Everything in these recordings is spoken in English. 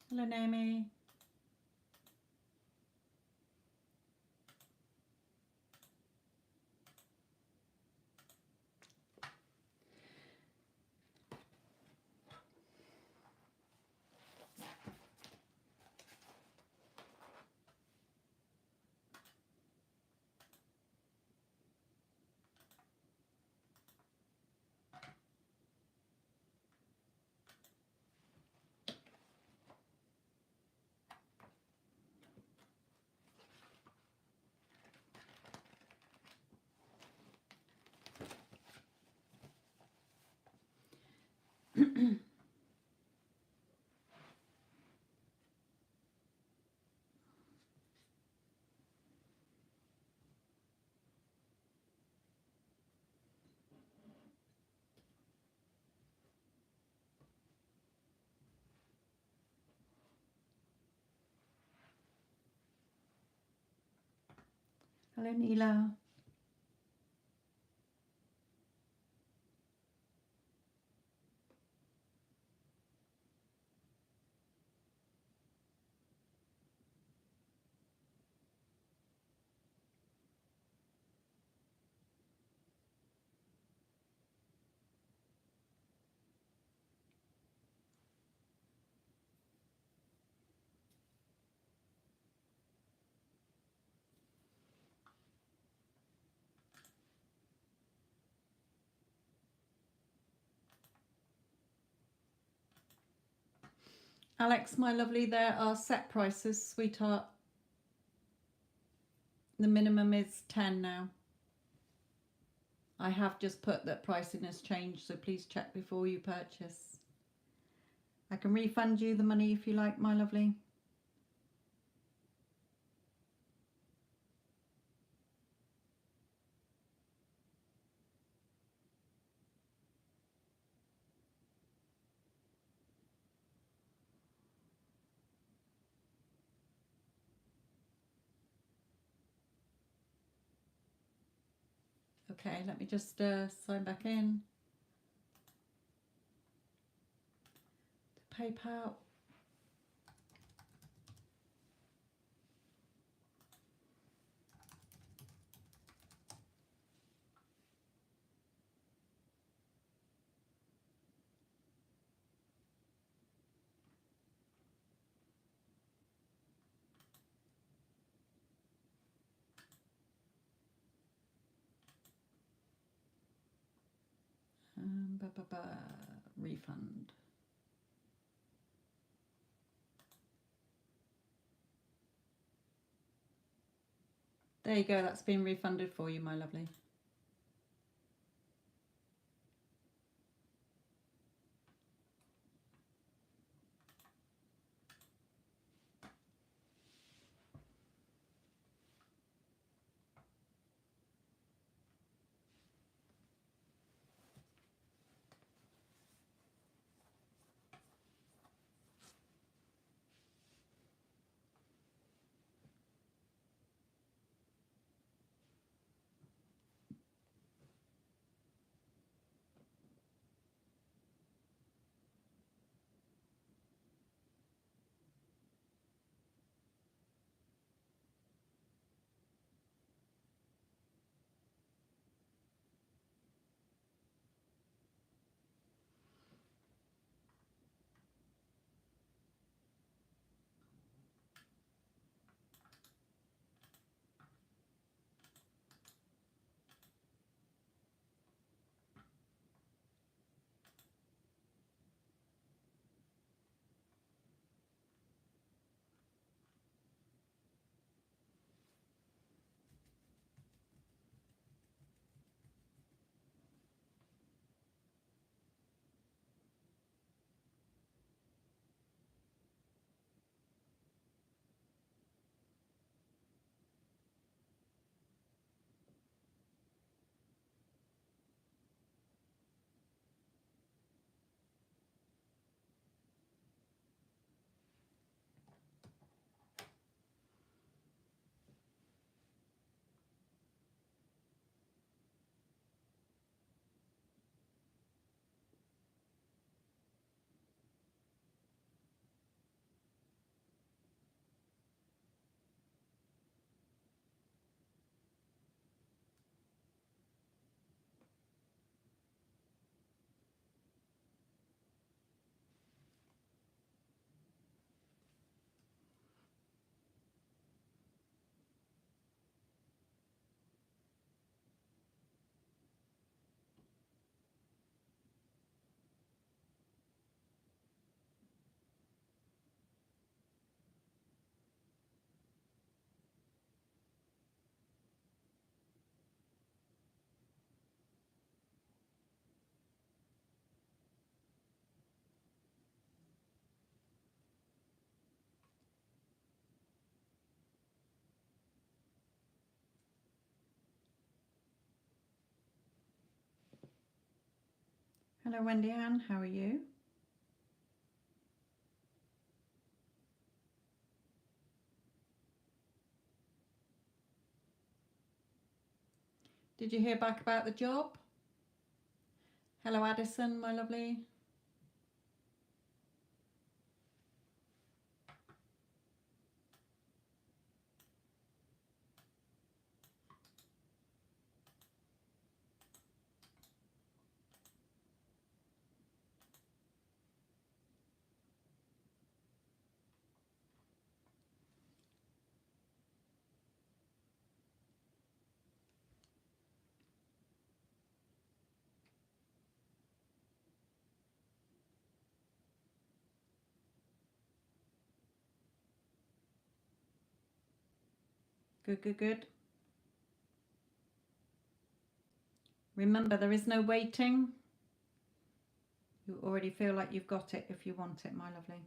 Hello, Naomi. Hello, Neela. Alex, my lovely, there are set prices, sweetheart. The minimum is 10 now. I have just put that pricing has changed, so please check before you purchase. I can refund you the money if you like, my lovely. Okay, let me just sign back in. PayPal. Refund. There you go, that's been refunded for you, my lovely. Hello, Wendy Ann. How are you? Did you hear back about the job? Hello, Addison, my lovely. Good, good, good. Remember, there is no waiting. You already feel like you've got it if you want it, my lovely.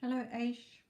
Hello, Aish.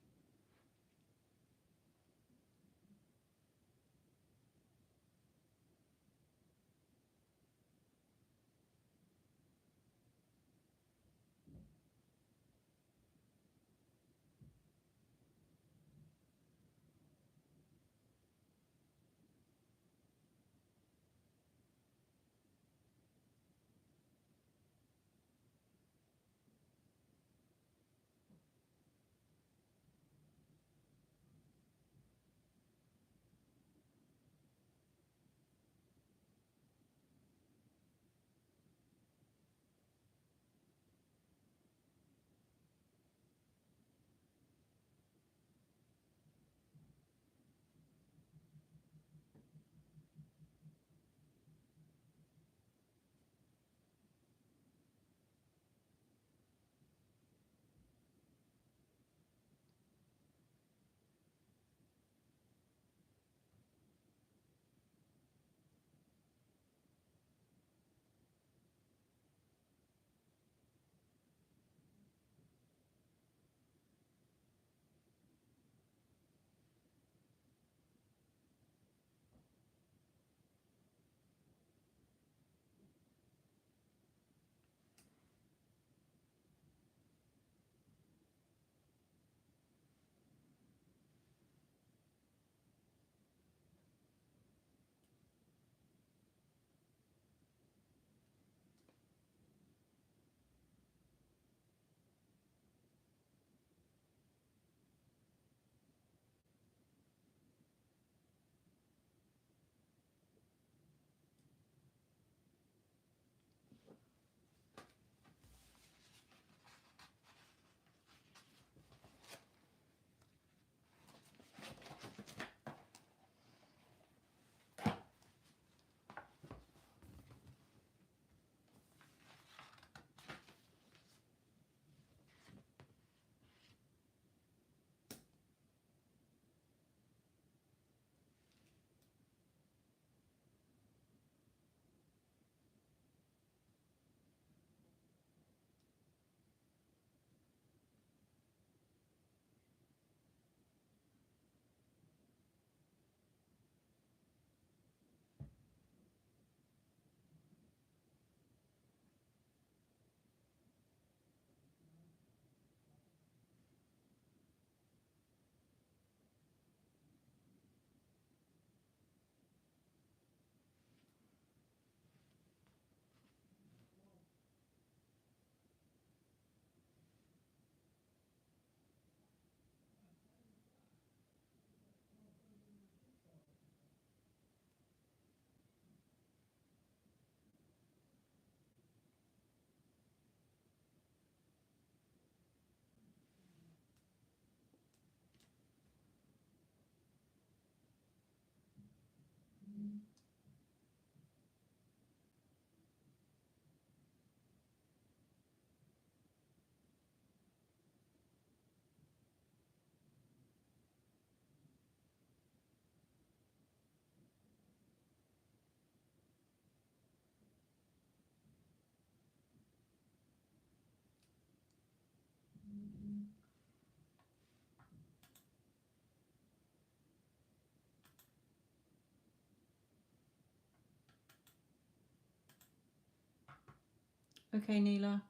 Okay, Neela.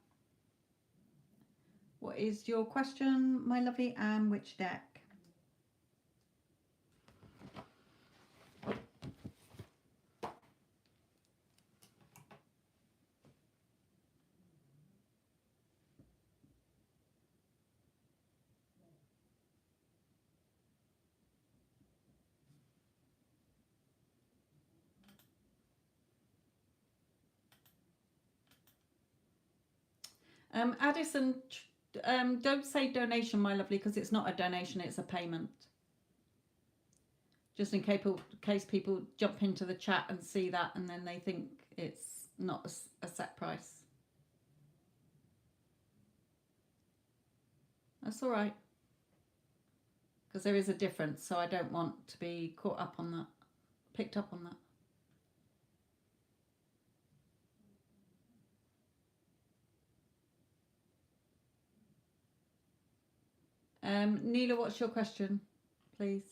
What is your question, my lovely, and which deck? Addison, don't say donation, my lovely, because it's not a donation, it's a payment. Just in case people jump into the chat and see that and then they think it's not a set price. That's all right. Because there is a difference, so I don't want to be caught up on that, picked up on that. Neela, what's your question, please?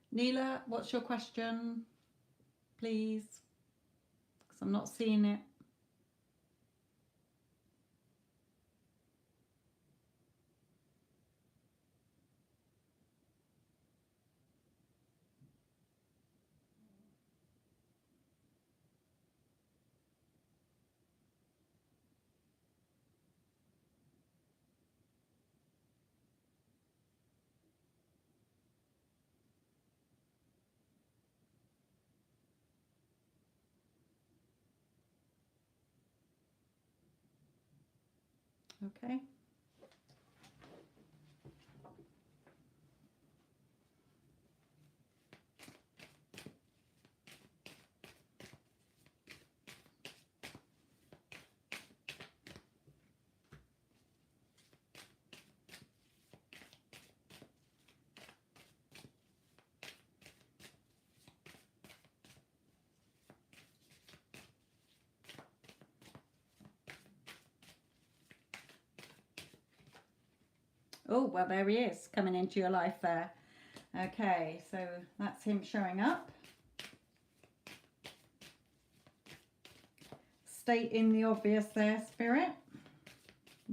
Neela, what's your question, please? Because I'm not seeing it. Okay. Oh, well, there he is coming into your life there. Okay, so that's him showing up. Stating the obvious there, Spirit.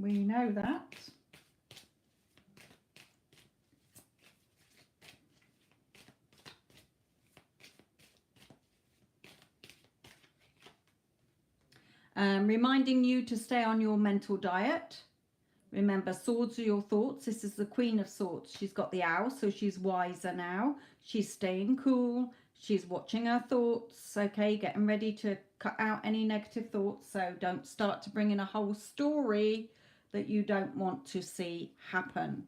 We know that. Reminding you to stay on your mental diet. Remember, swords are your thoughts. This is the Queen of Swords. She's got the owl, so she's wiser now. She's staying cool. She's watching her thoughts, okay, getting ready to cut out any negative thoughts. So don't start to bring in a whole story that you don't want to see happen.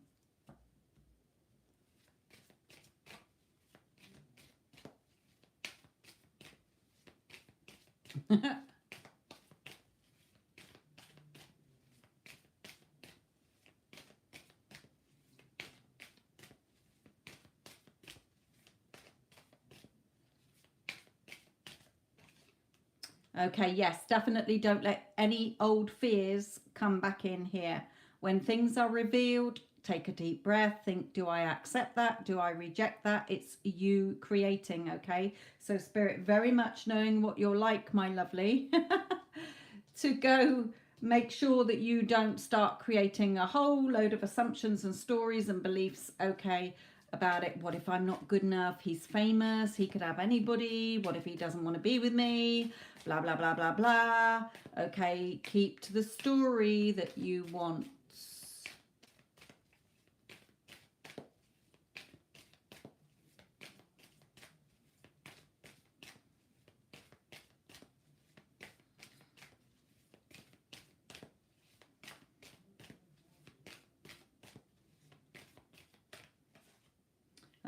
Okay, yes, definitely don't let any old fears come back in here. When things are revealed, take a deep breath, think, do I accept that? Do I reject that? It's you creating, okay? So Spirit, very much knowing what you're like, my lovely, to go make sure that you don't start creating a whole load of assumptions and stories and beliefs, okay, about it. What if I'm not good enough? He's famous. He could have anybody. What if he doesn't want to be with me? Blah, blah, blah, blah, blah. Okay, keep to the story that you want.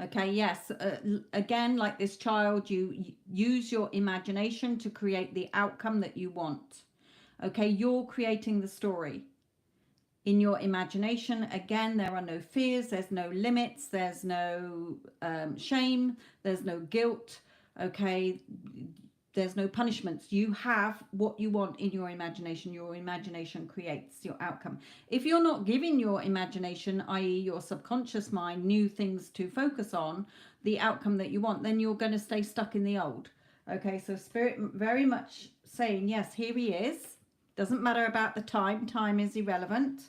Okay, yes. Again, like this child, you use your imagination to create the outcome that you want. Okay, you're creating the story in your imagination. Again, there are no fears, there's no limits, there's no shame, there's no guilt. Okay, there's no punishments. You have what you want in your imagination. Your imagination creates your outcome. If you're not giving your imagination, i.e. your subconscious mind, new things to focus on, the outcome that you want, then you're going to stay stuck in the old. Okay, so Spirit very much saying, yes, here he is. Doesn't matter about the time. Time is irrelevant.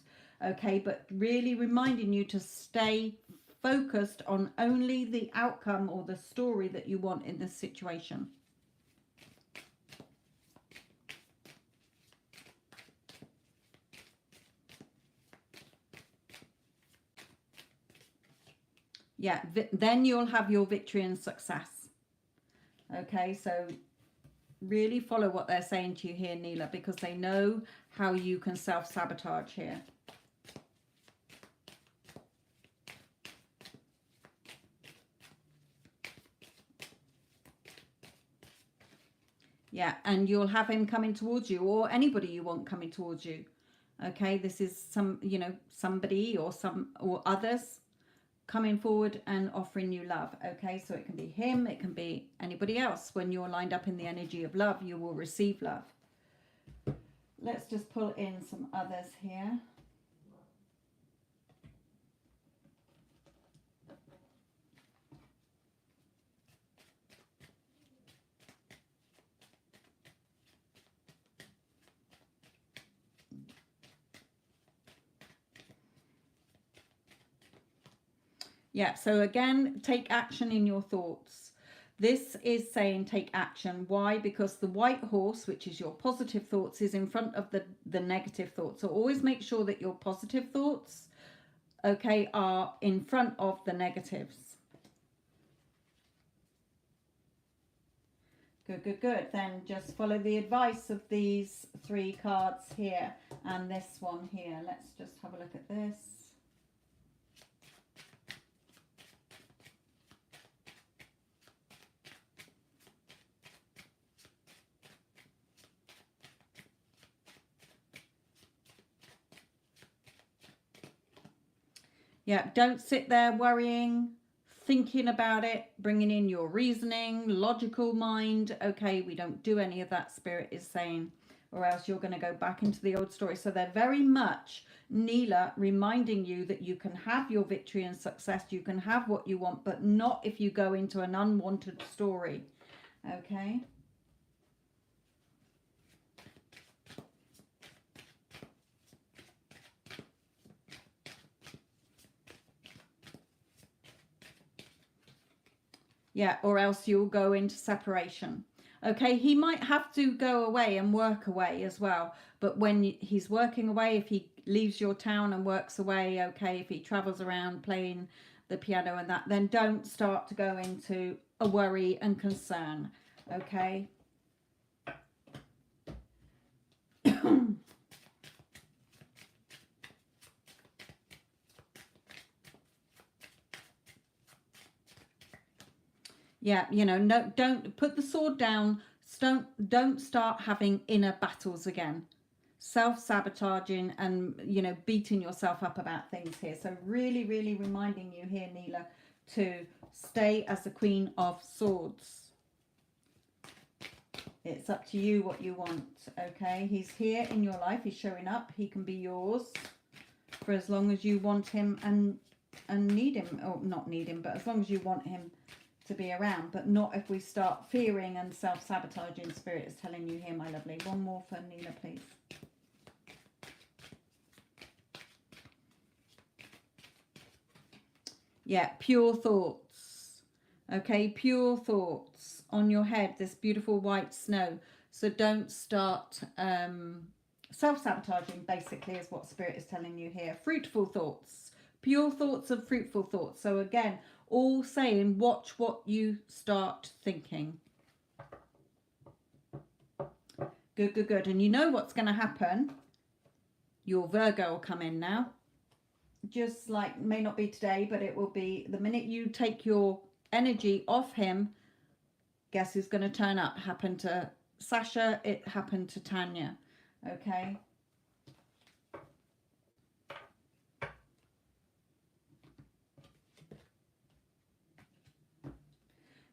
Okay, but really reminding you to stay focused on only the outcome or the story that you want in this situation. Yeah, then you'll have your victory and success. Okay, so really follow what they're saying to you here, Neela, because they know how you can self-sabotage here. Yeah, and you'll have him coming towards you, or anybody you want coming towards you. Okay, this is somebody or others coming forward and offering you love. Okay, so it can be him, it can be anybody else. When you're lined up in the energy of love, you will receive love. Let's just pull in some others here. Yeah, so again, take action in your thoughts. This is saying take action. Why? Because the white horse, which is your positive thoughts, is in front of the negative thoughts. So always make sure that your positive thoughts, okay, are in front of the negatives. Good, good, good. Then just follow the advice of these 3 cards here and this one here. Let's just have a look at this. Yeah, don't sit there worrying, thinking about it, bringing in your reasoning, logical mind. Okay, we don't do any of that, Spirit is saying, or else you're going to go back into the old story. So they're very much, Neela, reminding you that you can have your victory and success, you can have what you want, but not if you go into an unwanted story. Okay. Yeah, or else you'll go into separation. Okay, he might have to go away and work away as well. But when he's working away, if he leaves your town and works away, okay, if he travels around playing the piano and that, then don't start to go into a worry and concern. Okay. Yeah, no, don't put the sword down. Don't start having inner battles again. Self-sabotaging and, beating yourself up about things here. So really, really reminding you here, Neela, to stay as the Queen of Swords. It's up to you what you want, okay? He's here in your life. He's showing up. He can be yours for as long as you want him and need him, or not need him, but as long as you want him to be around, but not if we start fearing and self-sabotaging. Spirit is telling you here, my lovely. One more for Neela, please. Yeah, pure thoughts. Okay, pure thoughts on your head, this beautiful white snow. So don't start self-sabotaging, basically, is what Spirit is telling you here. Fruitful thoughts. Pure thoughts of fruitful thoughts. So again, all saying, watch what you start thinking. Good, good, good. And you know what's going to happen. Your Virgo will come in now. just like, may not be today, but it will be the minute you take your energy off him. Guess who's going to turn up? Happened to Sasha, it happened to Tanya. Okay.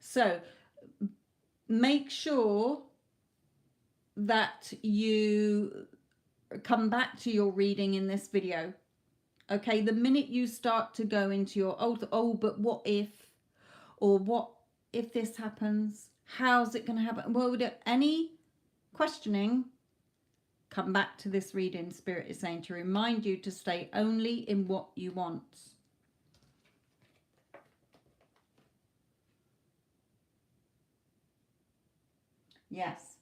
So make sure that you come back to your reading in this video. Okay, the minute you start to go into your, oh, but what if, or what if this happens? How's it going to happen? Well, any questioning, come back to this reading. Spirit is saying to remind you to stay only in what you want. Yes.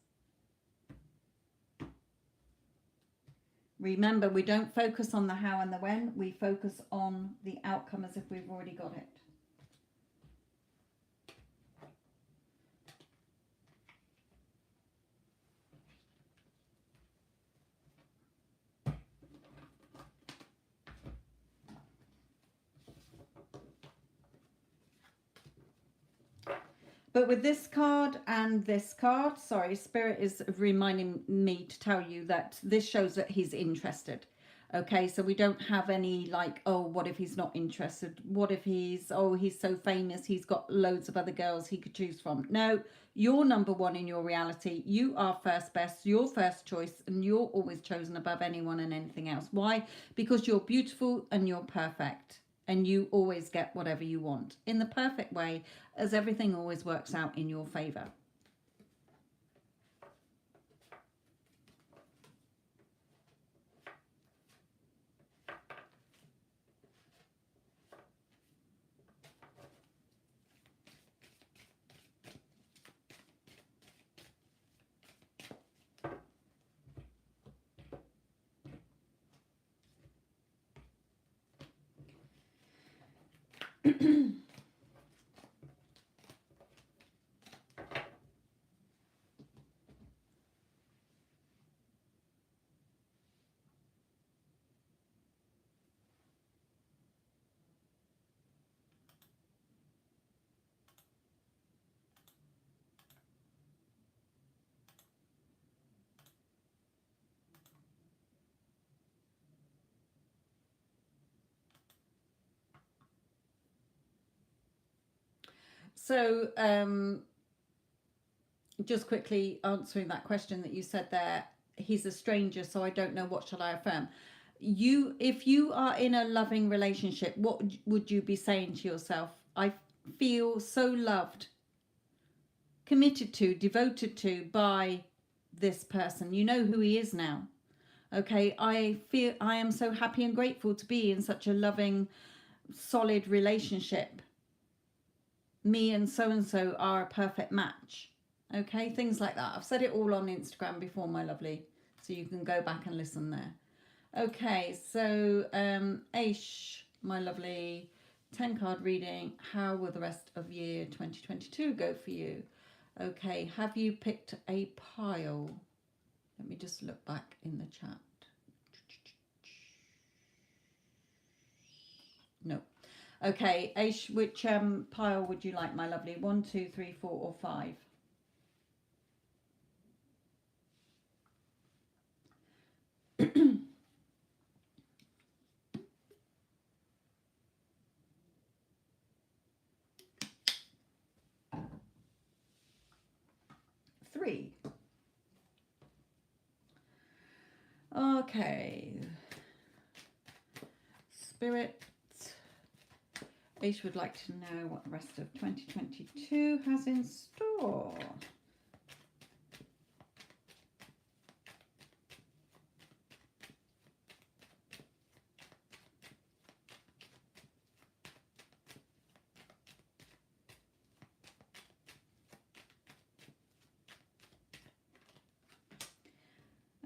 Remember, we don't focus on the how and the when. We focus on the outcome as if we've already got it. But with this card and this card, sorry, Spirit is reminding me to tell you that this shows that he's interested. Okay, so we don't have any like, oh, what if he's not interested? What if he's, oh, he's so famous, he's got loads of other girls he could choose from. No, you're number one in your reality. You are first best, your first choice, and you're always chosen above anyone and anything else. Why? Because you're beautiful and you're perfect. And you always get whatever you want in the perfect way, as everything always works out in your favor. So just quickly answering that question that you said there, he's a stranger, so I don't know, what shall I affirm? If you are in a loving relationship, what would you be saying to yourself? I feel so loved, committed to, devoted to by this person. You know who he is now. Okay, I feel I am so happy and grateful to be in such a loving, solid relationship. Me and so are a perfect match. Okay, things like that. I've said it all on Instagram before, my lovely, so you can go back and listen there. Okay, so Aish, my lovely, 10 card reading. How will the rest of year 2022 go for you? Okay, have you picked a pile? Let me just look back in the chat. No. Okay, Aish, which pile would you like, my lovely? 1, 2, 3, 4, or 5? Three. Okay. Spirit. Aish would like to know what the rest of 2022 has in store.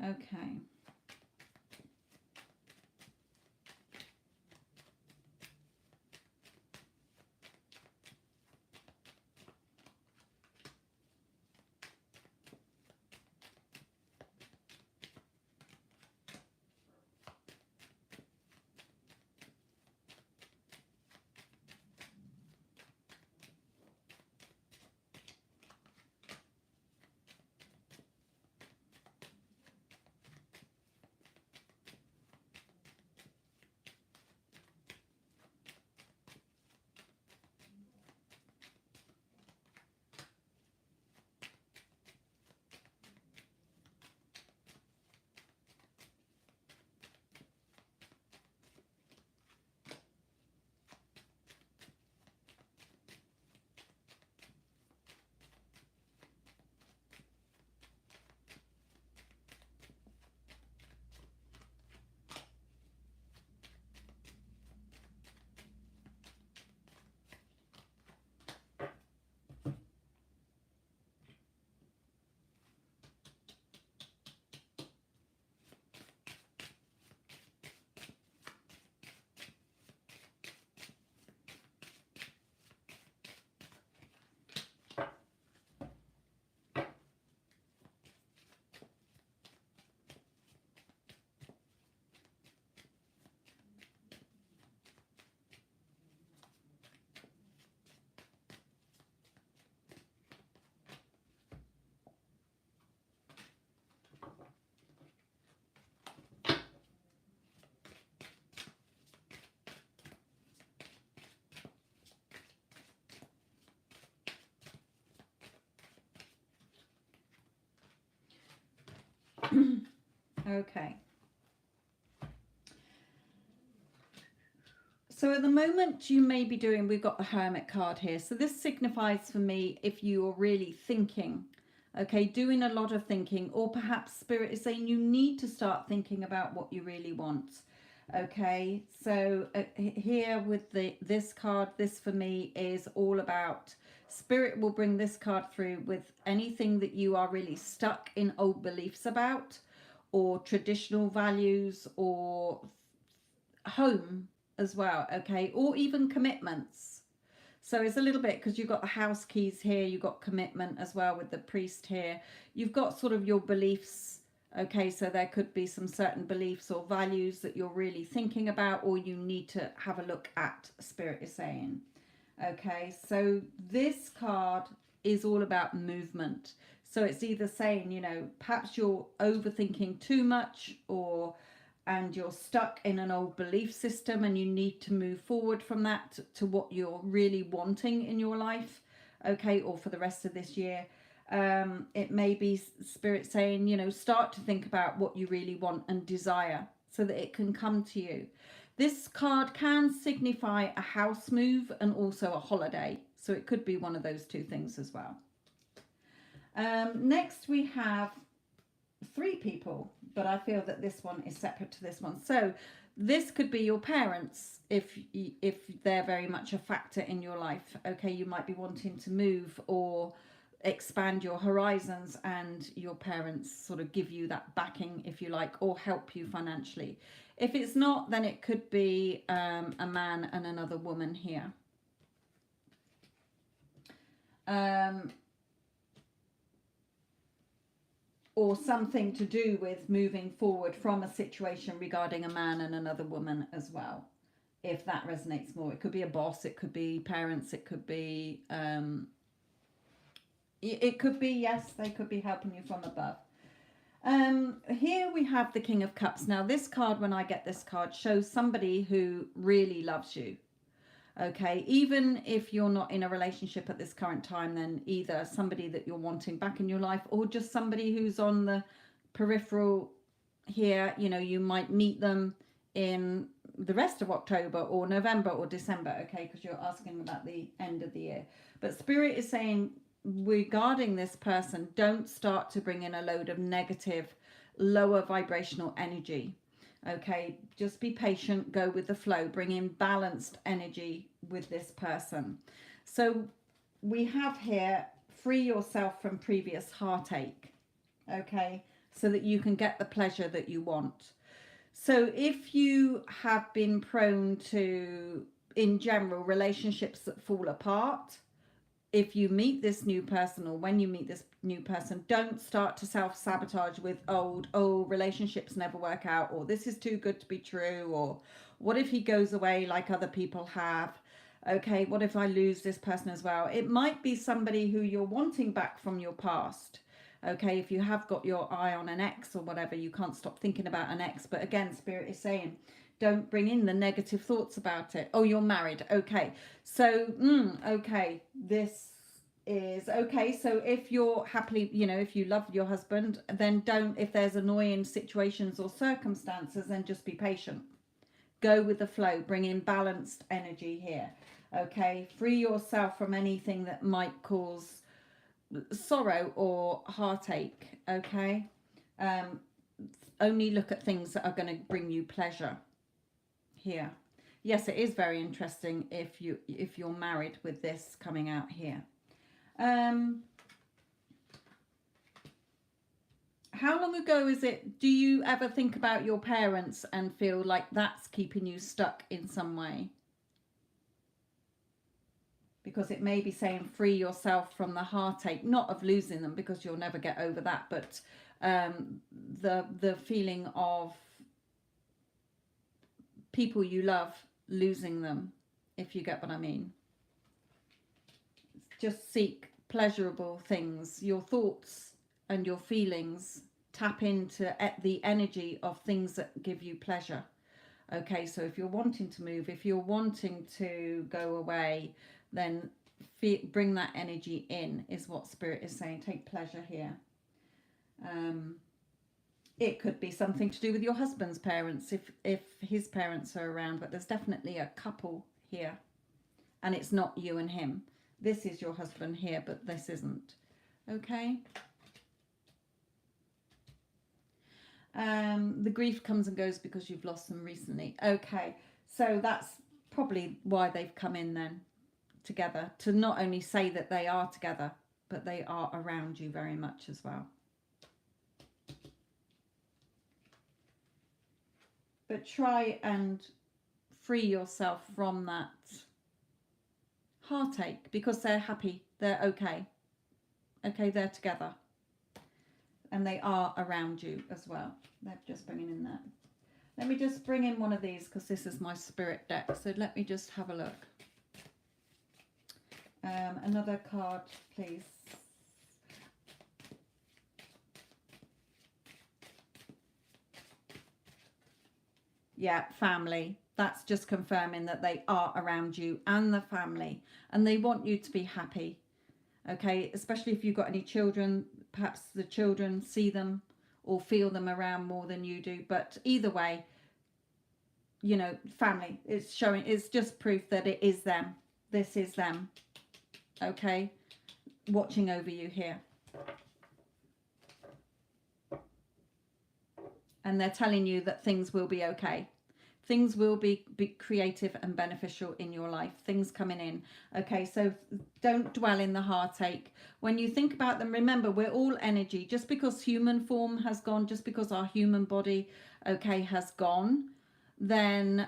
Okay. Okay. So at the moment you may be doing, we've got the Hermit card here. So this signifies for me if you are really thinking, okay, doing a lot of thinking, or perhaps Spirit is saying you need to start thinking about what you really want. Okay, so here with this card, this for me is all about, Spirit will bring this card through with anything that you are really stuck in old beliefs about, or traditional values, or home as well, okay, or even commitments. So it's a little bit, because you've got the house keys here, you've got commitment as well with the priest here, you've got sort of your beliefs, okay, so there could be some certain beliefs or values that you're really thinking about, or you need to have a look at, Spirit is saying. Okay, so this card is all about movement. So it's either saying, you know, perhaps you're overthinking too much, and you're stuck in an old belief system and you need to move forward from that to what you're really wanting in your life, okay, or for the rest of this year. It may be Spirit saying, you know, start to think about what you really want and desire so that it can come to you. This card can signify a house move and also a holiday, so it could be one of those two things as well. Next we have 3 people, but I feel that this one is separate to this one. So this could be your parents if they're very much a factor in your life. Okay, you might be wanting to move or expand your horizons, and your parents sort of give you that backing, if you like, or help you financially. If it's not, then it could be a man and another woman here. Or something to do with moving forward from a situation regarding a man and another woman as well, if that resonates more. It could be a boss, it could be parents, it could be yes, they could be helping you from above. Here we have the King of Cups. Now this card, when I get this card, shows somebody who really loves you. Okay, even if you're not in a relationship at this current time, then either somebody that you're wanting back in your life, or just somebody who's on the peripheral here. You know, you might meet them in the rest of October or November or December, okay, because you're asking about the end of the year. But Spirit is saying, regarding this person, don't start to bring in a load of negative, lower vibrational energy. Okay, just be patient, go with the flow, bring in balanced energy with this person. So we have here, free yourself from previous heartache, okay, so that you can get the pleasure that you want. So if you have been prone to, in general, relationships that fall apart, if you meet this new person, or when you meet this new person, don't start to self-sabotage with relationships never work out, or this is too good to be true, or what if he goes away like other people have, okay, what if I lose this person as well. It might be somebody who you're wanting back from your past. Okay, if you have got your eye on an ex or whatever, you can't stop thinking about an ex. But again, Spirit is saying, don't bring in the negative thoughts about it. Oh, you're married. Okay. So, okay. This is okay. So if you're happily, you know, if you love your husband, then don't, if there's annoying situations or circumstances, then just be patient. Go with the flow. Bring in balanced energy here. Okay. Free yourself from anything that might cause sorrow or heartache. Okay. Only look at things that are going to bring you pleasure. Here, yes, it is very interesting if you're married with this coming out here. How long ago is it? Do you ever think about your parents and feel like that's keeping you stuck in some way? Because it may be saying free yourself from the heartache, not of losing them, because you'll never get over that, but the feeling of people you love, losing them, if you get what I mean. Just seek pleasurable things. Your thoughts and your feelings tap into the energy of things that give you pleasure. Okay, so if you're wanting to move, if you're wanting to go away, then bring that energy in, is what Spirit is saying. Take pleasure here. It could be something to do with your husband's parents if his parents are around, but there's definitely a couple here, and it's not you and him. This is your husband here, but this isn't. Okay. The grief comes and goes because you've lost them recently. Okay, so that's probably why they've come in then together, to not only say that they are together, but they are around you very much as well. But try and free yourself from that heartache, because they're happy, they're okay. Okay, they're together. And they are around you as well. They're just bringing in that. Let me just bring in one of these, because this is my spirit deck. So let me just have a look. Another card, please. Yeah, family. That's just confirming that they are around you and the family, and they want you to be happy. Okay, especially if you've got any children, perhaps the children see them or feel them around more than you do. But either way, you know, family, it's showing, it's just proof that it is them. This is them. Okay, watching over you here. And they're telling you that things will be okay. Things will be creative and beneficial in your life. Things coming in. Okay, so don't dwell in the heartache. When you think about them, remember, we're all energy. Just because human form has gone, just because our human body, okay, has gone, then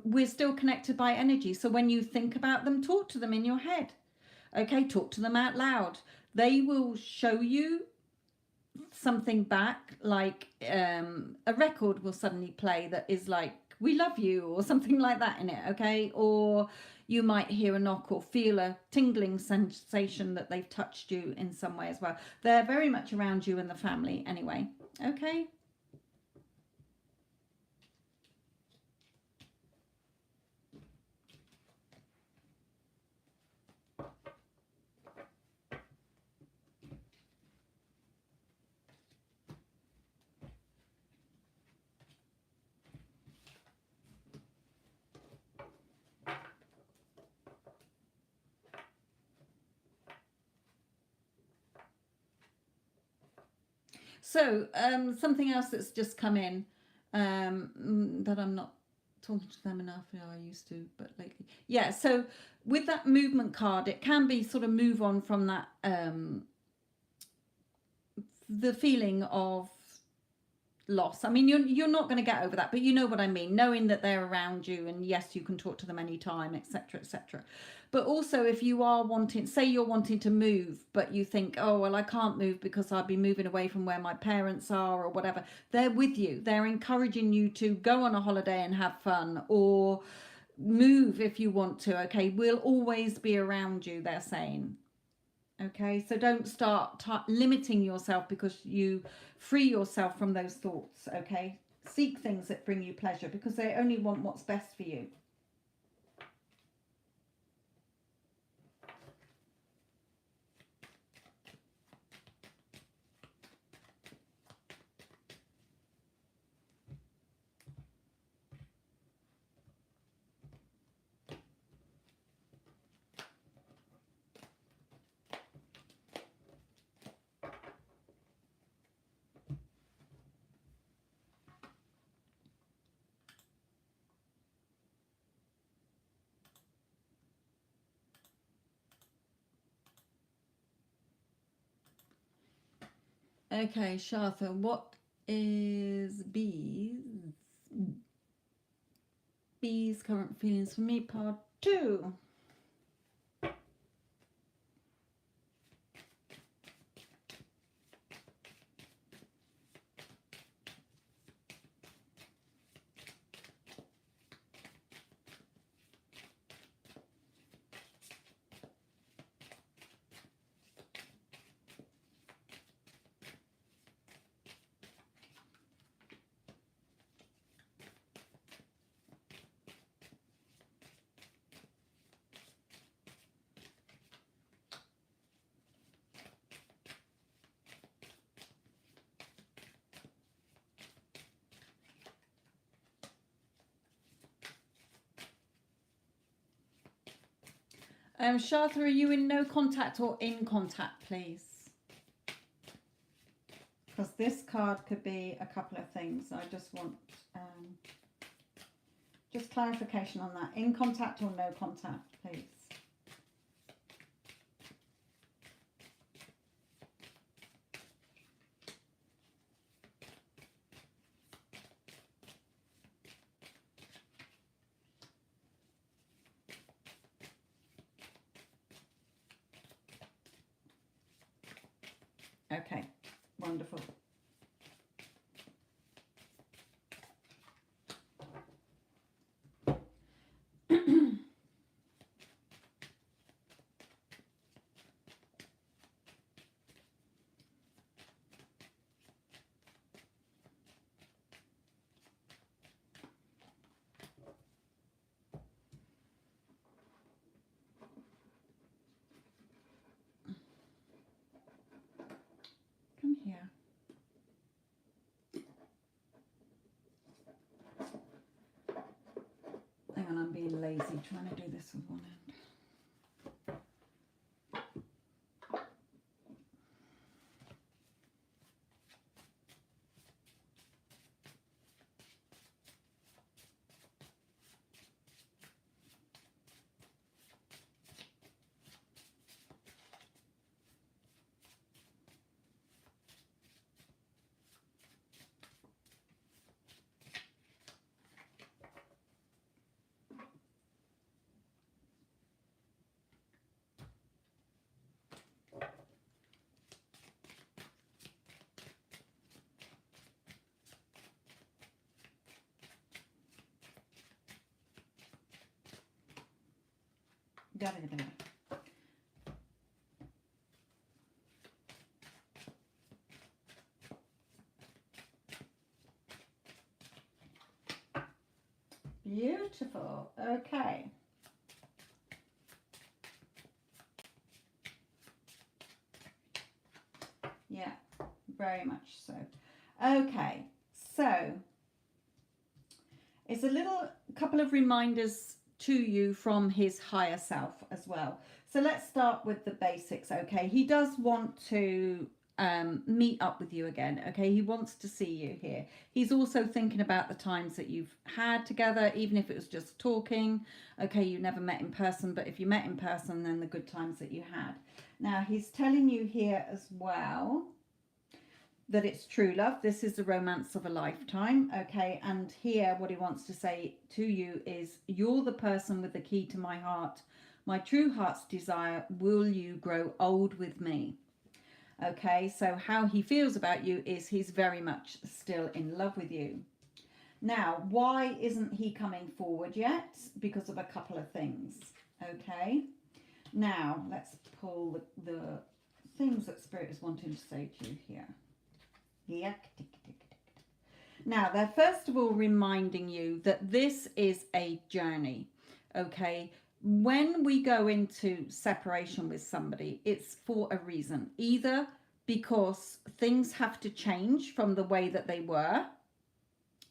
we're still connected by energy. So when you think about them, talk to them in your head. Okay, talk to them out loud. They will show you something back, like a record will suddenly play that is like, we love you, or something like that in it. Okay, or you might hear a knock or feel a tingling sensation that they've touched you in some way as well. They're very much around you and the family anyway. Okay. So something else that's just come in, that I'm not talking to them enough. Yeah, I used to, but lately, yeah. So with that movement card, it can be sort of move on from that, the feeling of loss. I mean, you're not going to get over that, but you know what I mean, knowing that they're around you, and yes, you can talk to them anytime, etc., etc. But also, if you are wanting, say you're wanting to move, but you think, oh well, I can't move because I'll be moving away from where my parents are or whatever, they're with you. They're encouraging you to go on a holiday and have fun, or move if you want to. Okay, we'll always be around you, they're saying. Okay, so don't start limiting yourself because you free yourself from those thoughts. Okay, seek things that bring you pleasure, because they only want what's best for you. Okay, Shartha, what is B's current feelings for me, part 2? Shartha, are you in no contact or in contact, please? Because this card could be a couple of things. I just want just clarification on that. In contact or no contact, please. Okay, wonderful. Come here. Hang on, I'm being lazy trying to do this with one hand. Got it. Beautiful. Okay. Yeah, very much so. Okay, so it's a couple of reminders to you from his higher self as well. So let's start with the basics. Okay, he does want to meet up with you again. Okay, he wants to see you here. He's also thinking about the times that you've had together, even if it was just talking. Okay, you never met in person, but if you met in person, then the good times that you had. Now he's telling you here as well that it's true love. This is the romance of a lifetime. Okay, and here what he wants to say to you is, you're the person with the key to my heart, my true heart's desire. Will you grow old with me? Okay, so how he feels about you is he's very much still in love with you. Now, why isn't he coming forward yet? Because of a couple of things. Okay, now let's pull the things that Spirit is wanting to say to you here. Yeah. Now, they're first of all reminding you that this is a journey. Okay, when we go into separation with somebody, it's for a reason. Either because things have to change from the way that they were,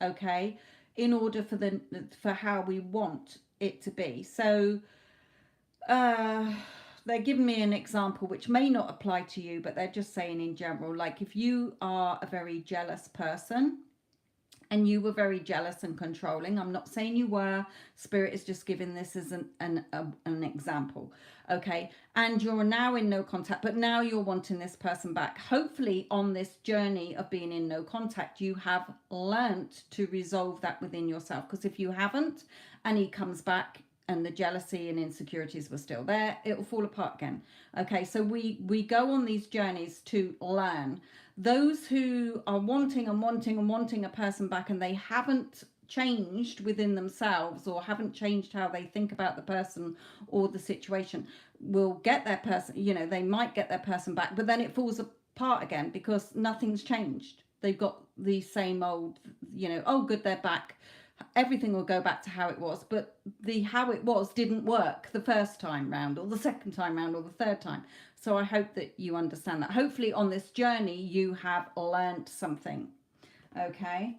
okay, in order for how we want it to be. So they're giving me an example which may not apply to you, but they're just saying in general, like if you are a very jealous person and you were very jealous and controlling, I'm not saying you were, Spirit is just giving this as an example, okay, and you're now in no contact, but now you're wanting this person back. Hopefully on this journey of being in no contact, you have learnt to resolve that within yourself, because if you haven't and he comes back and the jealousy and insecurities were still there, it will fall apart again. Okay, so we go on these journeys to learn. Those who are wanting a person back and they haven't changed within themselves or haven't changed how they think about the person or the situation will get their person, you know, they might get their person back, but then it falls apart again because nothing's changed. They've got the same old, you know, oh good, they're back. Everything will go back to how it was, but the how it was didn't work the first time round or the second time round or the third time. So I hope that you understand that. Hopefully on this journey you have learned something. Okay,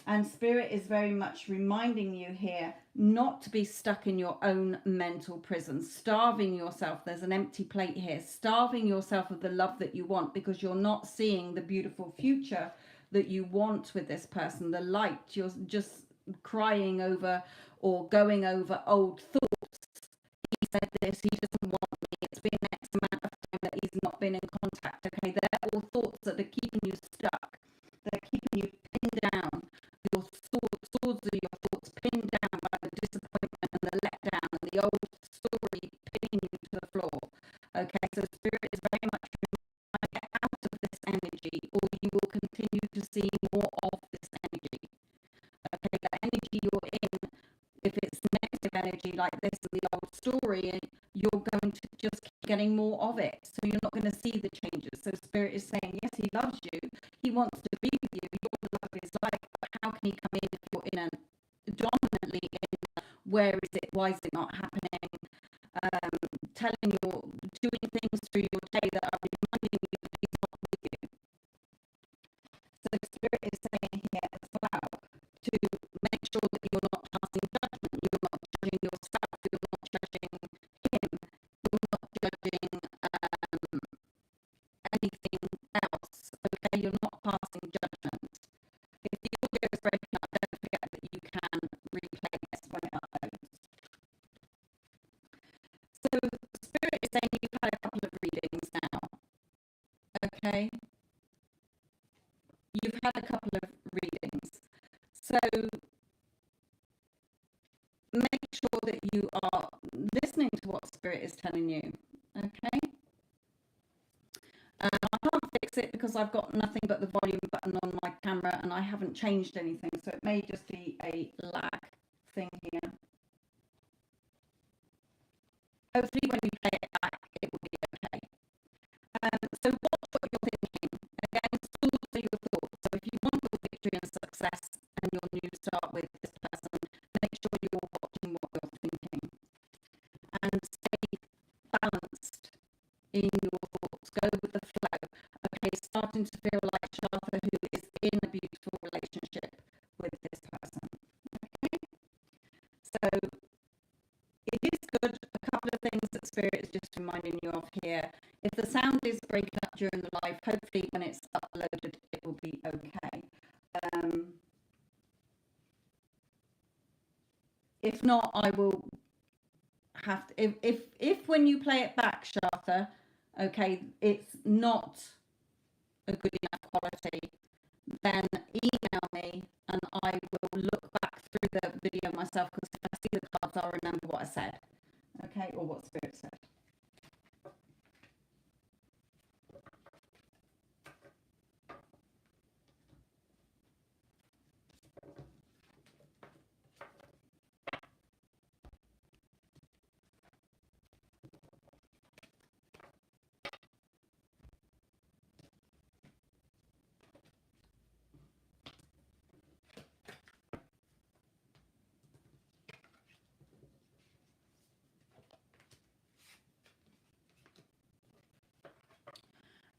And Spirit is very much reminding you here not to be stuck in your own mental prison, starving yourself. There's an empty plate here, starving yourself of the love that you want because you're not seeing the beautiful future that you want with this person, the light. You're just crying over or going over old thoughts. He said this, he doesn't want me. It's been X amount of time that he's not been in contact. Okay, they're all thoughts that are keeping you stuck. They're keeping you pinned down. Your swords are your thoughts pinned down by the disappointment and the letdown and the old story pinning you to the floor. Okay, so Spirit is very much trying to get out of this energy, or you will continue to see more of this energy. Okay, the energy you're in, if it's negative energy like this in the old story, and you're going to just keep getting more of it. So you're not going to see the changes. So Spirit is saying, yes, he loves you. He wants to be with you. Your love is life. But how can he come in if you're in a dominantly in where is it? Why is it not happening? Telling you, doing things through your day that are reminding you that he's not with you. So Spirit is saying here as well to make sure that you're not passing judgment, you're not judging yourself, you're not judging him, you're not judging anything else. Okay, you're not passing judgment. If the audio is breaking up, don't forget that you can replay this when it uploads. So Spirit is saying you've had a couple of readings now. Okay, you've had a couple of readings. So make sure that you are listening to what Spirit is telling you. Okay. I can't fix it because I've got nothing but the volume button on my camera and I haven't changed anything. So it may just be a lag thing here. Hopefully when you play it back, it will be okay. So watch what you're thinking. Again, thoughts are your thoughts. So if you want your victory and success and your new start with this person, make sure you're watching what you're thinking. And stay balanced in your thoughts. Go with the flow. Okay, starting to feel like Shartha, who is in a beautiful relationship with this person. Okay, so it is good. A couple of things that Spirit is just reminding you of here. If the sound is breaking up during the live, hopefully when it's uploaded, it will be okay. If not, I will have to, if when you play it back, Shartha, okay, it's not a good enough quality, then email me and I will look back through the video myself, because if I see the cards, I'll remember what I said, okay, or what Spirit said.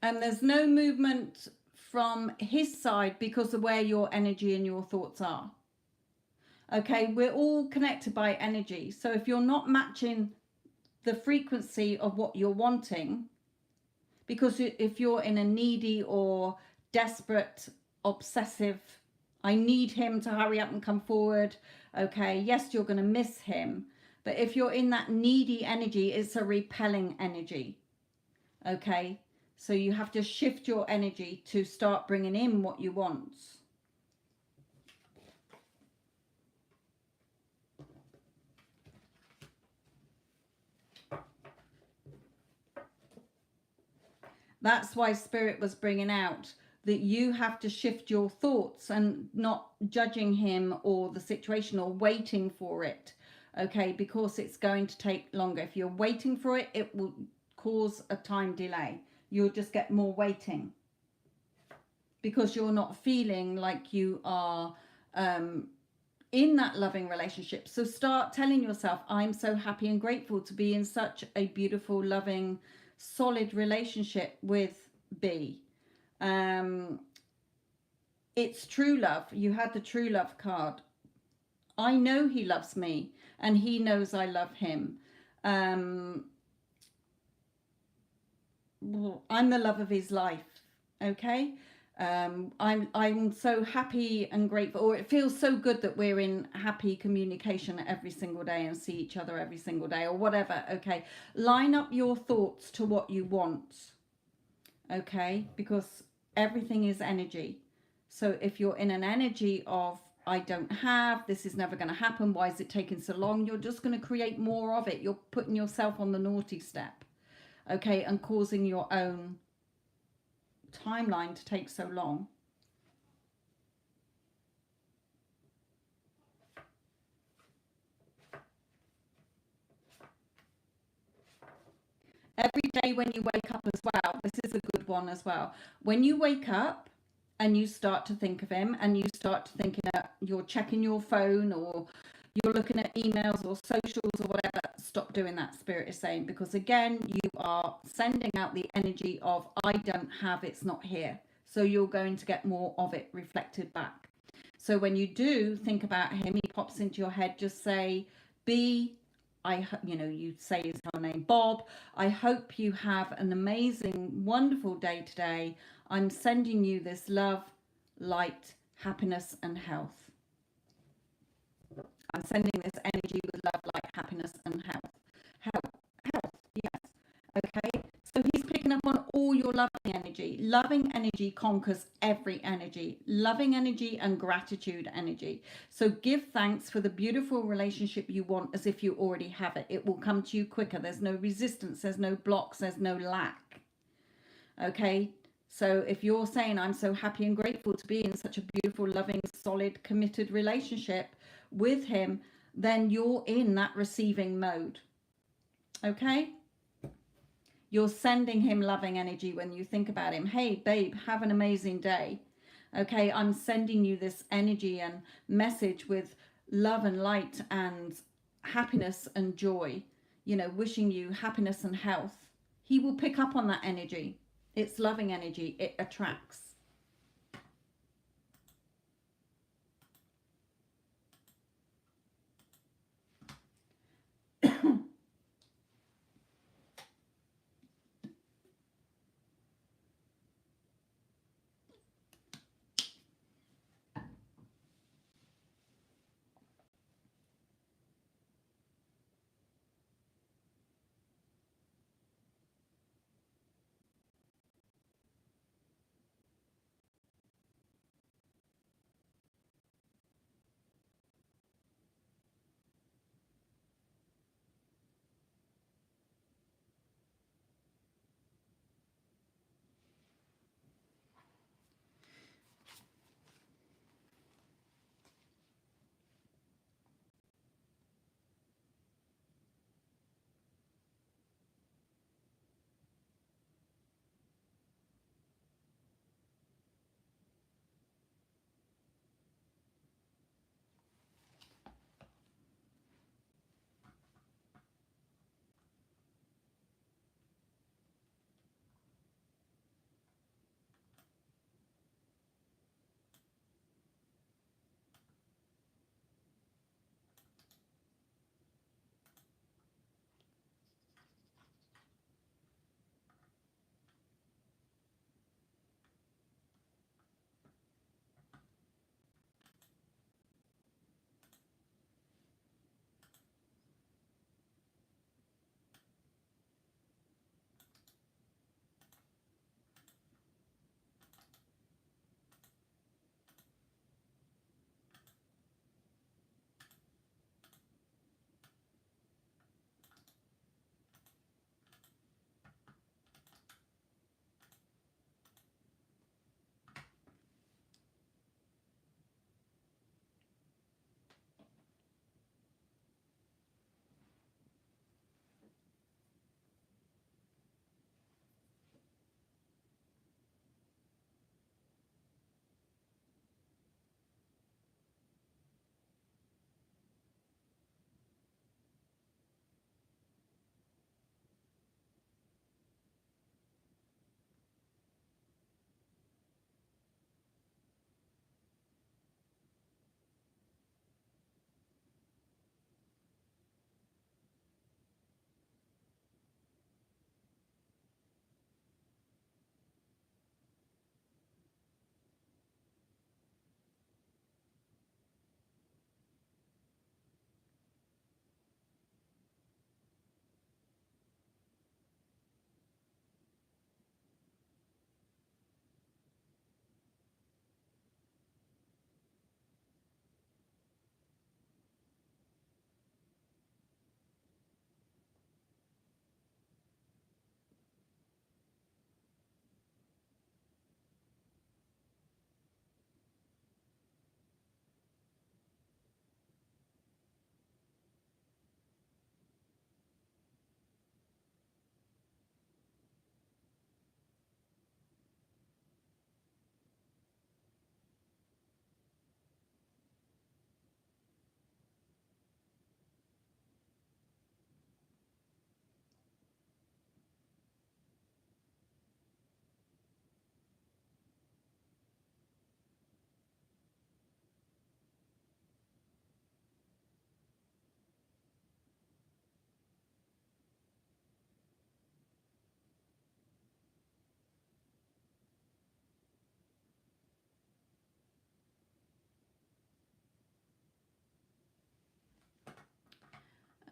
And there's no movement from his side because of where your energy and your thoughts are. Okay, we're all connected by energy. So if you're not matching the frequency of what you're wanting, because if you're in a needy or desperate, obsessive, I need him to hurry up and come forward, okay, yes, you're going to miss him. But if you're in that needy energy, it's a repelling energy, okay? So you have to shift your energy to start bringing in what you want. That's why Spirit was bringing out that you have to shift your thoughts and not judging him or the situation or waiting for it, okay, because it's going to take longer. If you're waiting for it, it will cause a time delay. You'll just get more waiting because you're not feeling like you are in that loving relationship. So start telling yourself, I'm so happy and grateful to be in such a beautiful, loving, solid relationship with B. it's true love. You had the true love card. I know he loves me and he knows I love him. Um, I'm the love of his life. Okay. I'm so happy and grateful, or it feels so good that we're in happy communication every single day and see each other every single day, or whatever. Okay. Line up your thoughts to what you want. Okay. Because everything is energy. So if you're in an energy of, I don't have, this is never going to happen, why is it taking so long? You're just going to create more of it. You're putting yourself on the naughty step. Okay. And causing your own timeline to take so long. Every day when you wake up as well, this is a good one as well. When you wake up and you start to think of him and you start to thinking that you're checking your phone or you're looking at emails or socials or whatever, stop doing that, Spirit is saying, because again, you are sending out the energy of, I don't have, it's not here. So you're going to get more of it reflected back. So when you do think about him, he pops into your head, just say, you say his whole name, Bob. I hope you have an amazing, wonderful day today. I'm sending you this love, light, happiness, and health. I'm sending this energy with love, light, happiness, and health. Health, yes. Okay. So he's picking up on all your loving energy. Loving energy conquers every energy. Loving energy and gratitude energy. So give thanks for the beautiful relationship you want as if you already have it. It will come to you quicker. There's no resistance. There's no blocks. There's no lack. Okay. So if you're saying, I'm so happy and grateful to be in such a beautiful, loving, solid, committed relationship with him, then you're in that receiving mode. Okay. You're sending him loving energy when you think about him. Hey, babe, have an amazing day. Okay, I'm sending you this energy and message with love and light and happiness and joy. Wishing you happiness and health. He will pick up on that energy. It's loving energy. It attracts.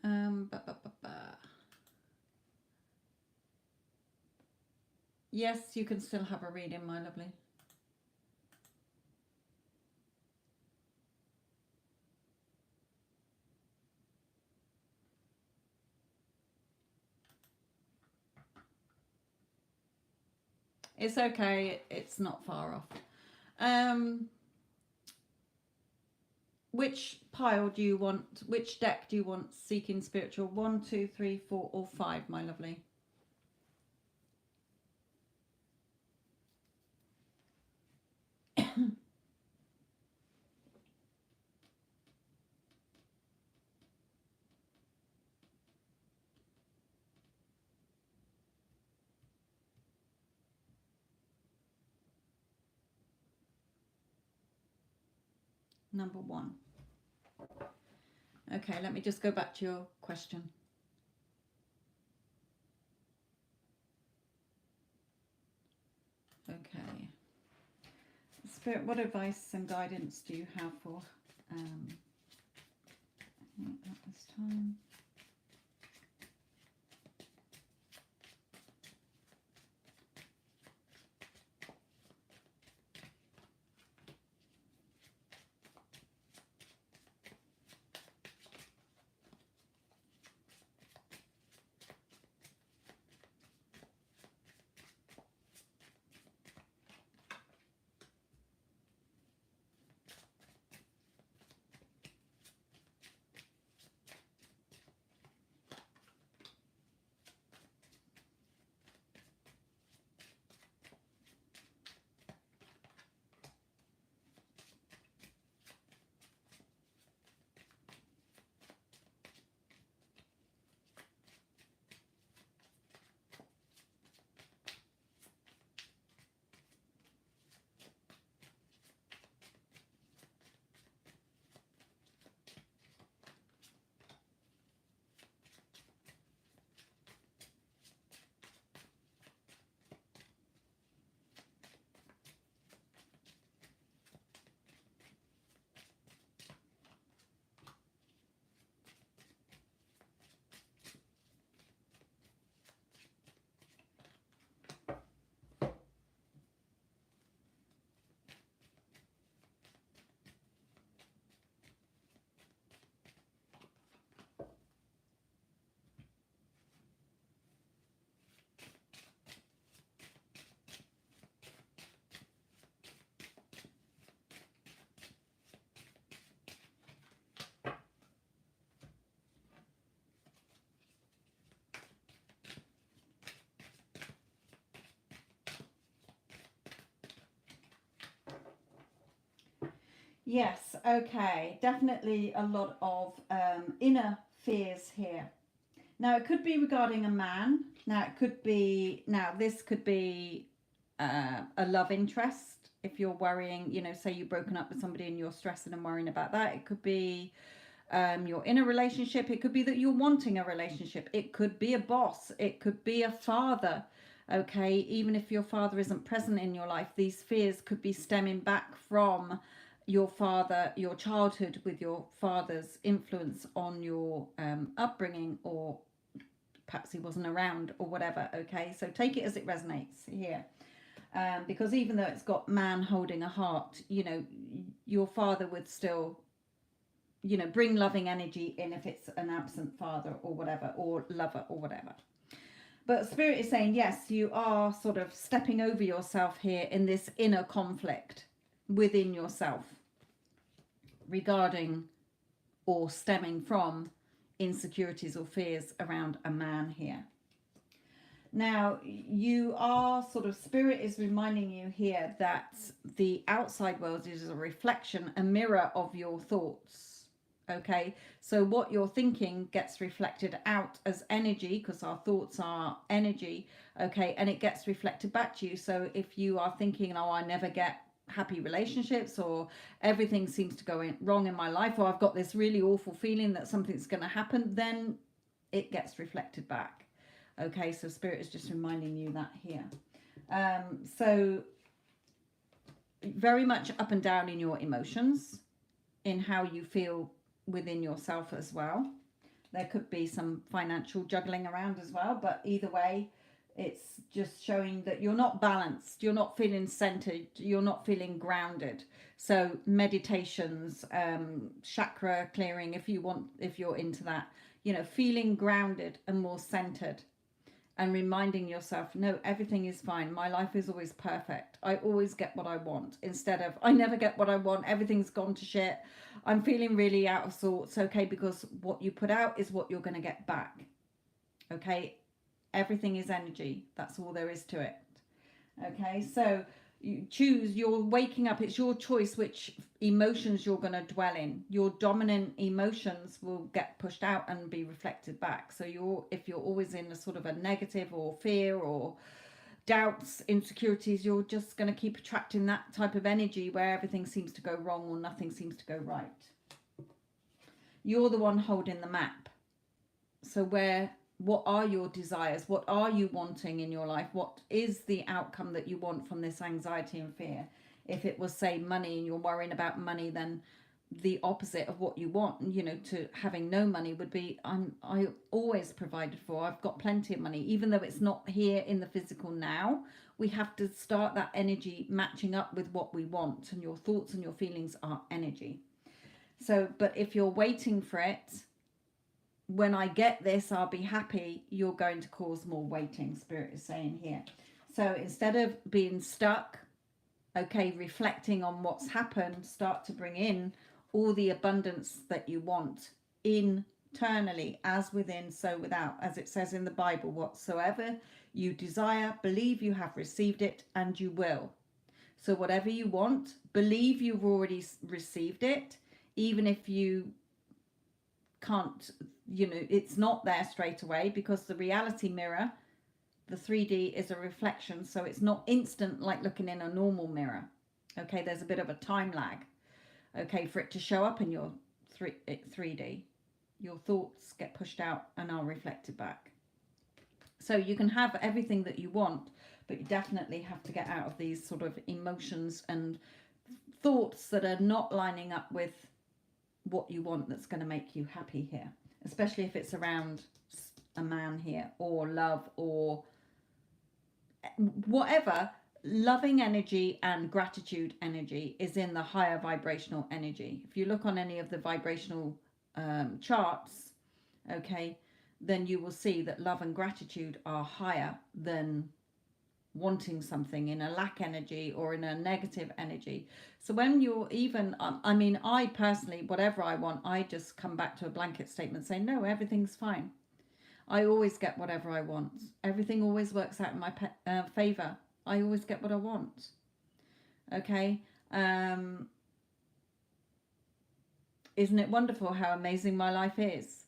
Ba, ba, ba, ba. Yes, you can still have a reading, my lovely. It's okay. It's not far off. Which pile do you want? Which deck do you want? Seeking Spiritual 1, 2, 3, 4, or 5, my lovely? Number 1. Okay, let me just go back to your question. Okay. Spirit, what advice and guidance do you have for at this time? Yes, okay. Definitely a lot of inner fears here. Now, it could be regarding a man. This could be a love interest. If you're worrying, say you've broken up with somebody and you're stressing and worrying about that. It could be you're in a relationship. It could be that you're wanting a relationship. It could be a boss. It could be a father. Okay, even if your father isn't present in your life, these fears could be stemming back from your father, your childhood with your father's influence on your upbringing, or perhaps he wasn't around or whatever. Okay, so take it as it resonates here. Because even though it's got man holding a heart, your father would still bring loving energy in if it's an absent father or whatever, or lover or whatever. But Spirit is saying, yes, you are sort of stepping over yourself here in this inner conflict within yourself regarding or stemming from insecurities or fears around a man here. Now, you are Spirit is reminding you here that the outside world is a reflection, a mirror of your thoughts. Okay, so what you're thinking gets reflected out as energy, because our thoughts are energy. Okay, and it gets reflected back to you. So if you are thinking, oh, I never get happy relationships, or everything seems to go wrong in my life, or I've got this really awful feeling that something's going to happen, then it gets reflected back. Okay, so Spirit is just reminding you that here. So very much up and down in your emotions, in how you feel within yourself as well. There could be some financial juggling around as well, but either way, it's just showing that you're not balanced, you're not feeling centered, you're not feeling grounded. So meditations, chakra clearing, if you're into that, feeling grounded and more centered, and reminding yourself, no, everything is fine. My life is always perfect. I always get what I want, instead of I never get what I want. Everything's gone to shit. I'm feeling really out of sorts. Okay, because what you put out is what you're going to get back. Okay, everything is energy. That's all there is to it. Okay, so you choose, you're waking up, it's your choice which emotions you're going to dwell in. Your dominant emotions will get pushed out and be reflected back. So if you're always in a sort of a negative or fear or doubts, insecurities, you're just going to keep attracting that type of energy where everything seems to go wrong or nothing seems to go right. You're the one holding the map. So what are your desires? What are you wanting in your life? What is the outcome that you want from this anxiety and fear? If it was, say, money, and you're worrying about money, then the opposite of what you want, to having no money would be, I always provided for. I've got plenty of money, even though it's not here in the physical now. We have to start that energy matching up with what we want, and your thoughts and your feelings are energy. So, but if you're waiting for it, when I get this, I'll be happy, you're going to cause more waiting, Spirit is saying here. So instead of being stuck, okay, reflecting on what's happened, start to bring in all the abundance that you want internally, as within, so without. As it says in the Bible, whatsoever you desire, believe you have received it, and you will. So whatever you want, believe you've already received it, even if you can't, it's not there straight away, because the reality mirror, the 3D, is a reflection, so it's not instant like looking in a normal mirror. Okay, there's a bit of a time lag, okay, for it to show up in your 3D. Your thoughts get pushed out and are reflected back. So you can have everything that you want, but you definitely have to get out of these sort of emotions and thoughts that are not lining up with what you want, that's going to make you happy here, especially if it's around a man here, or love, or whatever. Loving energy and gratitude energy is in the higher vibrational energy. If you look on any of the vibrational charts, okay, then you will see that love and gratitude are higher than wanting something in a lack energy or in a negative energy. So when you're even, I personally, whatever I want, I just come back to a blanket statement saying, no, everything's fine. I always get whatever I want. Everything always works out in my favor. I always get what I want. Okay. Isn't it wonderful how amazing my life is?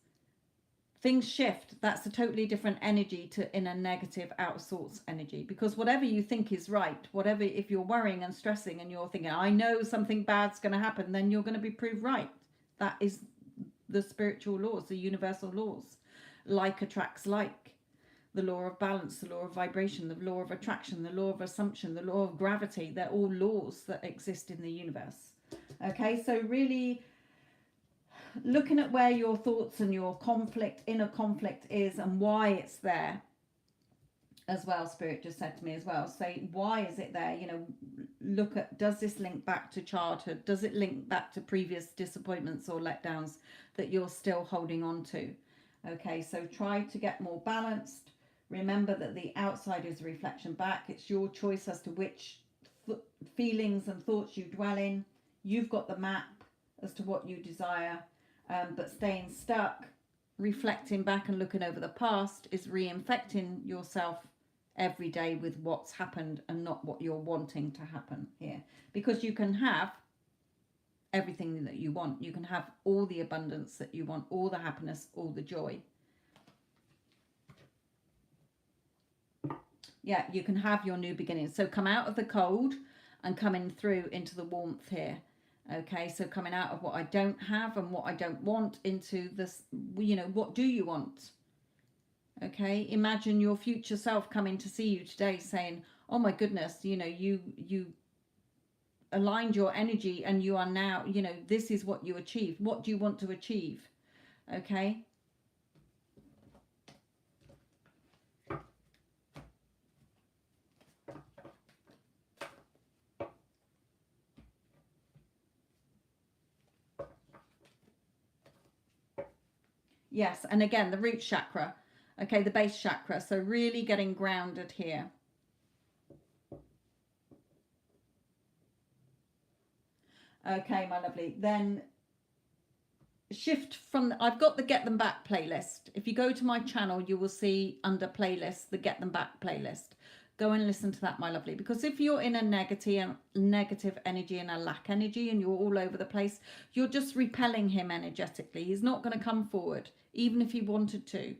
Things shift. That's a totally different energy to in a negative, out of sorts energy. Because whatever you think is right, whatever, if you're worrying and stressing and you're thinking, I know something bad's going to happen, then you're going to be proved right. That is the spiritual laws, the universal laws. Like attracts like. The law of balance, the law of vibration, the law of attraction, the law of assumption, the law of gravity. They're all laws that exist in the universe. Okay, so really looking at where your thoughts and your inner conflict is, and why it's there as well. Spirit just said to me as well, say, why is it there? Look at, does this link back to childhood? Does it link back to previous disappointments or letdowns that you're still holding on to? Okay, so try to get more balanced. Remember that the outside is a reflection back. It's your choice as to which feelings and thoughts you dwell in. You've got the map as to what you desire. But staying stuck, reflecting back and looking over the past, is reinfecting yourself every day with what's happened and not what you're wanting to happen here. Because you can have everything that you want. You can have all the abundance that you want, all the happiness, all the joy. Yeah, you can have your new beginning. So come out of the cold and coming through into the warmth here. Okay, so coming out of what I don't have and what I don't want into this, what do you want? Okay, imagine your future self coming to see you today saying, oh my goodness, you aligned your energy and you are now, this is what you achieved. What do you want to achieve? Okay, Yes, and again, the root chakra, okay, the base chakra. So really getting grounded here. Okay, my lovely. Then shift from, I've got the Get Them Back playlist. If you go to my channel, you will see under playlists, the Get Them Back playlist. Go and listen to that, my lovely, because if you're in a negative energy and a lack energy and you're all over the place, you're just repelling him energetically. He's not going to come forward, even if he wanted to.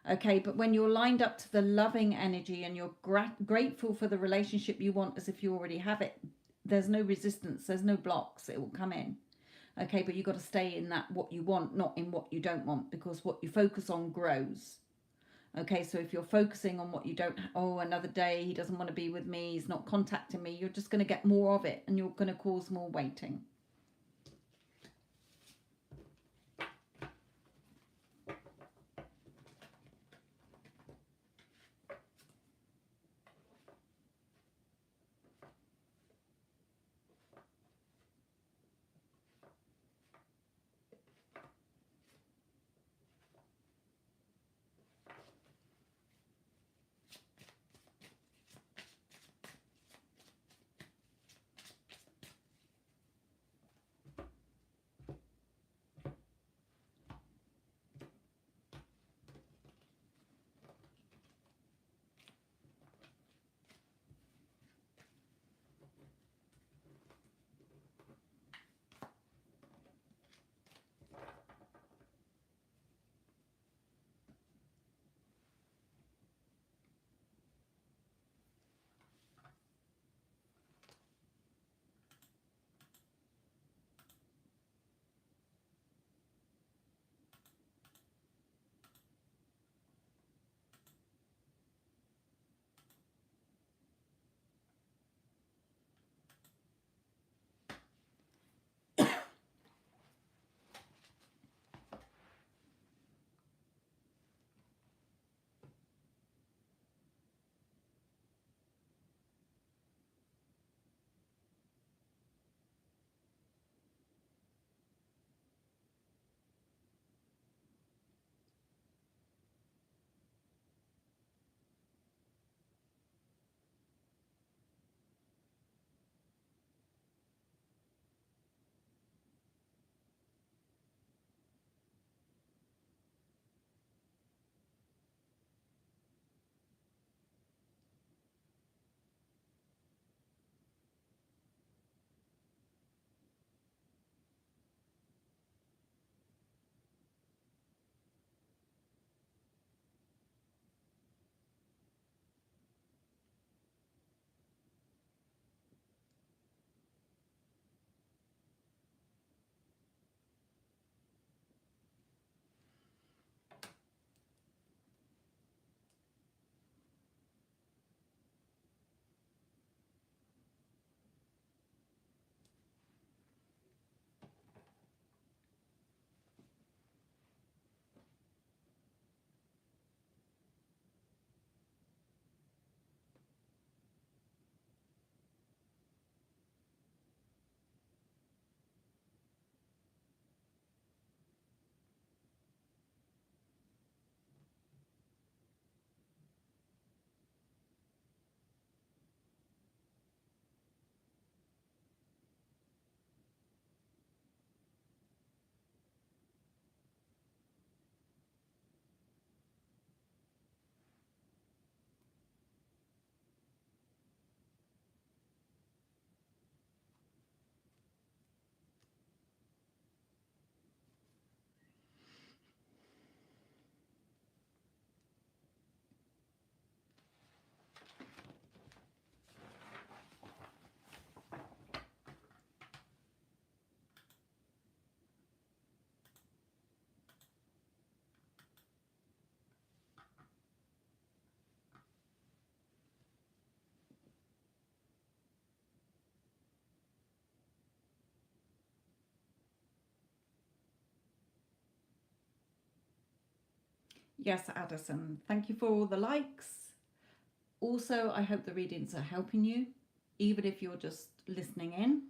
Okay, but when you're lined up to the loving energy and you're grateful for the relationship you want as if you already have it, there's no resistance, there's no blocks, it will come in. Okay, but you've got to stay in that what you want, not in what you don't want, because what you focus on grows. Okay, so if you're focusing on what you don't, oh, another day, he doesn't want to be with me, he's not contacting me, you're just going to get more of it and you're going to cause more waiting. Yes, Addison, thank you for all the likes. Also, I hope the readings are helping you, even if you're just listening in.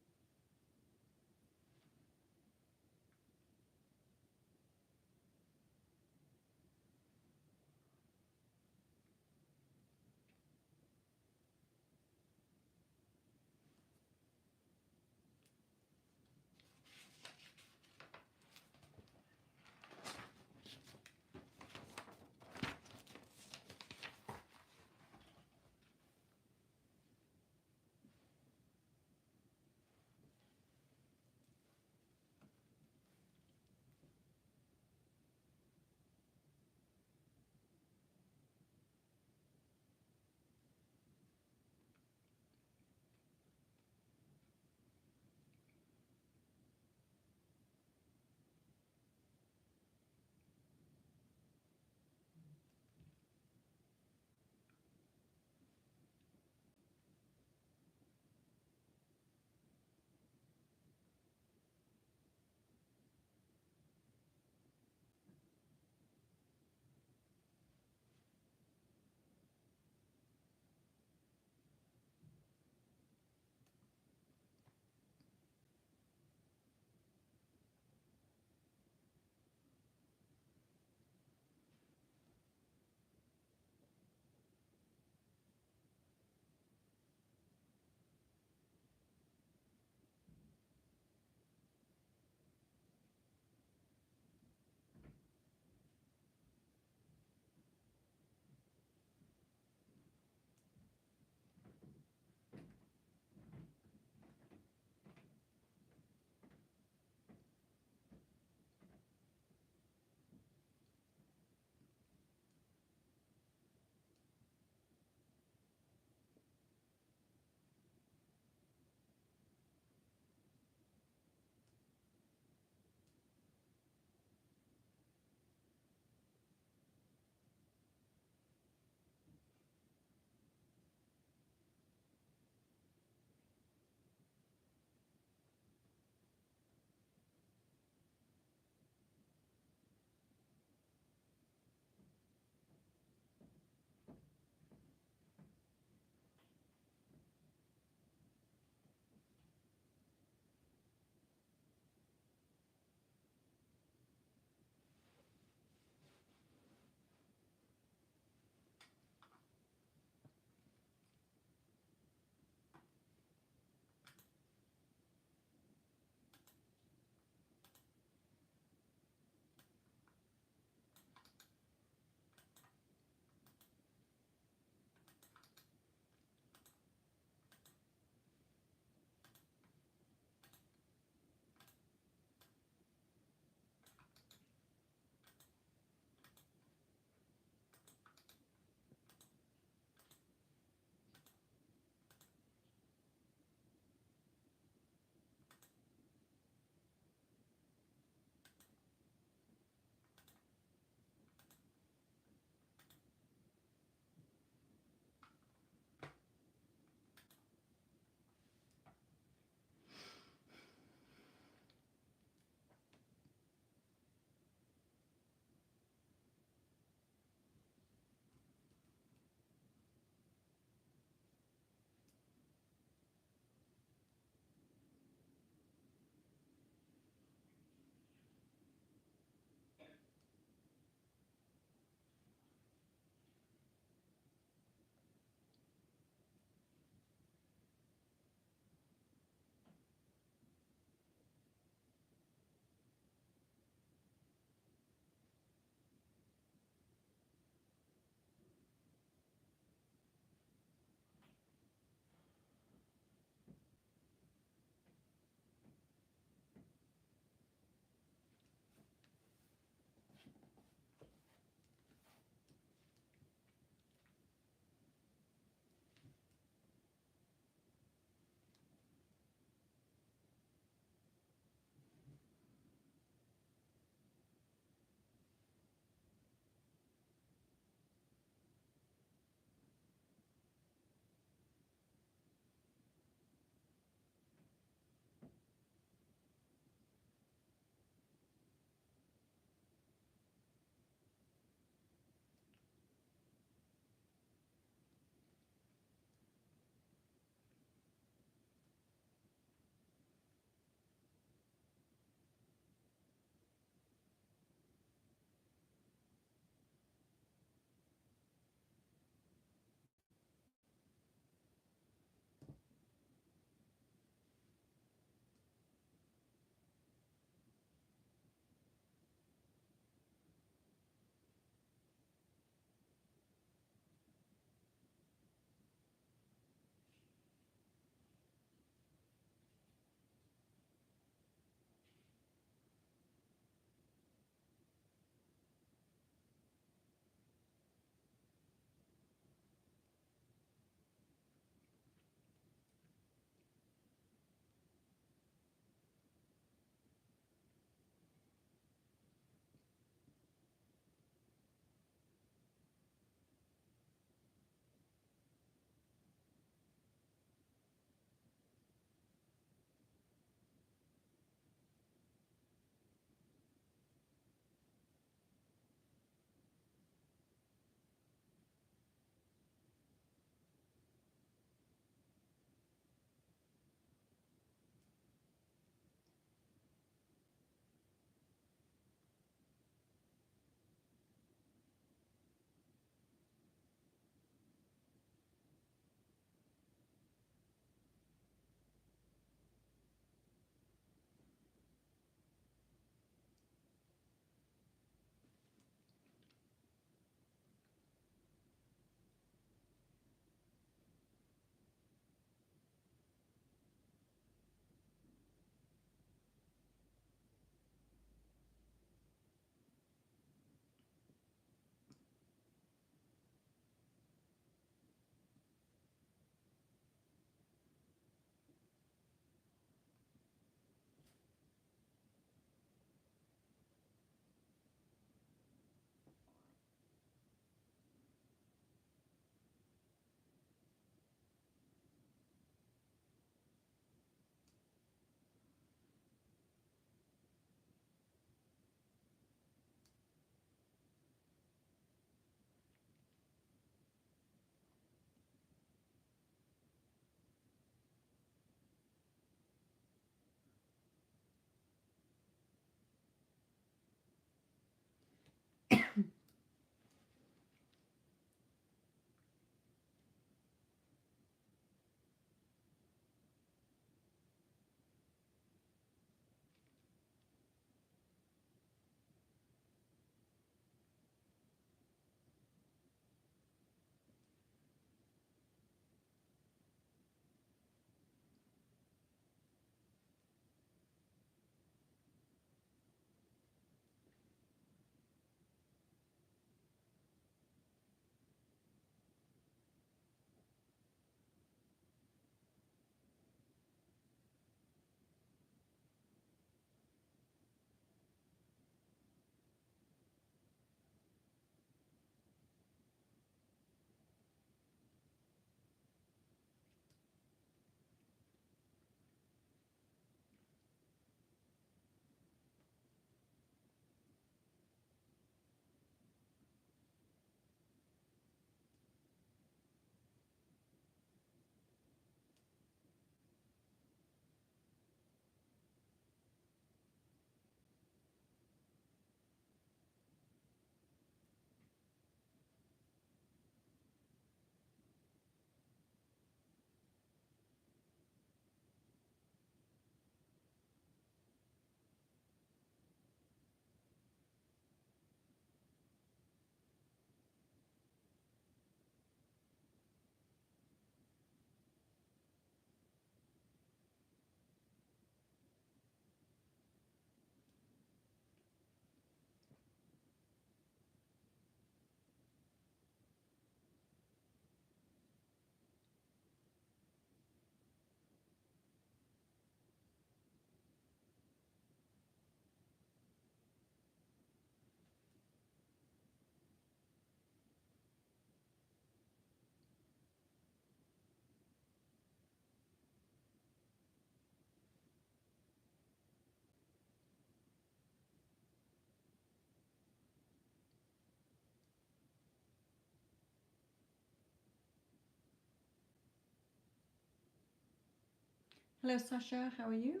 Hello, Sasha. How are you?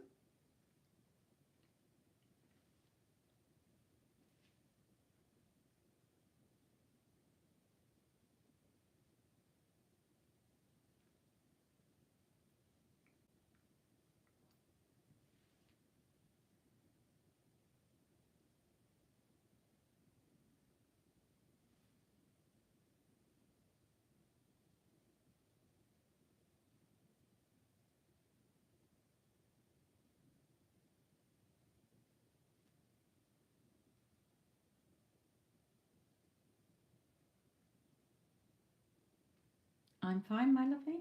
I'm fine, my lovely.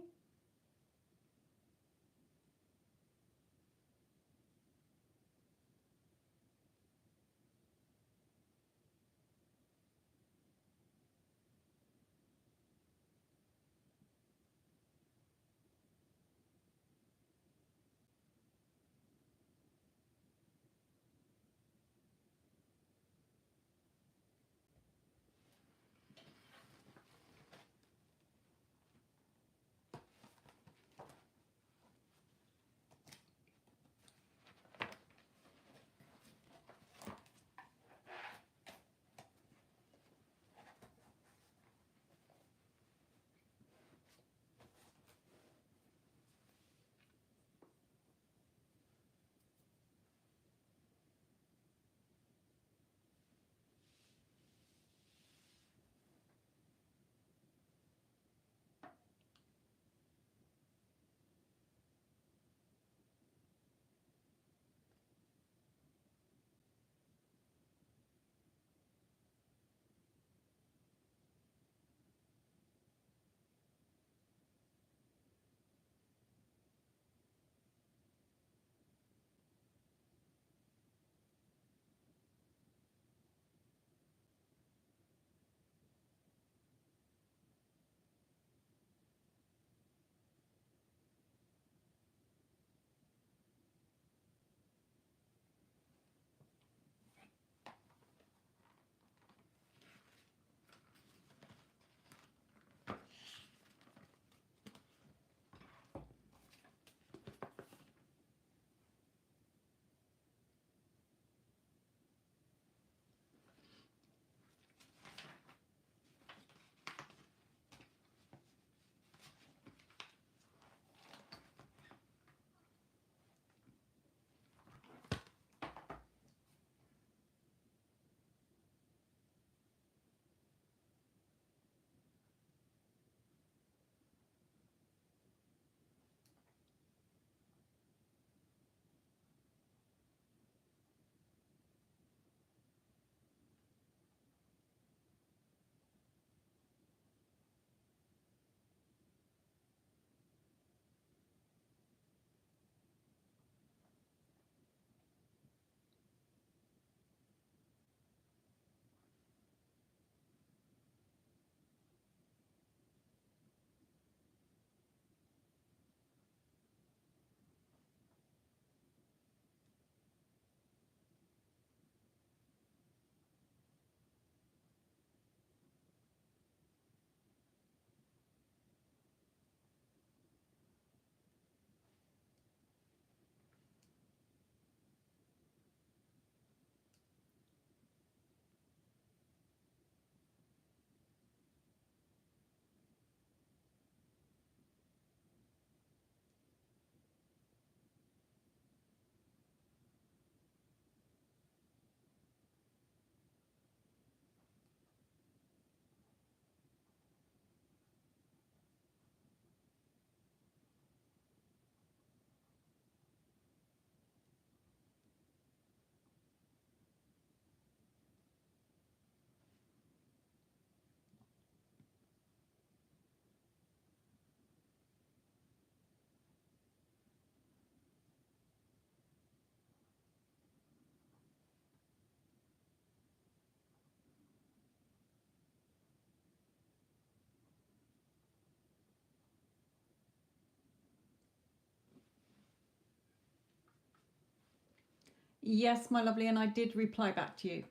Yes, my lovely, and I did reply back to you.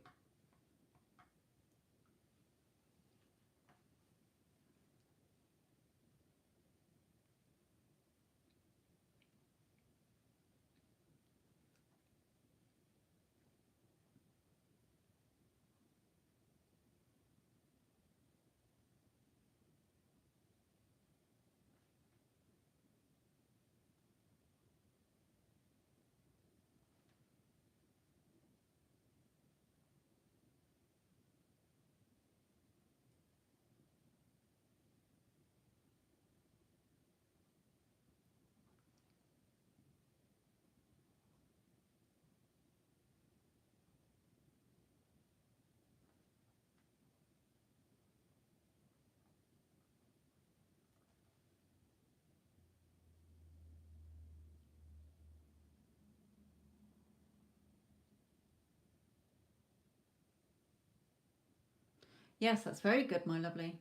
Yes, that's very good, my lovely.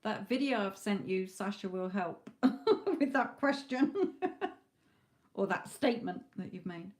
That video I've sent you, Sasha, will help with that question or that statement that you've made.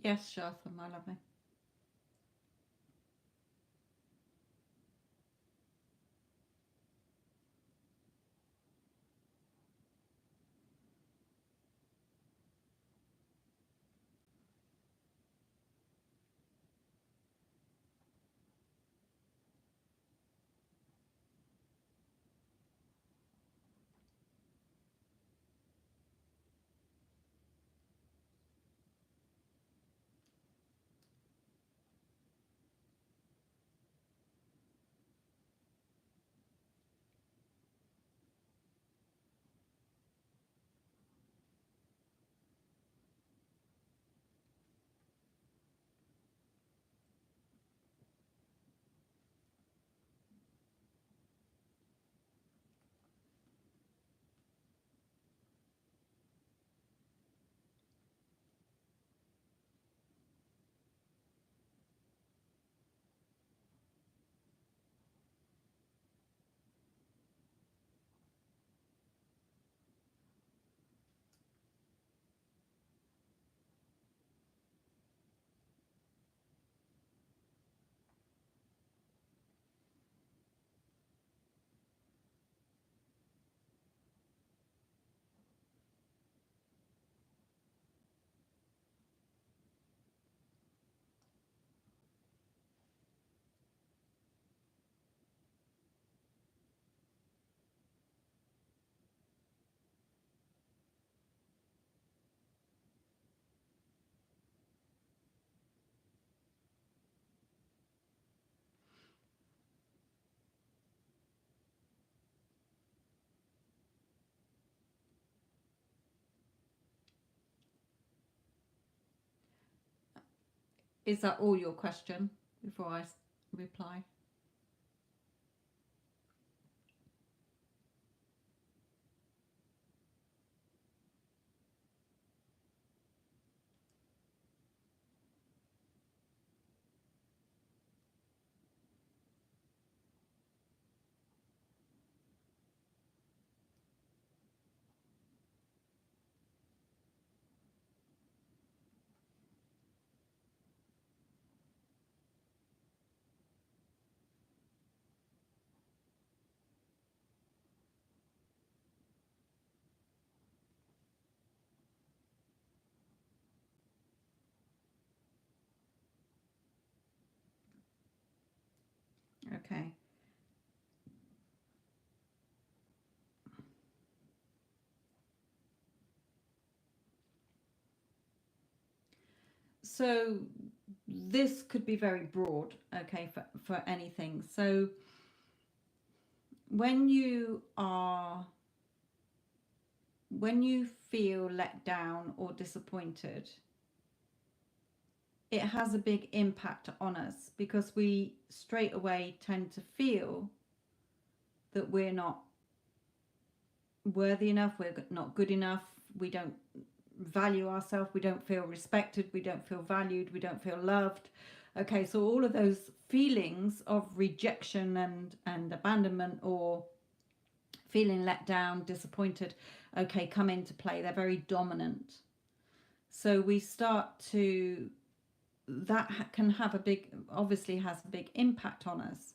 Yes, Shirtha, my lovely. Is that all your question before I reply? Okay. So this could be very broad, okay, for anything. So when you feel let down or disappointed, it has a big impact on us because we straight away tend to feel that we're not worthy enough, we're not good enough, we don't value ourselves, we don't feel respected, we don't feel valued, we don't feel loved. Okay, so all of those feelings of rejection and abandonment, or feeling let down, disappointed, okay, come into play. They're very dominant. So we start to, that can have a big, obviously has a big impact on us.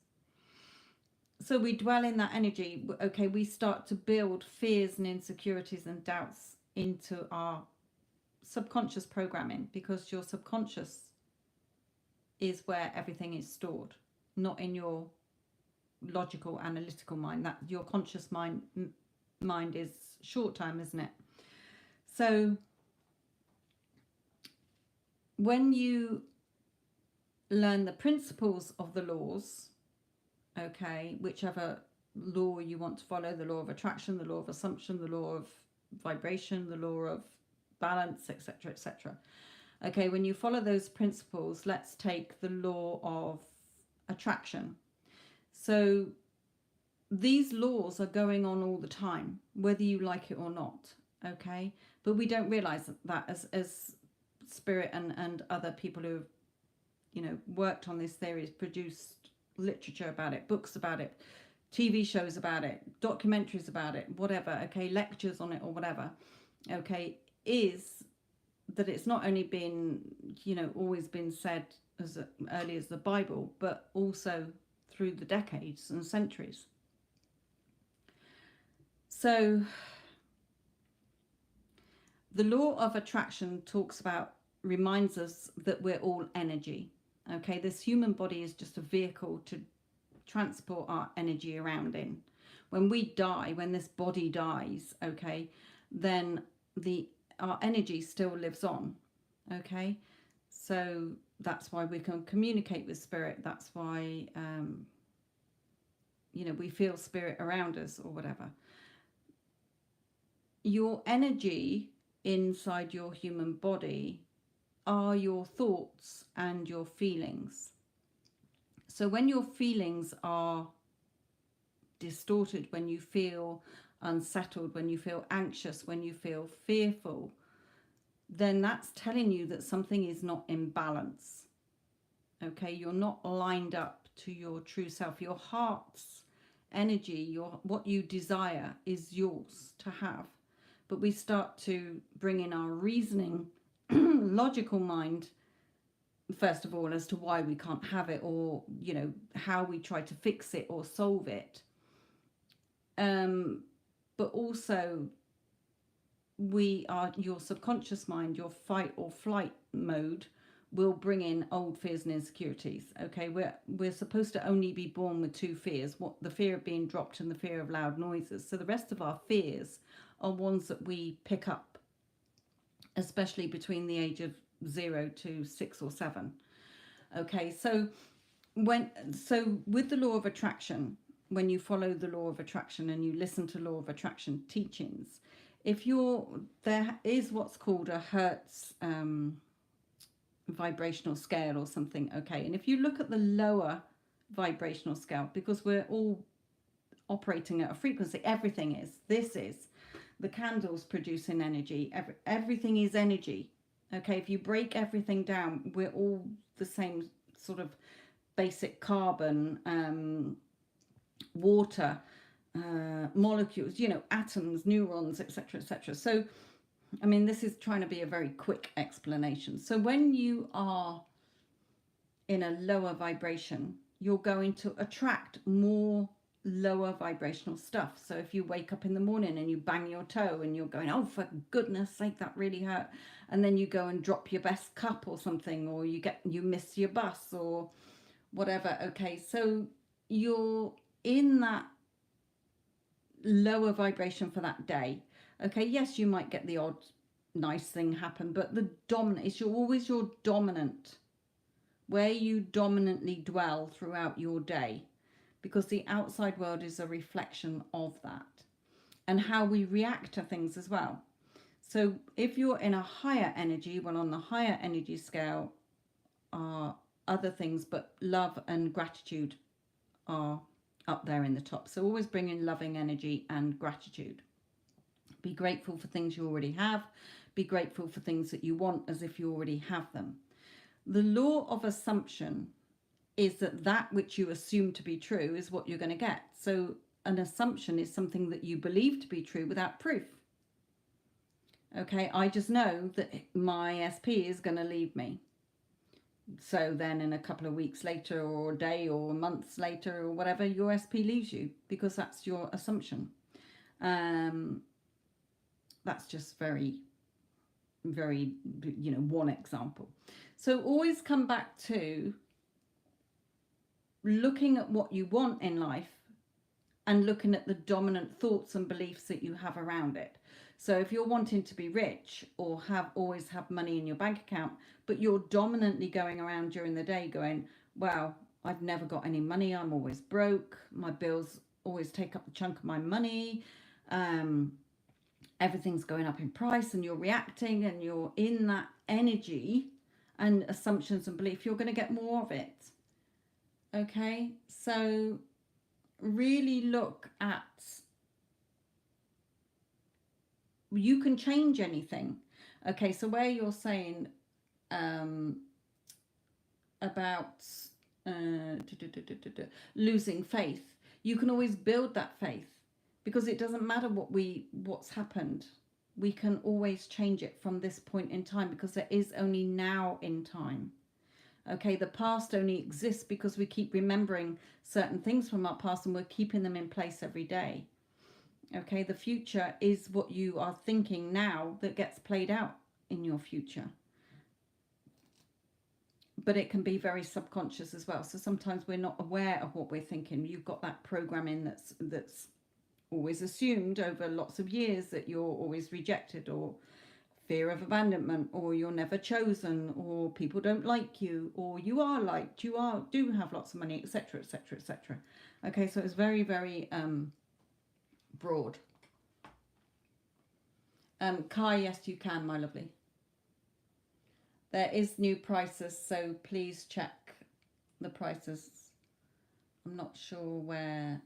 So we dwell in that energy. Okay, we start to build fears and insecurities and doubts into our subconscious programming, because your subconscious is where everything is stored, not in your logical analytical mind. That your conscious mind is short term, isn't it? So when you learn the principles of the laws, okay, whichever law you want to follow, the law of attraction, the law of assumption, the law of vibration, the law of balance, etc., etc. Okay, when you follow those principles, let's take the law of attraction. So these laws are going on all the time, whether you like it or not, okay? But we don't realize that as spirit and other people who have, you know, worked on this theory, produced literature about it, books about it, TV shows about it, documentaries about it, whatever, okay, lectures on it or whatever, okay, is that it's not only been, you know, always been said as early as the Bible, but also through the decades and centuries. So the law of attraction talks about, reminds us that we're all energy. Okay, this human body is just a vehicle to transport our energy around in. When we die, when this body dies, okay, then our energy still lives on. Okay, so that's why we can communicate with spirit. That's why you know, we feel spirit around us or whatever. Your energy inside your human body are your thoughts and your feelings. So when your feelings are distorted, when you feel unsettled, when you feel anxious, when you feel fearful, then that's telling you that something is not in balance. Okay, you're not lined up to your true self. Your heart's energy, what you desire is yours to have. But we start to bring in our reasoning, logical mind, first of all, as to why we can't have it, or, you know, how we try to fix it or solve it. But also, your subconscious mind, your fight or flight mode, will bring in old fears and insecurities. Okay, we're supposed to only be born with two fears: what the fear of being dropped and the fear of loud noises. So the rest of our fears are ones that we pick up, especially between the age of 0 to 6 or 7. Okay, so with the law of attraction, when you follow the law of attraction and you listen to law of attraction teachings, there is what's called a Hertz vibrational scale or something. Okay, and if you look at the lower vibrational scale, because we're all operating at a frequency, everything is, this is, the candles producing energy, everything is energy. Okay, if you break everything down, we're all the same sort of basic carbon, water, molecules, you know, atoms, neurons, etc., etc. So I mean, this is trying to be a very quick explanation. So when you are in a lower vibration, you're going to attract more lower vibrational stuff. So if you wake up in the morning and you bang your toe and you're going, oh, for goodness sake, that really hurt, and then you go and drop your best cup or something, or you miss your bus or whatever. Okay, so you're in that lower vibration for that day. Okay, yes, you might get the odd nice thing happen, but the dominant is always your dominant, where you dominantly dwell throughout your day, because the outside world is a reflection of that, and how we react to things as well. So if you're in a higher energy, well, on the higher energy scale are other things, but love and gratitude are up there in the top. So always bring in loving energy and gratitude. Be grateful for things you already have. Be grateful for things that you want as if you already have them. The law of assumption is that which you assume to be true is what you're going to get. So an assumption is something that you believe to be true without proof. Okay, I just know that my SP is going to leave me. So then in a couple of weeks later, or a day or months later or whatever, your SP leaves you, because that's your assumption. That's just very, very, you know, one example. So always come back to looking at what you want in life and looking at the dominant thoughts and beliefs that you have around it. So if you're wanting to be rich or always have money in your bank account, but you're dominantly going around during the day going, wow, I've never got any money, I'm always broke, my bills always take up a chunk of my money, everything's going up in price, and you're reacting and you're in that energy and assumptions and belief, you're going to get more of it. Okay, so really look at, you can change anything. Okay, so where you're saying about losing faith, you can always build that faith, because it doesn't matter what's happened. We can always change it from this point in time, because there is only now in time. Okay, the past only exists because we keep remembering certain things from our past and we're keeping them in place every day. Okay, the future is what you are thinking now that gets played out in your future. But it can be very subconscious as well. So sometimes we're not aware of what we're thinking. You've got that programming that's always assumed over lots of years that you're always rejected, or fear of abandonment, or you're never chosen, or people don't like you, or you are liked, do have lots of money, etc., etc., etc. Okay, so it's very, very broad. Kai, yes, you can, my lovely. There is new prices, so please check the prices. I'm not sure where.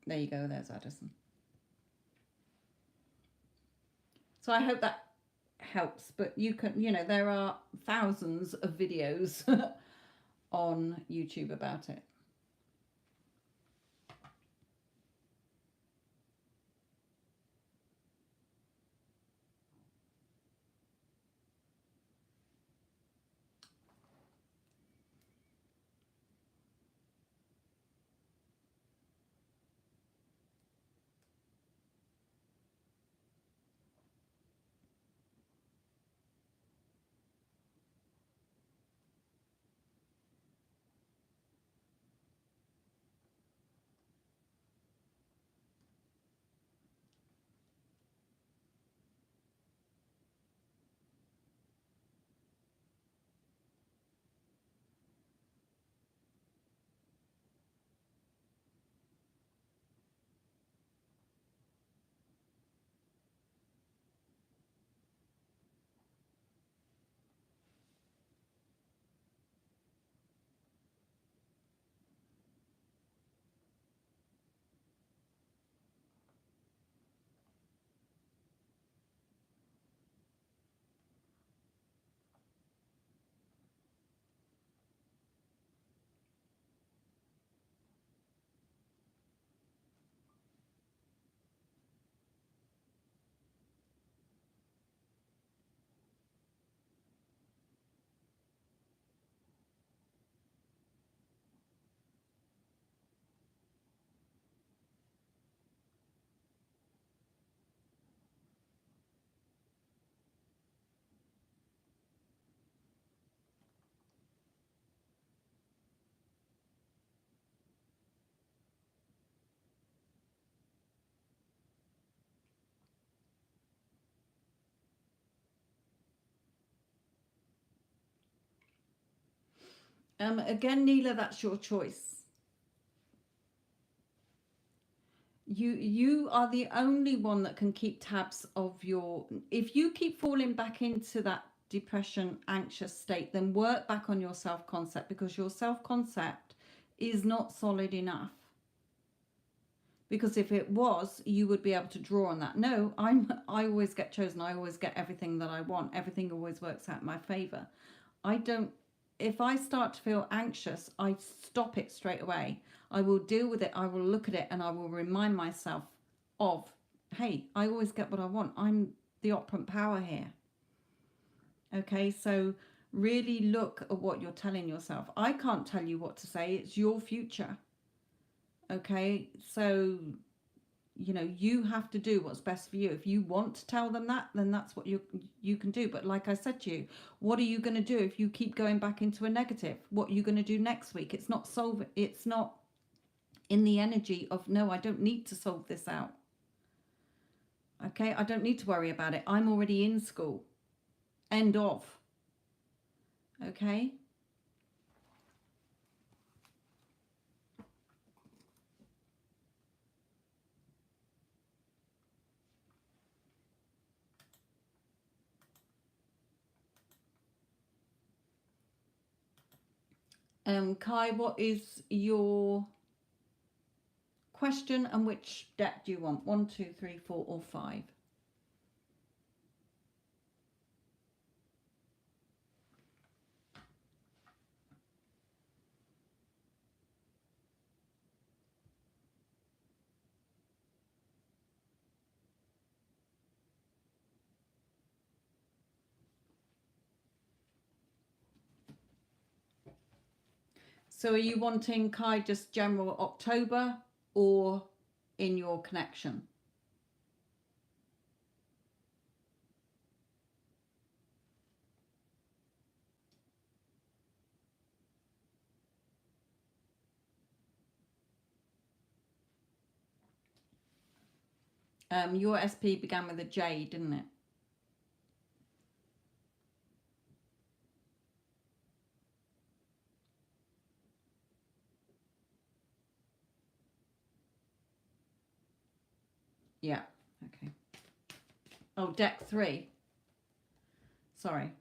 There you go, there's Addison. So I hope that helps, but you can, you know, there are thousands of videos on YouTube about it. Again, Neela, that's your choice. You are the only one that can keep tabs of your, if you keep falling back into that depression, anxious state, then work back on your self-concept, because your self-concept is not solid enough. Because if it was, you would be able to draw on that. No, I always get chosen. I always get everything that I want. Everything always works out in my favor. I don't, if I start to feel anxious, I stop it straight away. I will deal with it. I will look at it and I will remind myself of, hey, I always get what I want. I'm the operant power here. Okay, so really look at what you're telling yourself. I can't tell you what to say. It's your future. Okay, so you know, you have to do what's best for you. If you want to tell them that, then that's what you can do. But like I said to you, what are you going to do if you keep going back into a negative? What are you going to do next week? It's not it's not in the energy of, no, I don't need to solve this out. Okay, I don't need to worry about it. I'm already in school. End of. Okay. Kai, what is your question and which deck do you want? 1, 2, 3, 4, or 5? So are you wanting, Kai, just general October or in your connection? Your SP began with a J, didn't it? Yeah. Okay. Oh, deck 3. Sorry.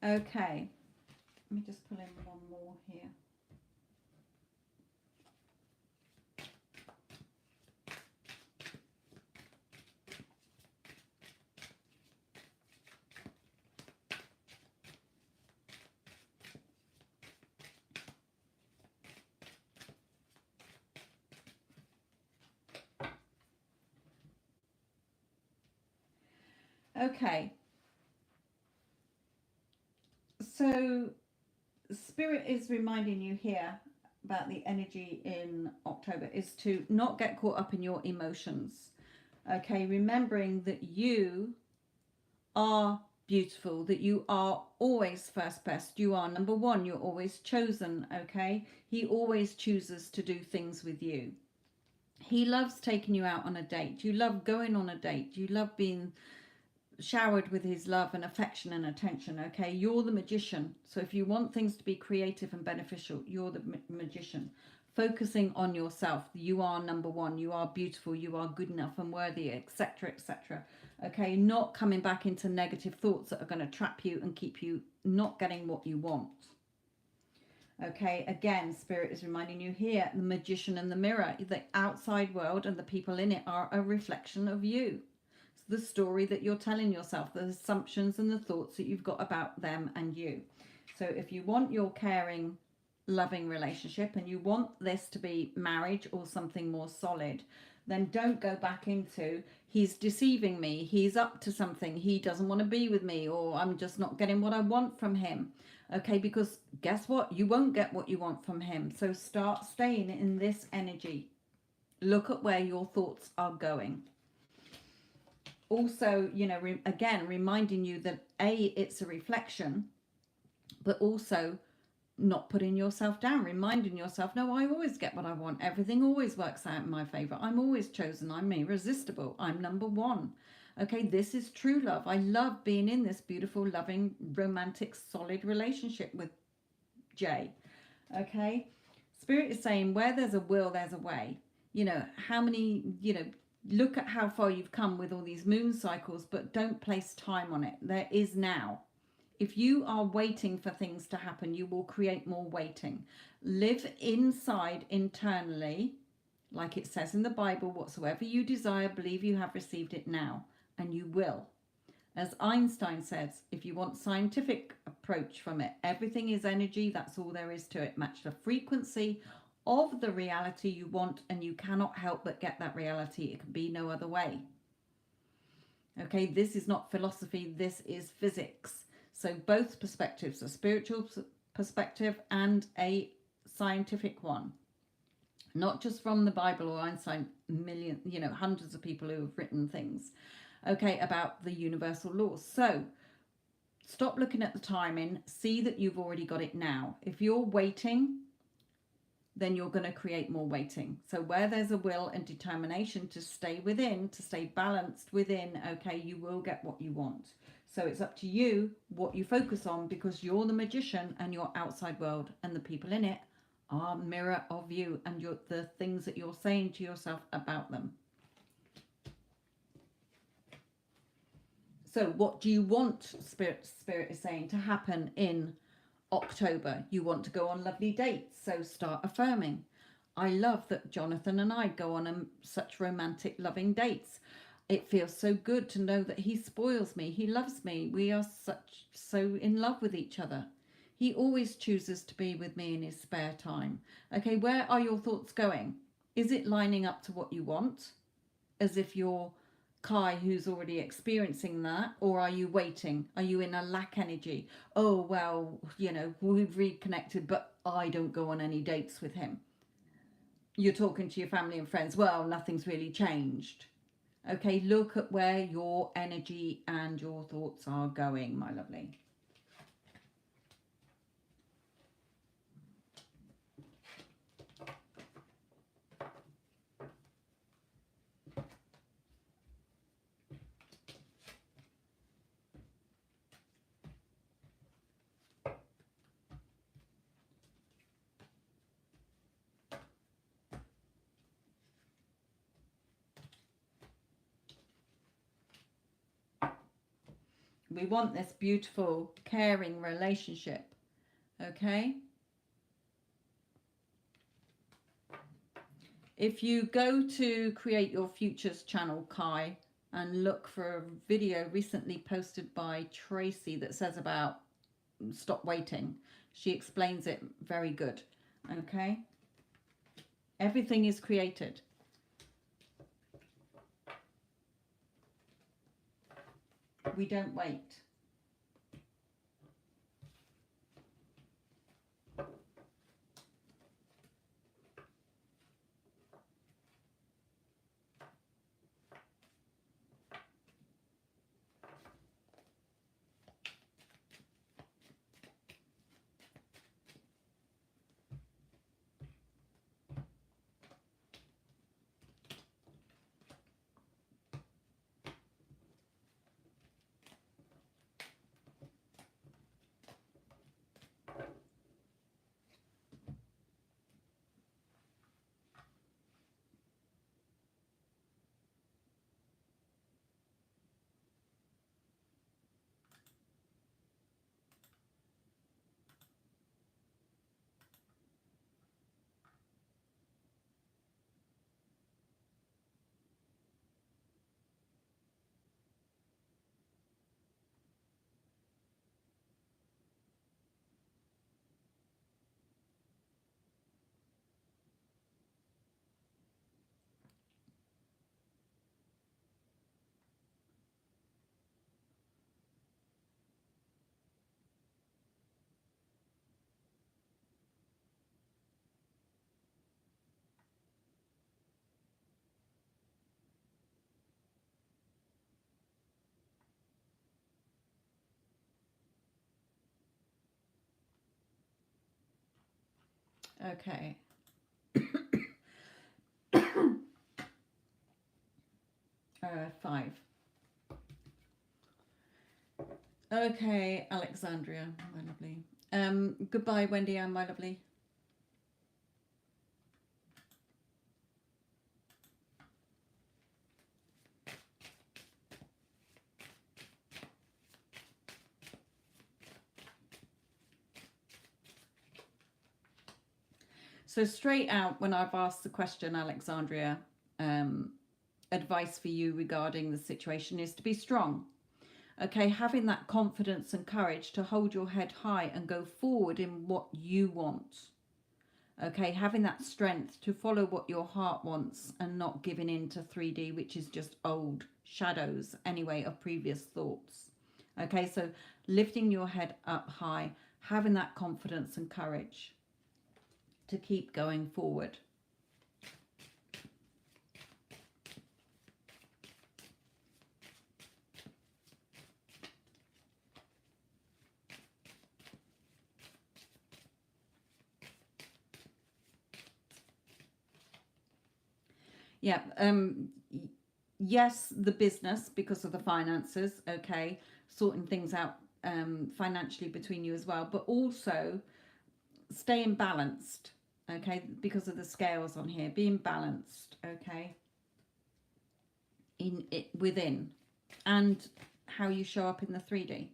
Okay. Let me just pull in one more here. Okay. So Spirit is reminding you here about the energy in October is to not get caught up in your emotions. Okay, remembering that you are beautiful, that you are always first best, you are number one, you're always chosen. Okay, he always chooses to do things with you. He loves taking you out on a date, you love going on a date, you love being showered with his love and affection and attention. Okay, you're the magician. So if you want things to be creative and beneficial, you're the magician. Focusing on yourself, you are number one, you are beautiful, you are good enough and worthy, etc., etc. Okay, not coming back into negative thoughts that are going to trap you and keep you not getting what you want. Okay, again, Spirit is reminding you here, the magician and the mirror, the outside world and the people in it are a reflection of you. The story that you're telling yourself, the assumptions and the thoughts that you've got about them and you. So if you want your caring, loving relationship and you want this to be marriage or something more solid, then don't go back into he's deceiving me, he's up to something, he doesn't want to be with me, or I'm just not getting what I want from him. Okay, because guess what? You won't get what you want from him. So start staying in this energy. Look at where your thoughts are going. Also, you know, again, reminding you that it's a reflection, but also not putting yourself down, reminding yourself, no, I always get what I want. Everything always works out in my favor. I'm always chosen. I'm irresistible. I'm number one. Okay, this is true love. I love being in this beautiful, loving, romantic, solid relationship with Jay. Okay, Spirit is saying where there's a will, there's a way. You know, how many, you know, look at how far you've come with all these moon cycles, but don't place time on it. There is now. If you are waiting for things to happen, you will create more waiting. Live inside internally, like it says in the Bible, whatsoever you desire, believe you have received it now, and you will. As Einstein says, if you want scientific approach from it, everything is energy. That's all there is to it. Match the frequency of the reality you want, and you cannot help but get that reality. It can be no other way. Okay, this is not philosophy. This is physics. So both perspectives, a spiritual perspective and a scientific one. Not just from the Bible or Einstein, hundreds of people who have written things, okay, about the universal laws. So stop looking at the timing. See that you've already got it now. If you're waiting, then you're going to create more waiting. So where there's a will and determination to stay within, to stay balanced within, okay, you will get what you want. So it's up to you what you focus on, because you're the magician and your outside world and the people in it are a mirror of you and the things that you're saying to yourself about them. So what do you want, Spirit is saying, to happen in October? You want to go on lovely dates, so start affirming. I love that Jonathan and I go on such romantic, loving dates. It feels so good to know that he spoils me, he loves me, we are so in love with each other. He always chooses to be with me in his spare time. Okay, where are your thoughts going? Is it lining up to what you want, as if you're Kai who's already experiencing that, or are you waiting? Are you in a lack energy? Oh, well, you know, we've reconnected, but I don't go on any dates with him. You're talking to your family and friends. Well, nothing's really changed. Okay, look at where your energy and your thoughts are going, my lovely. We want this beautiful, caring relationship. Okay? If you go to Create Your Futures channel, Kai, and look for a video recently posted by Tracy that says about stop waiting, she explains it very good. Okay? Everything is created. We don't wait. Okay. 5. Okay, Alexandria, my lovely. Goodbye, Wendy Ann, my lovely. So straight out, when I've asked the question, Alexandria, advice for you regarding the situation is to be strong. Okay, having that confidence and courage to hold your head high and go forward in what you want. Okay, having that strength to follow what your heart wants and not giving in to 3D, which is just old shadows anyway of previous thoughts. Okay, so lifting your head up high, having that confidence and courage to keep going forward. Yeah, yes, the business because of the finances, okay, sorting things out financially between you as well, but also staying balanced, okay, because of the scales on here, being balanced, okay, in it within, and how you show up in the 3D.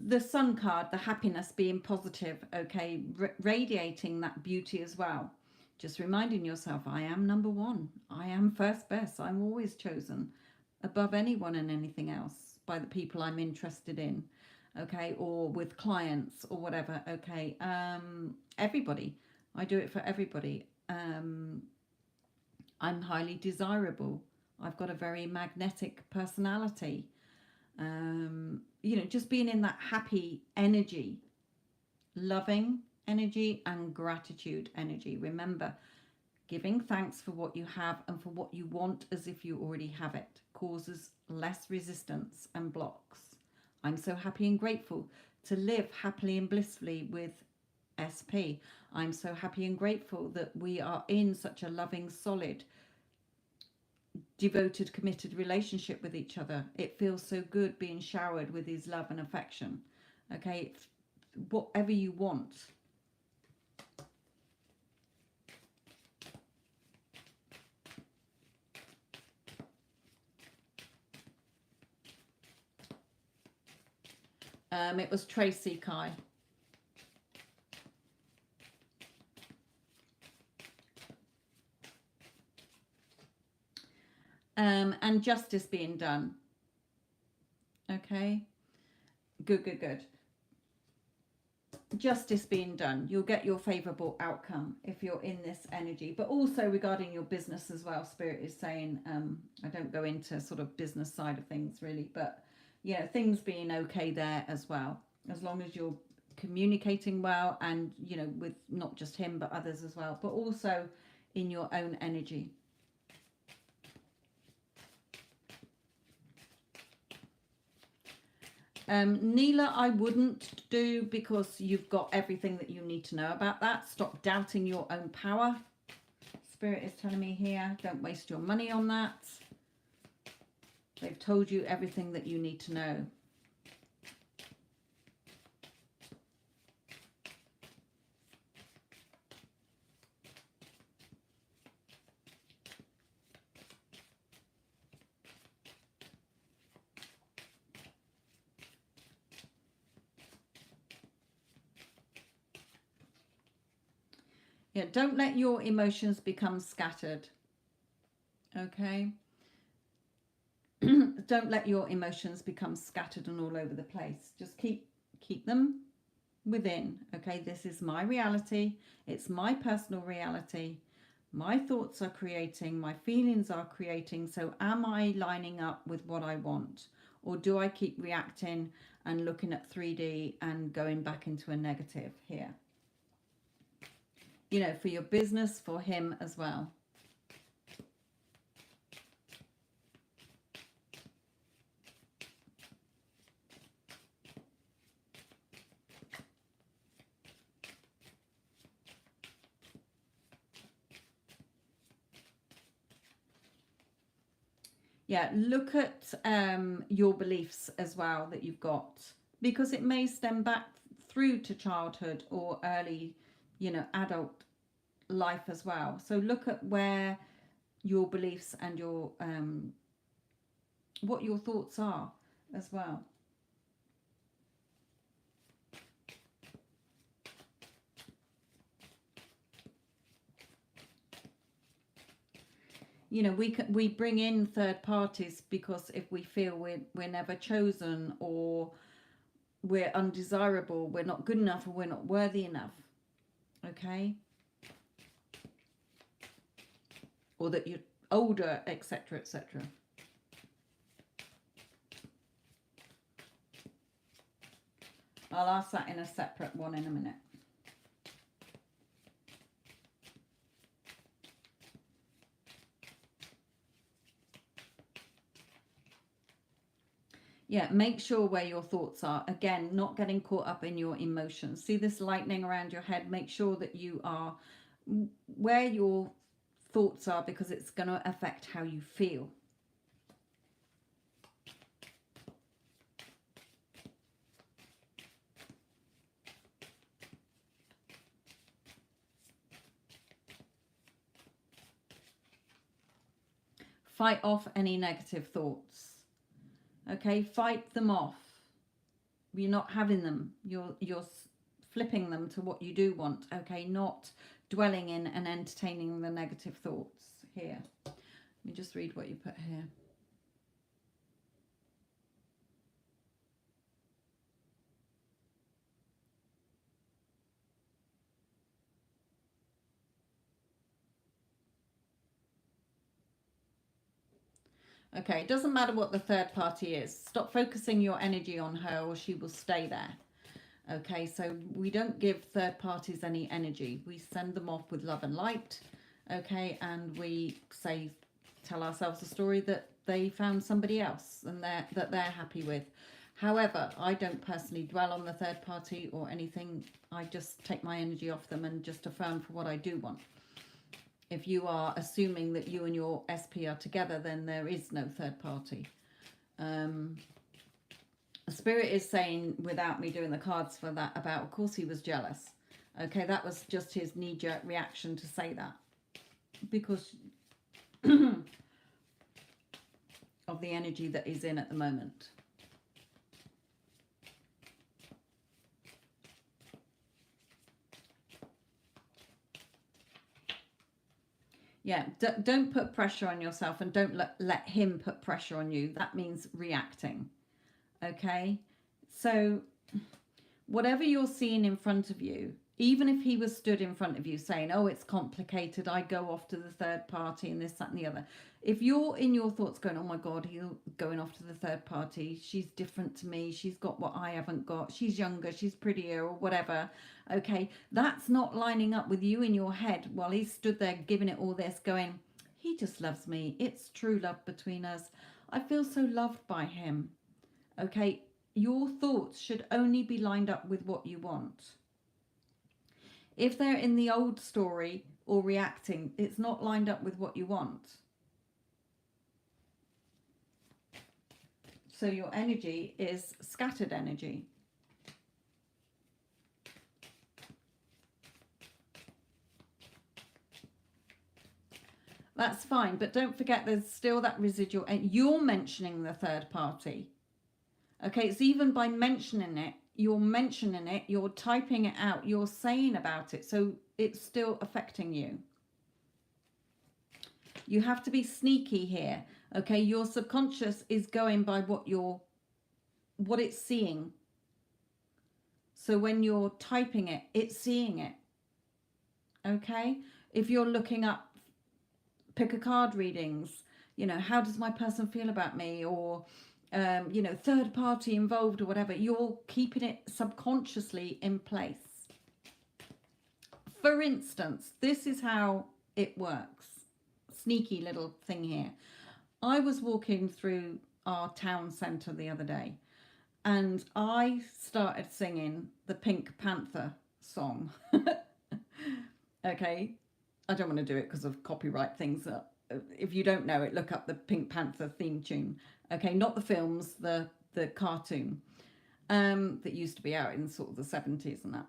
The sun card, the happiness, being positive, okay, radiating that beauty as well. Just reminding yourself, I am number one. I am first best. I'm always chosen above anyone and anything else by the people I'm interested in, okay, or with clients or whatever, okay. Everybody. I do it for everybody. I'm highly desirable. I've got a very magnetic personality. You know, just being in that happy energy, loving energy and gratitude energy. Remember, giving thanks for what you have and for what you want as if you already have it causes less resistance and blocks. I'm so happy and grateful to live happily and blissfully with SP. I'm so happy and grateful that we are in such a loving, solid devoted, committed relationship with each other. It feels so good being showered with his love and affection. Okay, whatever you want. It was Tracy, Kai. And justice being done. Okay, good. Justice being done. You'll get your favorable outcome if you're in this energy. But also regarding your business as well, Spirit is saying, I don't go into sort of business side of things really, but yeah, things being okay there as well, as long as you're communicating well, and you know, with not just him but others as well, but also in your own energy. Neela, I wouldn't do, because you've got everything that you need to know about that. Stop doubting your own power. Spirit is telling me here, don't waste your money on that. They've told you everything that you need to know. Yeah, don't let your emotions become scattered. Okay? Don't let your emotions become scattered and all over the place. Just keep them within. Okay, this is my reality. It's my personal reality. My thoughts are creating, my feelings are creating. So am I lining up with what I want? Or do I keep reacting and looking at 3D and going back into a negative here? You know, for your business, for him as well. Yeah, look at your beliefs as well that you've got, because it may stem back through to childhood or early, you know, adult life as well. So look at where your beliefs and your what your thoughts are as well. You know, we bring in third parties because if we feel we're never chosen, or we're undesirable, we're not good enough, or we're not worthy enough. Okay, or that you're older, etc., etc. I'll ask that in a separate one in a minute. Yeah, make sure where your thoughts are. Again, not getting caught up in your emotions. See this lightning around your head? Make sure that you are where your thoughts are, because it's going to affect how you feel. Fight off any negative thoughts. Okay, fight them off. You're not having them. You're flipping them to what you do want. Okay, not dwelling in and entertaining the negative thoughts here. Let me just read what you put here. Okay, it doesn't matter what the third party is. Stop focusing your energy on her, or she will stay there. Okay, so we don't give third parties any energy. We send them off with love and light. Okay, and we tell ourselves a story that they found somebody else and that they're happy with. However, I don't personally dwell on the third party or anything. I just take my energy off them and just affirm for what I do want. If you are assuming that you and your SP are together, then there is no third party. Spirit is saying, without me doing the cards for that, about, of course he was jealous. Okay, that was just his knee-jerk reaction to say that. Because of the energy that he's in at the moment. Yeah, don't put pressure on yourself, and don't let him put pressure on you. That means reacting. Okay, so whatever you're seeing in front of you, even if he was stood in front of you saying, oh, it's complicated, I go off to the third party and this, that and the other. If you're in your thoughts going, oh my God, he's going off to the third party, she's different to me, she's got what I haven't got, she's younger, she's prettier, or whatever. Okay, that's not lining up with you in your head while he's stood there giving it all this, going, he just loves me, it's true love between us, I feel so loved by him. Okay, your thoughts should only be lined up with what you want. If they're in the old story or reacting, it's not lined up with what you want. So your energy is scattered energy. That's fine, but don't forget there's still that residual, and you're mentioning the third party. Okay, it's even by mentioning it, you're typing it out, you're saying about it, so it's still affecting you. You have to be sneaky here. Okay, your subconscious is going by what it's seeing. So when you're typing it, it's seeing it. Okay, if you're looking up pick a card readings, you know, how does my person feel about me, or you know, third party involved or whatever, you're keeping it subconsciously in place. For instance, this is how it works. Sneaky little thing here. I was walking through our town centre the other day, and I started singing the Pink Panther song. Okay, I don't want to do it because of copyright things. If you don't know it, look up the Pink Panther theme tune. Okay, not the films, the cartoon that used to be out in sort of the 70s and that.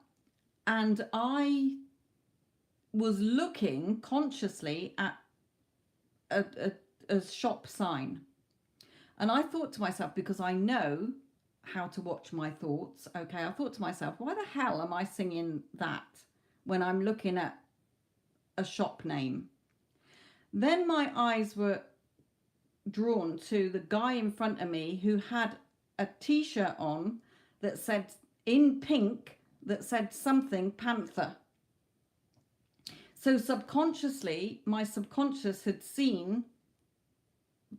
And I was looking consciously at a shop sign. And I thought to myself, because I know how to watch my thoughts, okay, I thought to myself, why the hell am I singing that when I'm looking at a shop name? Then my eyes were drawn to the guy in front of me who had a t-shirt on that said in pink, that said something Panther. So subconsciously, my subconscious had seen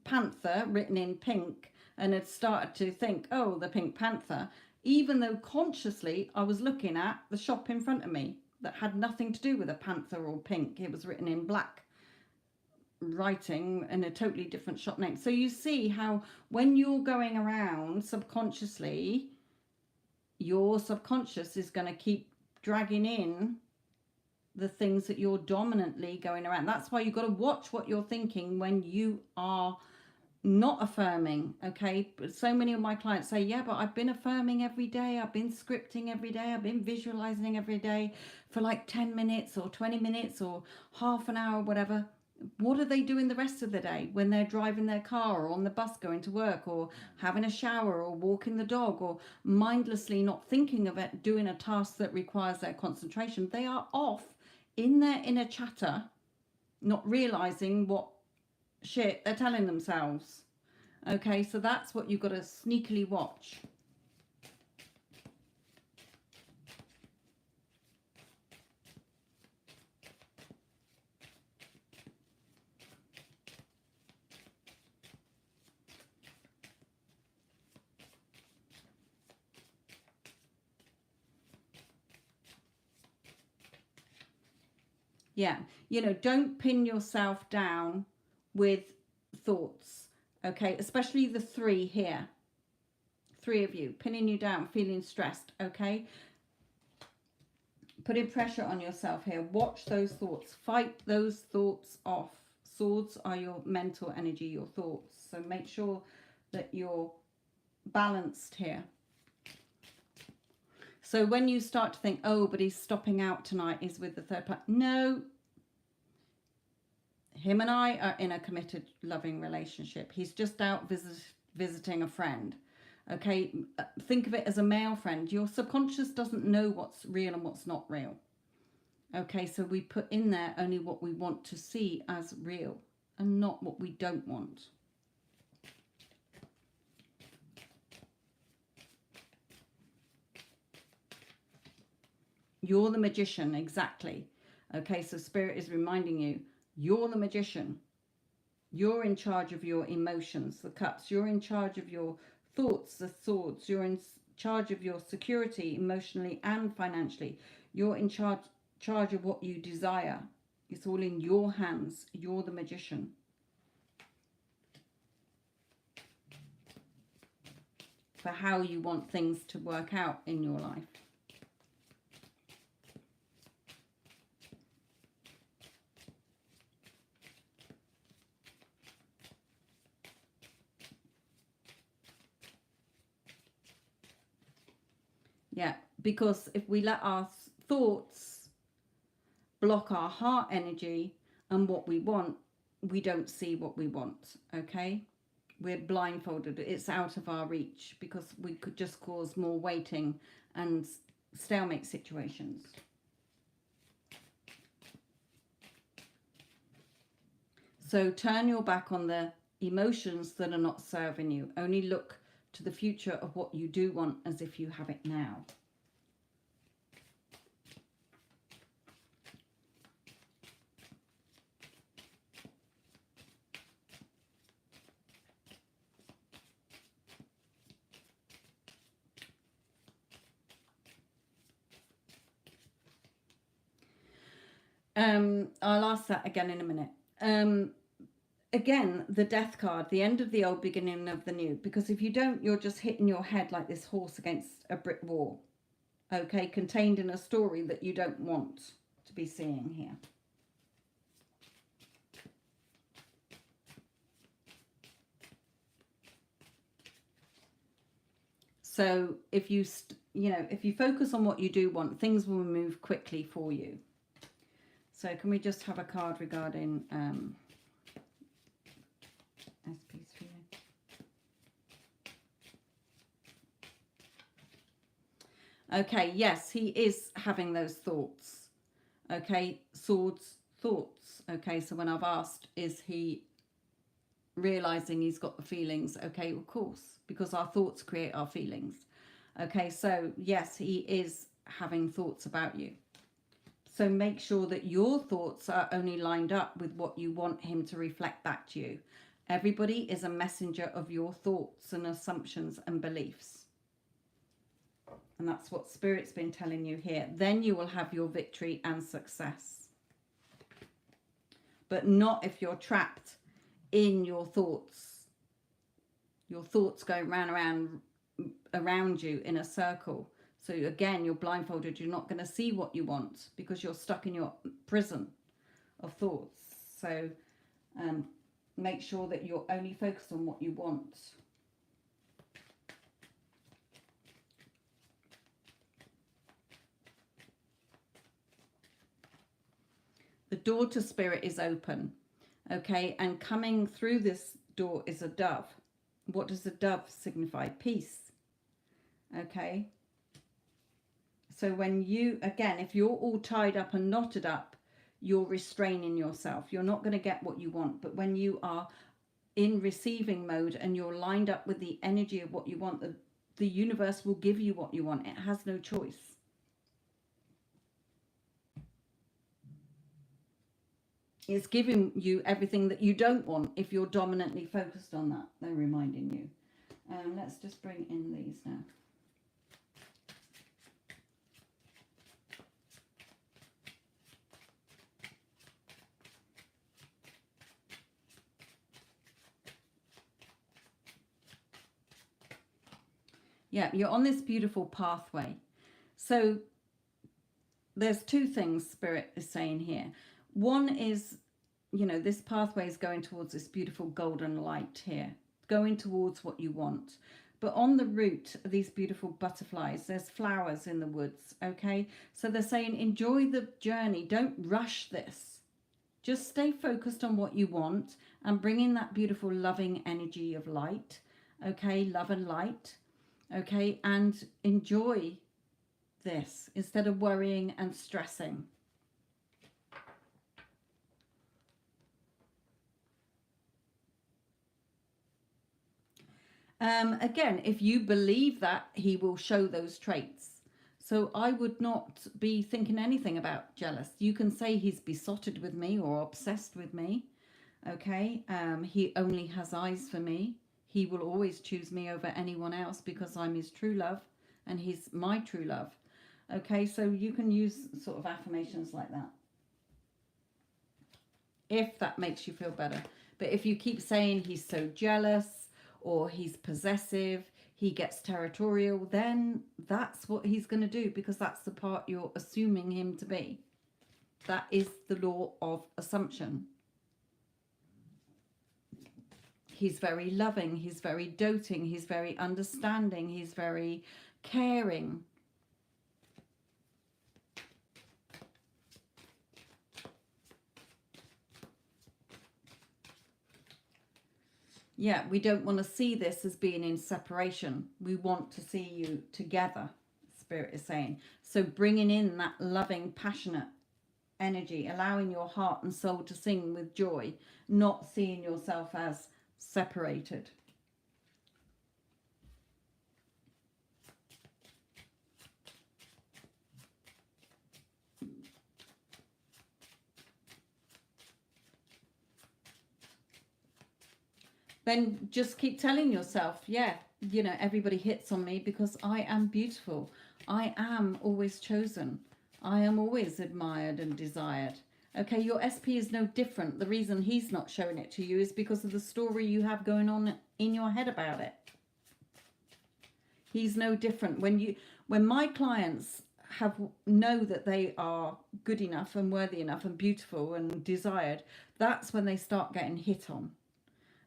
Panther written in pink and had started to think, oh, the Pink Panther, even though consciously I was looking at the shop in front of me that had nothing to do with a panther or pink. It was written in black writing and a totally different shop name. So you see how when you're going around subconsciously, your subconscious is going to keep dragging in the things that you're dominantly going around. That's why you've got to watch what you're thinking when you are not affirming. Okay, so many of my clients say, yeah, but I've been affirming every day, I've been scripting every day, I've been visualizing every day for like 10 minutes or 20 minutes or half an hour, whatever. What are they doing the rest of the day when they're driving their car or on the bus going to work or having a shower or walking the dog or mindlessly not thinking of it, doing a task that requires their concentration? They are off in their inner chatter, not realizing what shit they're telling themselves. Okay, so that's what you've got to sneakily watch. Yeah, you know, don't pin yourself down with thoughts, okay, especially the three here, three of you pinning you down, feeling stressed. Okay, putting pressure on yourself here. Watch those thoughts. Fight those thoughts off. Swords are your mental energy, your thoughts. So make sure that you're balanced here. So when you start to think, oh, but he's stopping out tonight, he's with the third party. No. Him and I are in a committed, loving relationship. He's just out visiting a friend. Okay, think of it as a male friend. Your subconscious doesn't know what's real and what's not real. Okay, so we put in there only what we want to see as real and not what we don't want. You're the magician, exactly. Okay, so Spirit is reminding you, you're the magician. You're in charge of your emotions, the cups. You're in charge of your thoughts, the swords. You're in charge of your security emotionally and financially. You're in charge of what you desire. It's all in your hands. You're the magician. For how you want things to work out in your life. Yeah, because if we let our thoughts block our heart energy and what we want, we don't see what we want, okay? We're blindfolded. It's out of our reach because we could just cause more waiting and stalemate situations. So turn your back on the emotions that are not serving you. Only look to the future of what you do want as if you have it now. I'll ask that again in a minute. Again, the death card, the end of the old, beginning of the new. Because if you don't, you're just hitting your head like this horse against a brick wall. Okay, contained in a story that you don't want to be seeing here. So if you, if you focus on what you do want, things will move quickly for you. So can we just have a card regarding SPs for you? Okay, yes, he is having those thoughts. Okay, swords, thoughts. Okay, so when I've asked, is he realizing he's got the feelings? Okay, of course, because our thoughts create our feelings. Okay, so yes, he is having thoughts about you. So make sure that your thoughts are only lined up with what you want him to reflect back to you. Everybody is a messenger of your thoughts and assumptions and beliefs. And that's what Spirit's been telling you here. Then you will have your victory and success. But not if you're trapped in your thoughts. Your thoughts going around you in a circle. So again, you're blindfolded. You're not going to see what you want because you're stuck in your prison of thoughts. So make sure that you're only focused on what you want. The door to Spirit is open. Okay, and coming through this door is a dove. What does the dove signify? Peace. Okay. So when you, again, if you're all tied up and knotted up, you're restraining yourself. You're not going to get what you want. But when you are in receiving mode and you're lined up with the energy of what you want, the universe will give you what you want. It has no choice. It's giving you everything that you don't want if you're dominantly focused on that. They're reminding you. Let's just bring in these now. Yeah, you're on this beautiful pathway. So there's two things Spirit is saying here. One is, you know, this pathway is going towards this beautiful golden light here, going towards what you want. But on the route are these beautiful butterflies. There's flowers in the woods, okay? So they're saying enjoy the journey. Don't rush this. Just stay focused on what you want and bring in that beautiful loving energy of light, okay? Love and light, okay? And enjoy this instead of worrying and stressing. Again, if you believe that, he will show those traits. So I would not be thinking anything about jealous. You can say he's besotted with me or obsessed with me. Okay. He only has eyes for me. He will always choose me over anyone else because I'm his true love and he's my true love. Okay. So you can use sort of affirmations like that, if that makes you feel better. But if you keep saying he's so jealous, or he's possessive, he gets territorial, then that's what he's going to do, because that's the part you're assuming him to be. That is the law of assumption. He's very loving, he's very doting, he's very understanding, he's very caring. Yeah, we don't want to see this as being in separation. We want to see you together, Spirit is saying. So bringing in that loving, passionate energy, allowing your heart and soul to sing with joy, not seeing yourself as separated. Then just keep telling yourself, yeah, you know, everybody hits on me because I am beautiful. I am always chosen. I am always admired and desired. Okay, your SP is no different. The reason he's not showing it to you is because of the story you have going on in your head about it. He's no different. When my clients know that they are good enough and worthy enough and beautiful and desired, that's when they start getting hit on.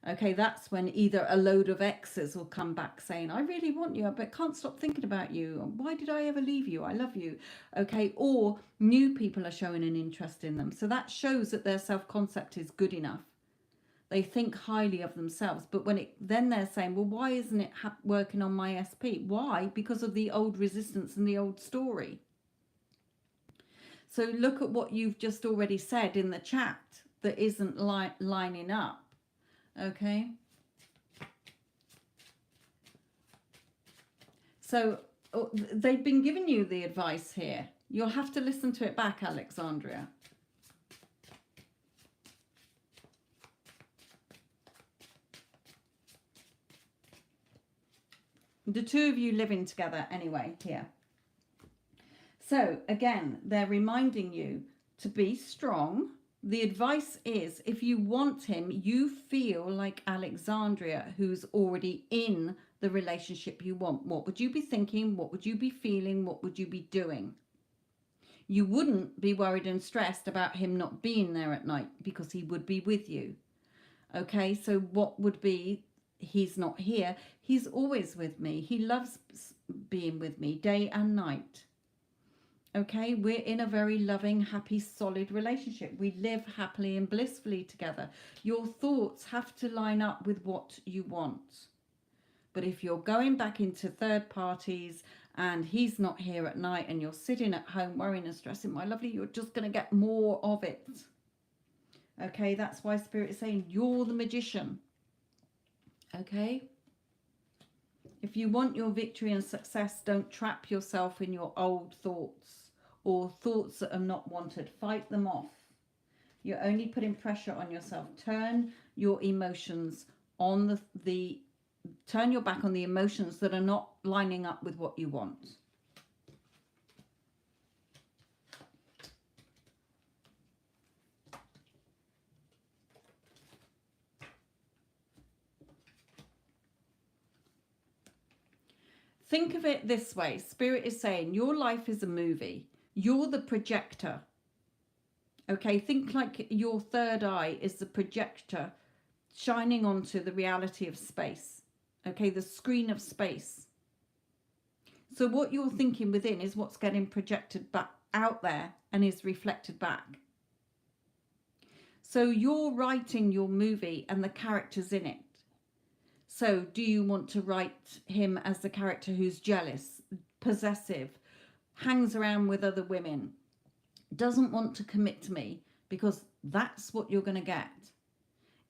Okay, that's when either a load of exes will come back saying, I really want you, but can't stop thinking about you. Why did I ever leave you? I love you. Okay, or new people are showing an interest in them. So that shows that their self-concept is good enough. They think highly of themselves. But then they're saying, well, why isn't it working on my SP? Why? Because of the old resistance and the old story. So look at what you've just already said in the chat that isn't lining up. Okay, so they've been giving you the advice here. You'll have to listen to it back, Alexandria. The two of you living together anyway here. So again, they're reminding you to be strong. The advice is, if you want him, you feel like Alexandria, who's already in the relationship you want. What would you be thinking? What would you be feeling? What would you be doing? You wouldn't be worried and stressed about him not being there at night because he would be with you. Okay, so what would be, he's not here. He's always with me. He loves being with me day and night. Okay, we're in a very loving, happy, solid relationship. We live happily and blissfully together. Your thoughts have to line up with what you want. But if you're going back into third parties and he's not here at night and you're sitting at home worrying and stressing, my lovely, you're just going to get more of it. Okay, that's why Spirit is saying you're the magician. Okay? If you want your victory and success, don't trap yourself in your old thoughts or thoughts that are not wanted. Fight them off. You're only putting pressure on yourself. Turn your emotions on turn your back on the emotions that are not lining up with what you want. Think of it this way. Spirit is saying your life is a movie. You're the projector. Okay, think like your third eye is the projector shining onto the reality of space. Okay, the screen of space. So what you're thinking within is what's getting projected back out there and is reflected back. So you're writing your movie and the characters in it. So do you want to write him as the character who's jealous, possessive, hangs around with other women, doesn't want to commit to me? Because that's what you're going to get.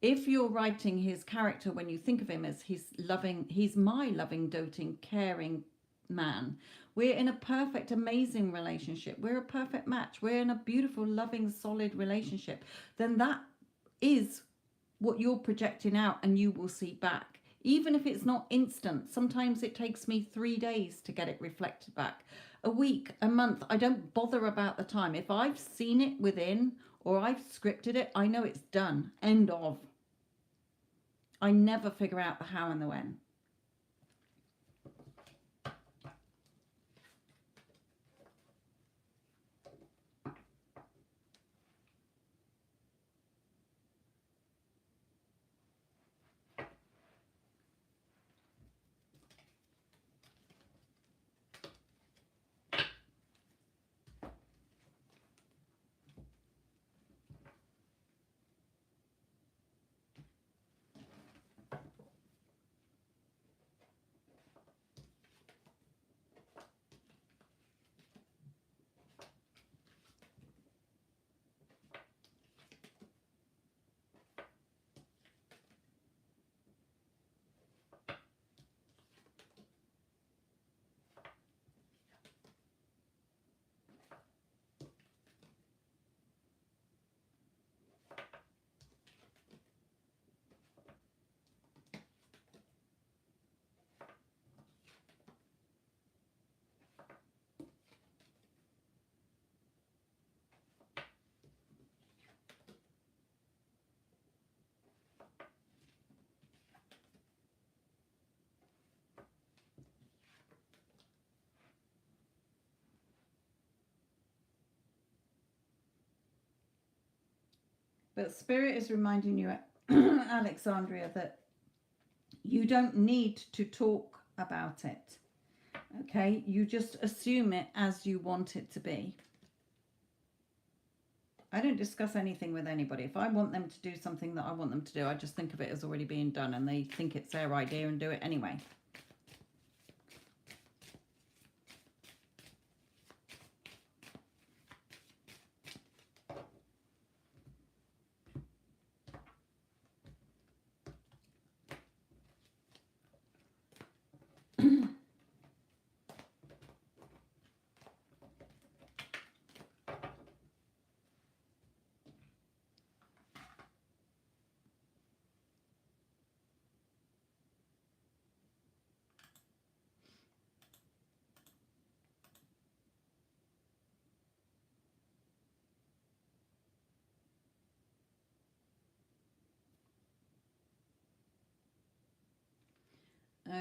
If you're writing his character, when you think of him as he's my loving, doting, caring man, we're in a perfect, amazing relationship, we're a perfect match, we're in a beautiful, loving, solid relationship, then that is what you're projecting out and you will see back. Even if it's not instant, sometimes it takes me 3 days to get it reflected back. A week, a month, I don't bother about the time. If I've seen it within or I've scripted it, I know it's done. End of. I never figure out the how and the when. But Spirit is reminding you, Alexandria, that you don't need to talk about it. Okay? You just assume it as you want it to be. I don't discuss anything with anybody. If I want them to do something that I want them to do, I just think of it as already being done and they think it's their idea and do it anyway.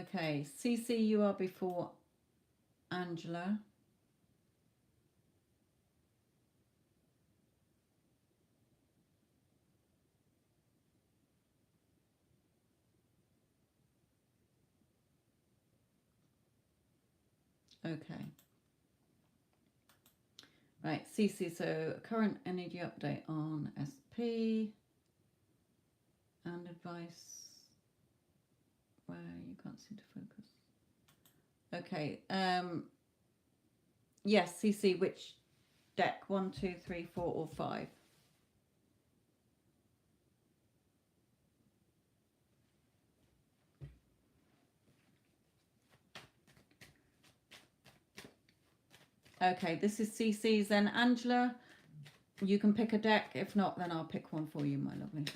Okay, CC, you are before Angela. Okay. Right, CC, so current energy update on SP and advice where you can't seem to focus. Okay, yes, CC, which deck? 1, 2, 3, 4, or 5? Okay, this is CC's. Then Angela, you can pick a deck. If not, then I'll pick one for you, my lovely.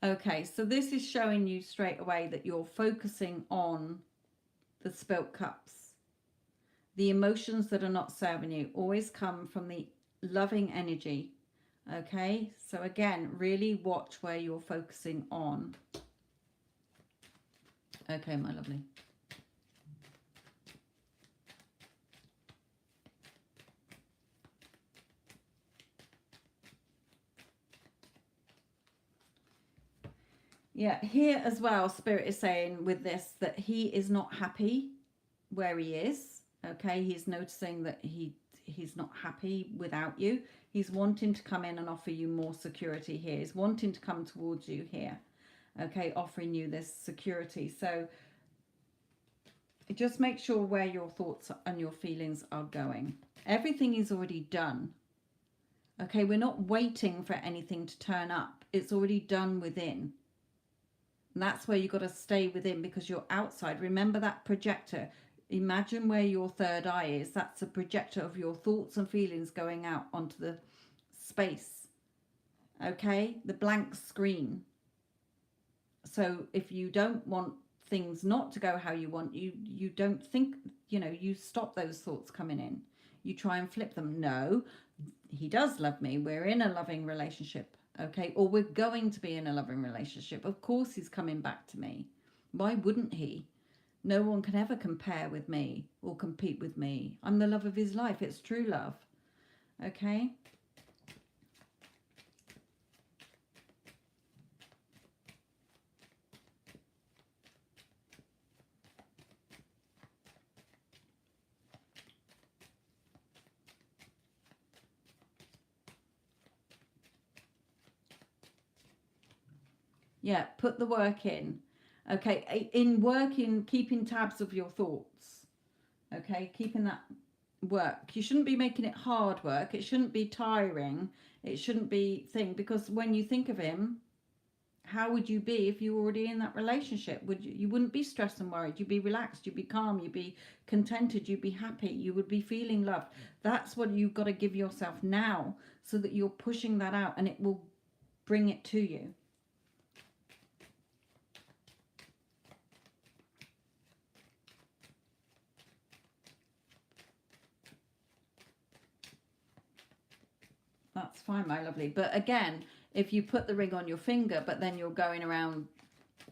Okay, so this is showing you straight away that you're focusing on the spilt cups. The emotions that are not serving you always come from the loving energy. Okay, so again, really watch where you're focusing on. Okay, my lovely. Yeah, here as well, Spirit is saying with this that he is not happy where he is. Okay, he's noticing that he's not happy without you. He's wanting to come in and offer you more security here. He's wanting to come towards you here. Okay, offering you this security. So just make sure where your thoughts and your feelings are going. Everything is already done. Okay, we're not waiting for anything to turn up. It's already done within. And that's where you've got to stay within, because you're outside. Remember that projector. Imagine where your third eye is. That's a projector of your thoughts and feelings going out onto the space. Okay? The blank screen. So if you don't want things not to go how you want, you don't think, you stop those thoughts coming in. You try and flip them. No, he does love me. We're in a loving relationship. Okay, or we're going to be in a loving relationship. Of course he's coming back to me. Why wouldn't he? No one can ever compare with me or compete with me. I'm the love of his life. It's true love. Okay. Yeah, put the work in. Okay, in working, keeping tabs of your thoughts. Okay, keeping that work. You shouldn't be making it hard work. It shouldn't be tiring. It shouldn't be thing, because when you think of him, how would you be if you were already in that relationship? You wouldn't be stressed and worried. You'd be relaxed. You'd be calm. You'd be contented. You'd be happy. You would be feeling loved. That's what you've got to give yourself now, so that you're pushing that out and it will bring it to you. That's fine, my lovely. But again, if you put the ring on your finger, but then you're going around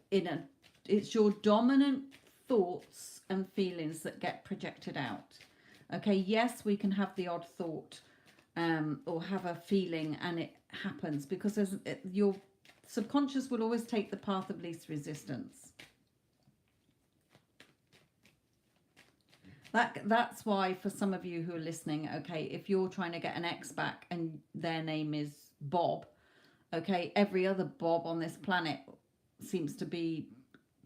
it's your dominant thoughts and feelings that get projected out. Okay, yes, we can have the odd thought or have a feeling and it happens, because your subconscious will always take the path of least resistance. That's why for some of you who are listening, okay, if you're trying to get an ex back and their name is Bob, okay, every other Bob on this planet seems to be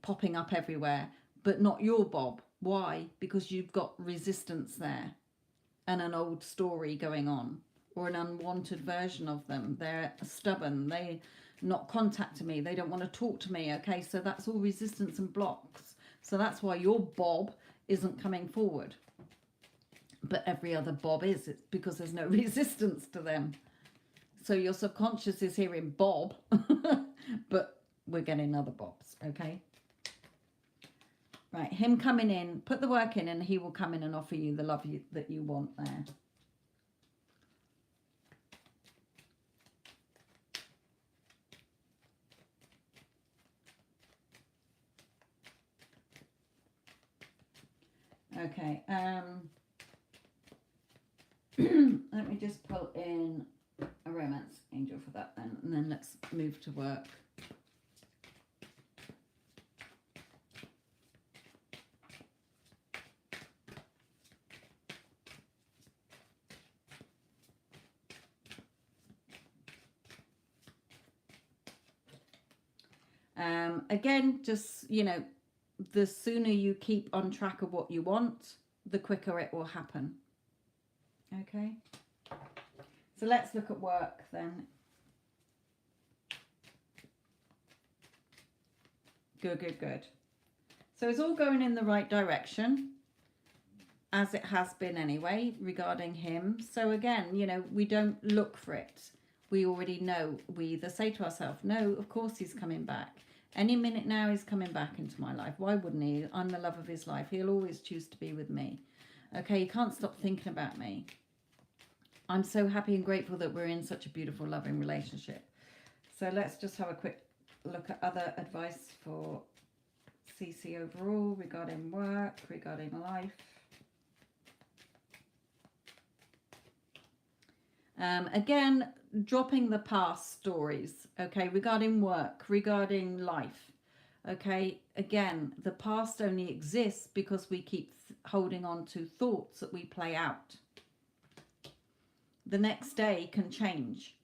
popping up everywhere, but not your Bob. Why? Because you've got resistance there and an old story going on, or an unwanted version of them. They're stubborn. They not contacting me. They don't want to talk to me. Okay, so that's all resistance and blocks. So that's why your Bob isn't coming forward, but every other Bob is. It's because there's no resistance to them. So your subconscious is hearing Bob, but we're getting other Bobs. Okay, right, him coming in, put the work in, and he will come in and offer you the love that you want there. Okay, let me just pull in a romance angel for that then, and then let's move to work. Again, just, the sooner you keep on track of what you want, the quicker it will happen. Okay, so let's look at work then. Good. So it's all going in the right direction, as it has been anyway, regarding him. So again, we don't look for it. We already know. We either say to ourselves, no, of course he's coming back. Any minute now he's coming back into my life. Why wouldn't he? I'm the love of his life. He'll always choose to be with me. Okay, you can't stop thinking about me. I'm so happy and grateful that we're in such a beautiful, loving relationship. So let's just have a quick look at other advice for CC overall regarding work, regarding life. Again, dropping the past stories, okay, regarding work, regarding life, okay. Again, the past only exists because we keep holding on to thoughts that we play out. The next day can change,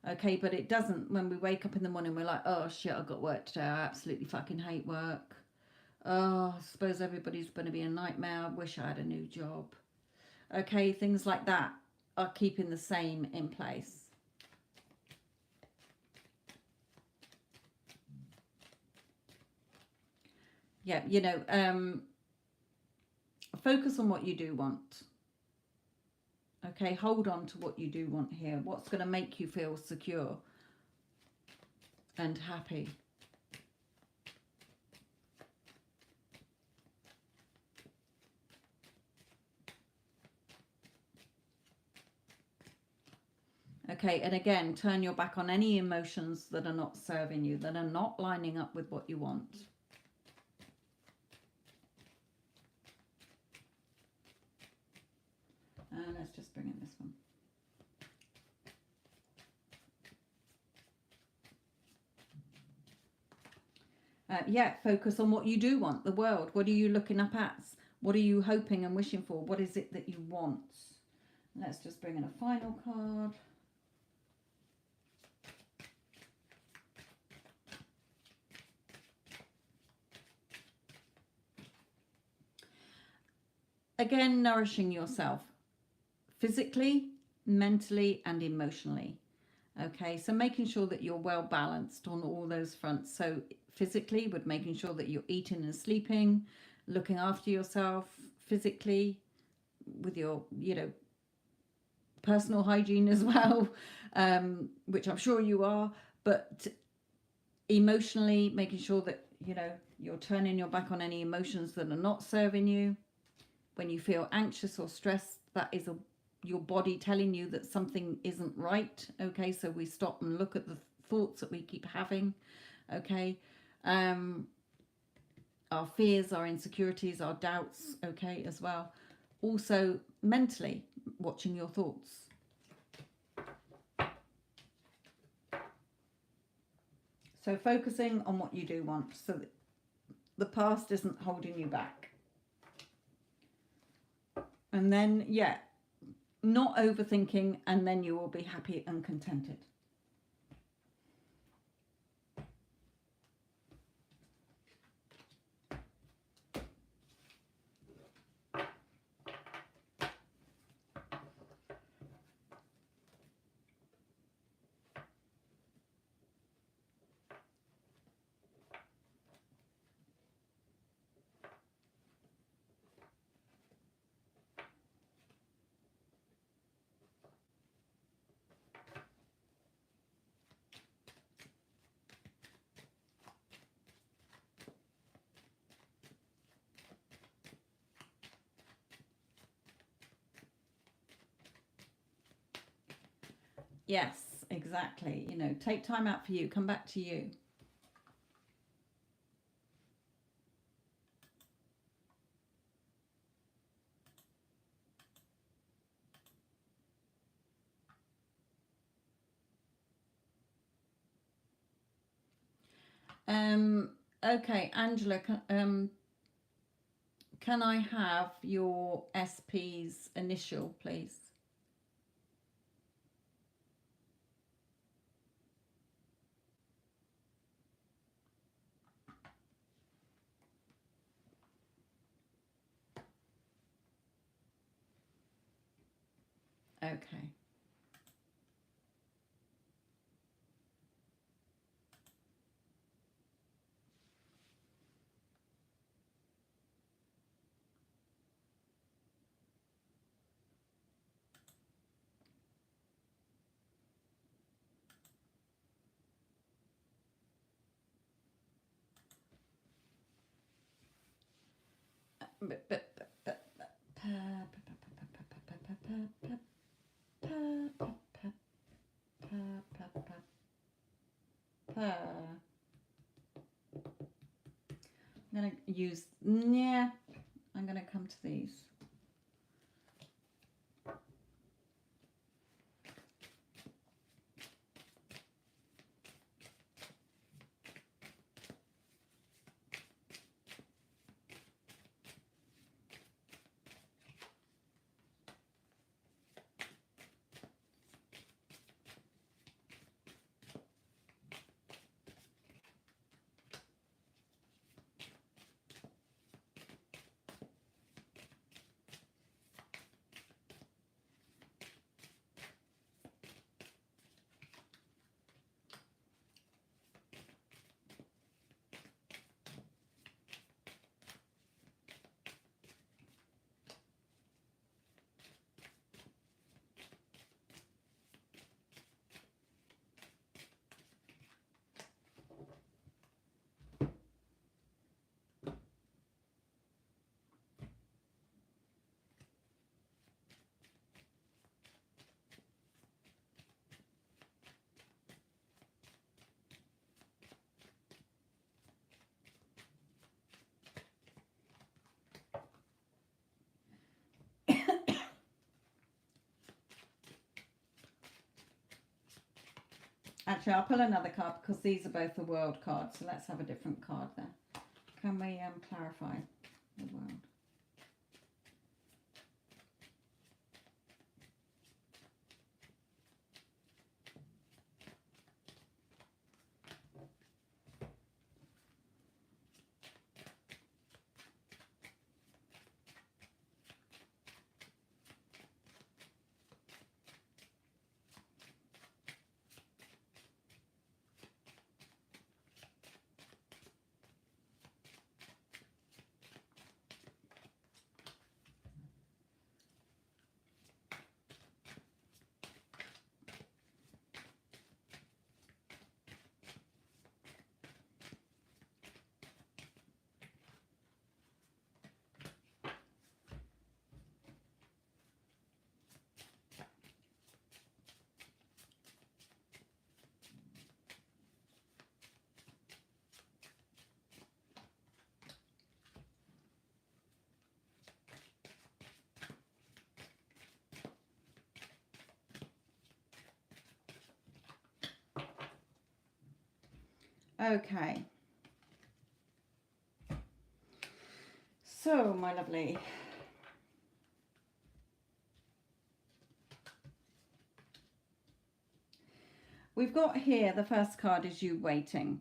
okay, but it doesn't. When we wake up in the morning, we're like, oh shit, I've got work today, I absolutely fucking hate work. Oh, I suppose everybody's going to be a nightmare, I wish I had a new job. Okay, things like that are keeping the same in place. Yeah, you know, focus on what you do want. Okay, hold on to what you do want here. What's going to make you feel secure and happy. Okay, and again, turn your back on any emotions that are not serving you, that are not lining up with what you want. Let's just bring in this one. Yeah, focus on what you do want, the world. What are you looking up at? What are you hoping and wishing for? What is it that you want? Let's just bring in a final card. Again, nourishing yourself physically, mentally, and emotionally. Okay, so making sure that you're well balanced on all those fronts. So physically, with making sure that you're eating and sleeping, looking after yourself physically, with your, you know, personal hygiene as well, which I'm sure you are. But emotionally, making sure that, you know, you're turning your back on any emotions that are not serving you. When you feel anxious or stressed, that is your body telling you that something isn't right. Okay, so we stop and look at the thoughts that we keep having. Okay, our fears, our insecurities, our doubts. Okay, as well. Also, mentally, watching your thoughts. So focusing on what you do want, so that the past isn't holding you back. And then, yeah, not overthinking, and then you will be happy and contented. Yes, exactly. You know, take time out for you, come back to you. Okay, Angela, can I have your SP's initial, please? Okay. I'm going to use, yeah, I'm going to come to these. Actually, I'll pull another card because these are both the world cards. So let's have a different card there. Can we clarify the world? Okay. So, my lovely. We've got here, the first card is you waiting.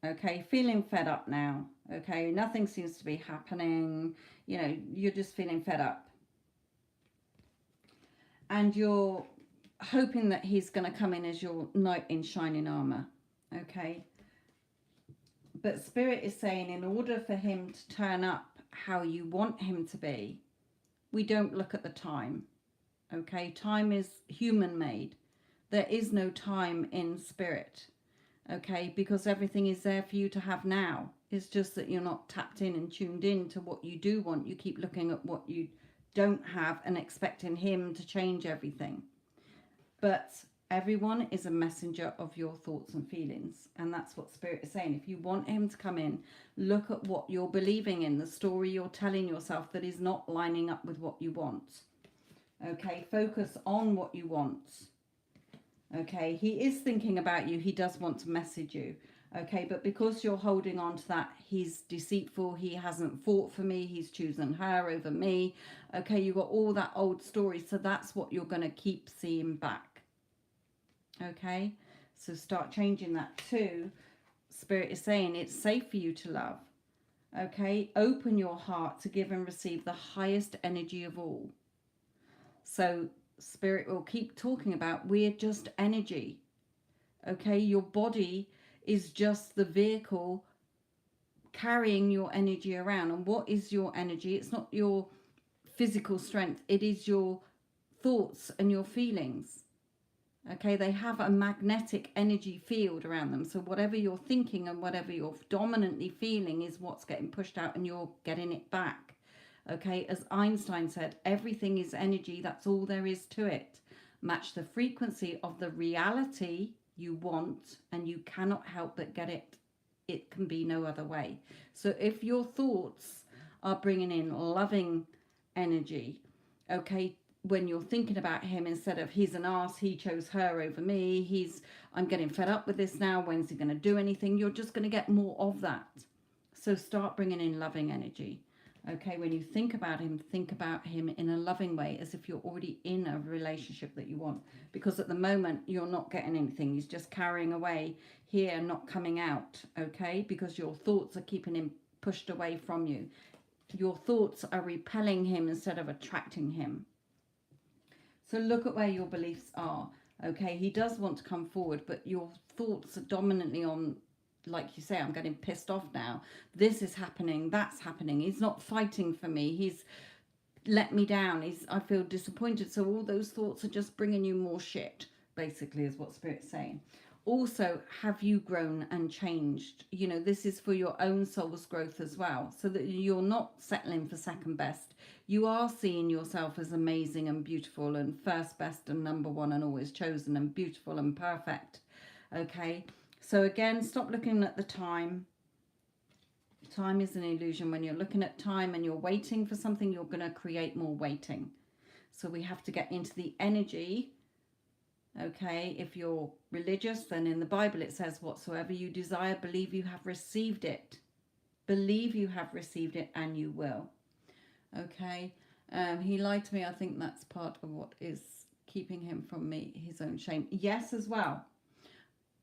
Okay, feeling fed up now. Okay, nothing seems to be happening. You know, you're just feeling fed up. And you're hoping that he's going to come in as your knight in shining armor. Okay. But Spirit is saying in order for him to turn up how you want him to be, we don't look at the time. Okay, time is human made. There is no time in spirit. Okay, because everything is there for you to have now. It's just that you're not tapped in and tuned in to what you do want. You keep looking at what you don't have and expecting him to change everything. But everyone is a messenger of your thoughts and feelings. And that's what Spirit is saying. If you want him to come in, look at what you're believing in, the story you're telling yourself that is not lining up with what you want. Okay, focus on what you want. Okay, he is thinking about you. He does want to message you. Okay, but because you're holding on to that, he's deceitful. He hasn't fought for me. He's chosen her over me. Okay, you've got all that old story. So that's what you're going to keep seeing back. Okay, so start changing that too. Spirit is saying it's safe for you to love. Okay, open your heart to give and receive the highest energy of all. So Spirit will keep talking about we're just energy. Okay, your body is just the vehicle carrying your energy around. And what is your energy? It's not your physical strength. It is your thoughts and your feelings. Okay, they have a magnetic energy field around them. So whatever you're thinking and whatever you're dominantly feeling is what's getting pushed out and you're getting it back. Okay, as Einstein said, everything is energy. That's all there is to it. Match the frequency of the reality you want, and you cannot help but get it. It can be no other way. So if your thoughts are bringing in loving energy, okay, when you're thinking about him, instead of he's an arse, he chose her over me, I'm getting fed up with this now, when's he going to do anything, you're just going to get more of that. So start bringing in loving energy. Okay, when you think about him in a loving way, as if you're already in a relationship that you want. Because at the moment, you're not getting anything. He's just carrying away here, not coming out, okay? Because your thoughts are keeping him pushed away from you. Your thoughts are repelling him instead of attracting him. So look at where your beliefs are, okay? He does want to come forward, but your thoughts are dominantly on, like you say, I'm getting pissed off now. This is happening, that's happening. He's not fighting for me. He's let me down. I feel disappointed. So all those thoughts are just bringing you more shit, basically, is what Spirit's saying. Also, have you grown and changed? You know, this is for your own soul's growth as well, so that you're not settling for second best. You are seeing yourself as amazing and beautiful and first best and number one and always chosen and beautiful and perfect. Okay, so again, stop looking at the time. Time is an illusion. When you're looking at time and you're waiting for something, you're going to create more waiting. So we have to get into the energy. Okay, if you're religious, then in the Bible it says, whatsoever you desire, believe you have received it. Believe you have received it and you will. Okay, he lied to me. I think that's part of what is keeping him from me, his own shame. Yes, as well.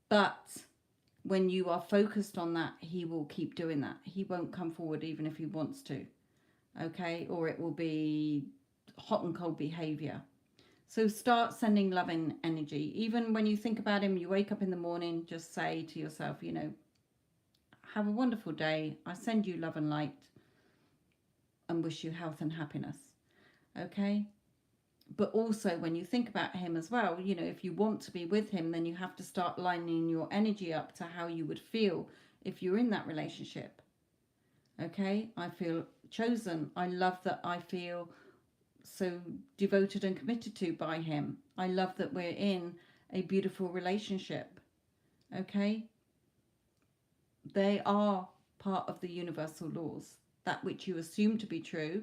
But when you are focused on that, he will keep doing that. He won't come forward even if he wants to. Okay, or it will be hot and cold behavior. So start sending loving energy. Even when you think about him, you wake up in the morning, just say to yourself, you know, have a wonderful day. I send you love and light and wish you health and happiness. Okay? But also when you think about him as well, you know, if you want to be with him, then you have to start lining your energy up to how you would feel if you're in that relationship. Okay? I feel chosen. I love that I feel so devoted and committed to by him. I love that we're in a beautiful relationship. Okay? They are part of the universal laws. That which you assume to be true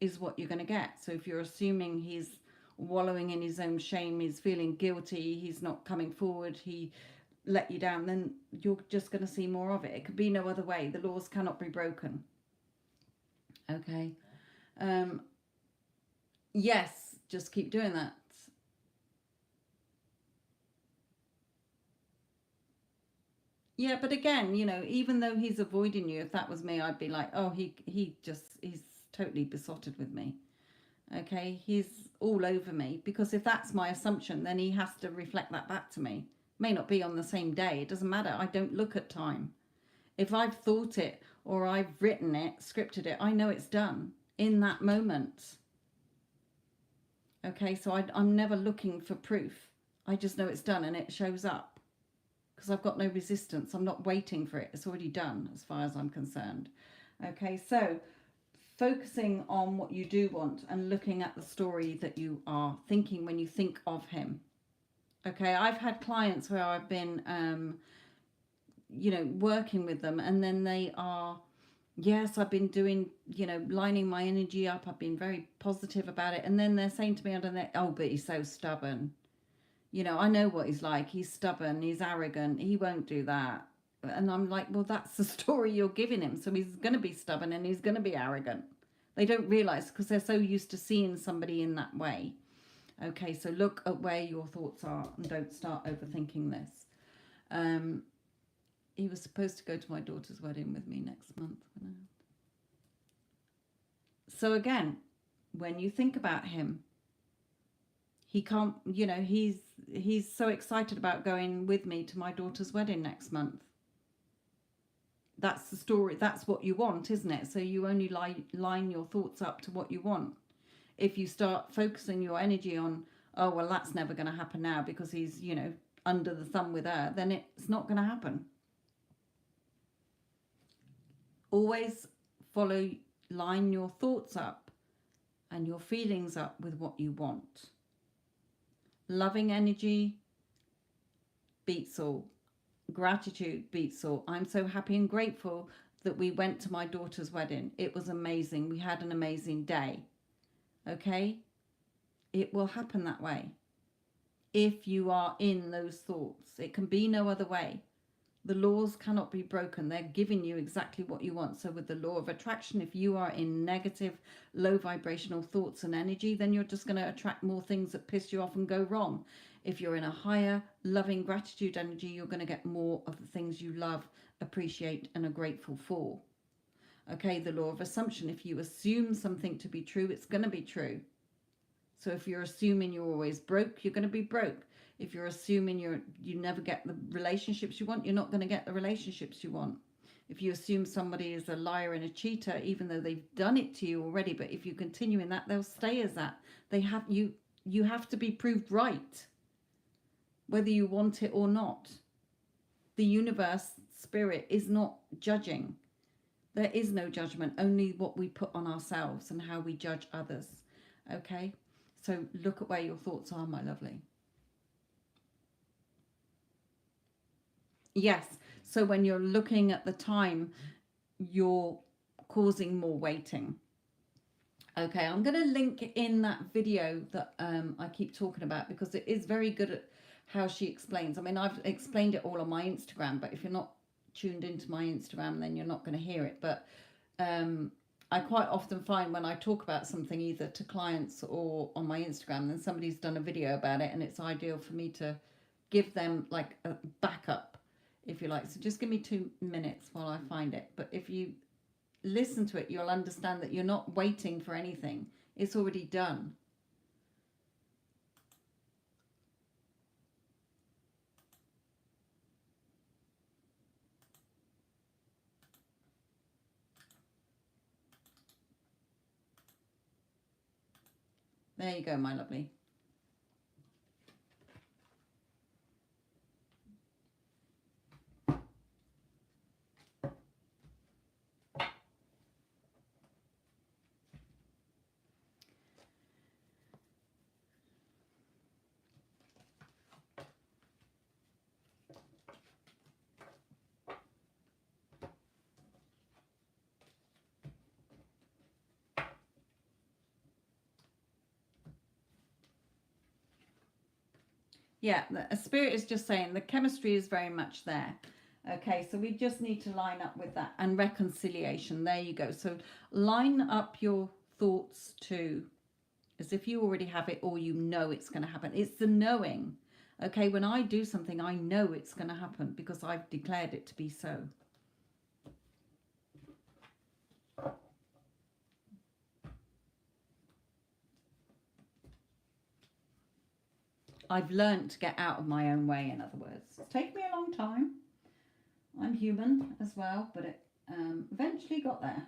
is what you're going to get. So if you're assuming he's wallowing in his own shame, he's feeling guilty, he's not coming forward, he let you down, then you're just going to see more of it. It could be no other way. The laws cannot be broken. Okay? Yes, just keep doing that. Yeah, but again, you know, even though he's avoiding you, if that was me, I'd be like, oh, he's totally besotted with me. Okay, he's all over me, because if that's my assumption, then he has to reflect that back to me. May not be on the same day. It doesn't matter. I don't look at time. If I've thought it or I've written it, scripted it, I know it's done in that moment. Okay, so I'm never looking for proof. I just know it's done and it shows up because I've got no resistance. I'm not waiting for it. It's already done as far as I'm concerned. Okay, so focusing on what you do want and looking at the story that you are thinking when you think of him. Okay, I've had clients where I've been, you know, working with them, and then they are, yes, I've been doing, you know, lining my energy up. I've been very positive about it. And then they're saying to me under there, oh, but he's so stubborn. You know, I know what he's like. He's stubborn. He's arrogant. He won't do that. And I'm like, well, that's the story you're giving him. So he's going to be stubborn and he's going to be arrogant. They don't realize because they're so used to seeing somebody in that way. Okay, so look at where your thoughts are and don't start overthinking this. He was supposed to go to my daughter's wedding with me next month. So again, when you think about him, he can't, you know, he's so excited about going with me to my daughter's wedding next month. That's the story. That's what you want, isn't it? So you only line your thoughts up to what you want. If you start focusing your energy on, oh, well, that's never going to happen now because he's, you know, under the thumb with her, then it's not going to happen. Always follow line your thoughts up and your feelings up with what you want. Loving energy beats all. Gratitude beats all. I'm so happy and grateful that we went to my daughter's wedding. It was amazing. We had an amazing day. Okay? It will happen that way. If you are in those thoughts, it can be no other way. The laws cannot be broken. They're giving you exactly what you want. So with the law of attraction, if you are in negative, low vibrational thoughts and energy, then you're just going to attract more things that piss you off and go wrong. If you're in a higher, loving gratitude energy, you're going to get more of the things you love, appreciate, and are grateful for. Okay, the law of assumption. If you assume something to be true, it's going to be true. So if you're assuming you're always broke, you're going to be broke. If you're assuming you never get the relationships you want, you're not going to get the relationships you want. If you assume somebody is a liar and a cheater, even though they've done it to you already, but if you continue in that, they'll stay as that. They have you have to be proved right, whether you want it or not. The universe, spirit, is not judging. There is no judgment, only what we put on ourselves and how we judge others. Okay? So look at where your thoughts are, my lovely. Yes. So when you're looking at the time, you're causing more waiting. Okay, I'm going to link in that video that I keep talking about, because it is very good at how she explains. I mean, I've explained it all on my Instagram, but if you're not tuned into my Instagram, then you're not going to hear it. But I quite often find when I talk about something either to clients or on my Instagram, then somebody's done a video about it, and it's ideal for me to give them like a backup, if you like. So just give me 2 minutes while I find it. But if you listen to it, you'll understand that you're not waiting for anything. It's already done. There you go, my lovely. Yeah, a spirit is just saying the chemistry is very much there. Okay, so we just need to line up with that. And reconciliation, there you go. So line up your thoughts to as if you already have it, or you know it's going to happen. It's the knowing. Okay, when I do something, I know it's going to happen because I've declared it to be so. I've learned to get out of my own way, in other words. It's taken me a long time. I'm human as well, but it eventually got there.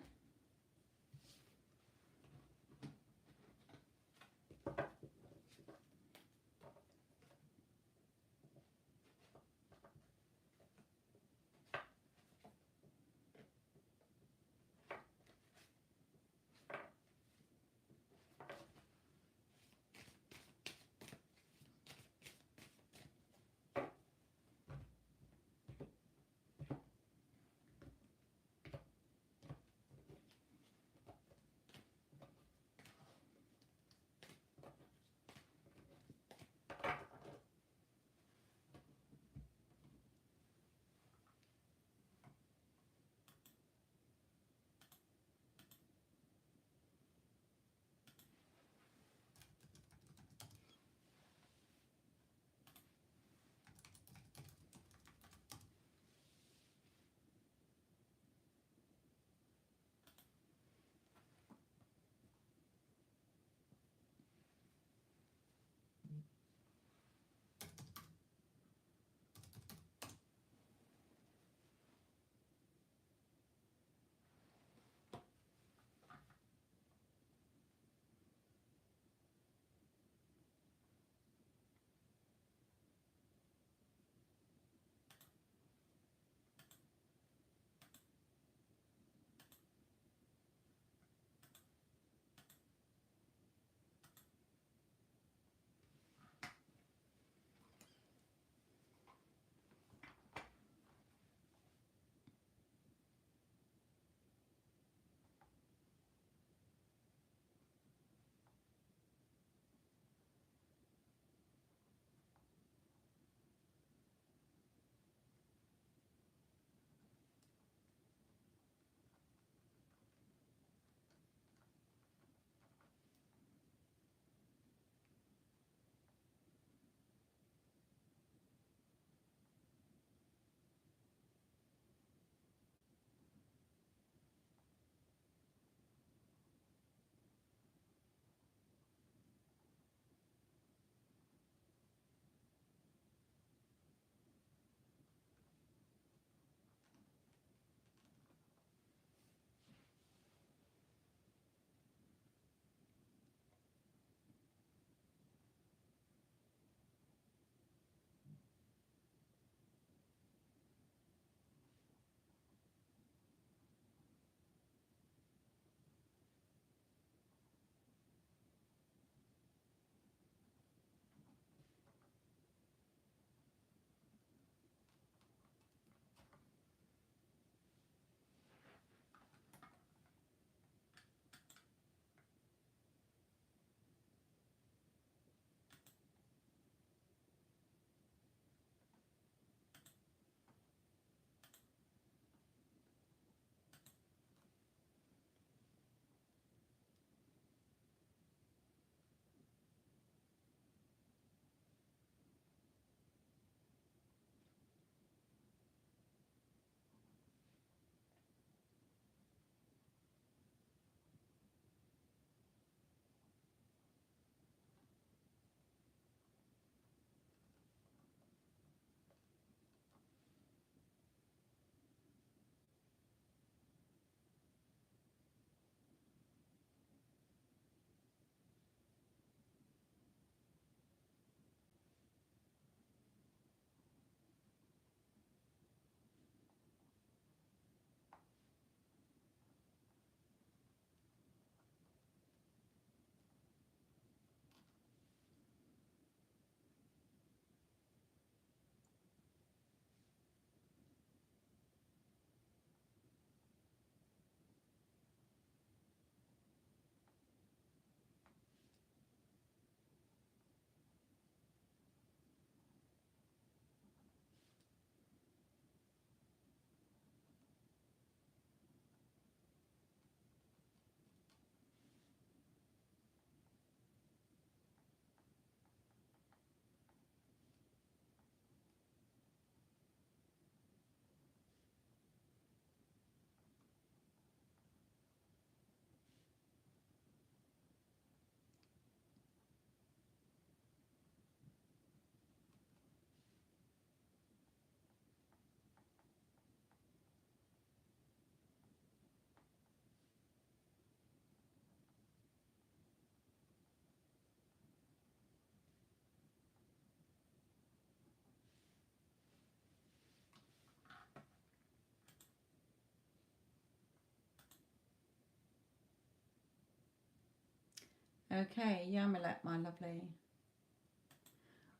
Okay, Yamilet, my lovely.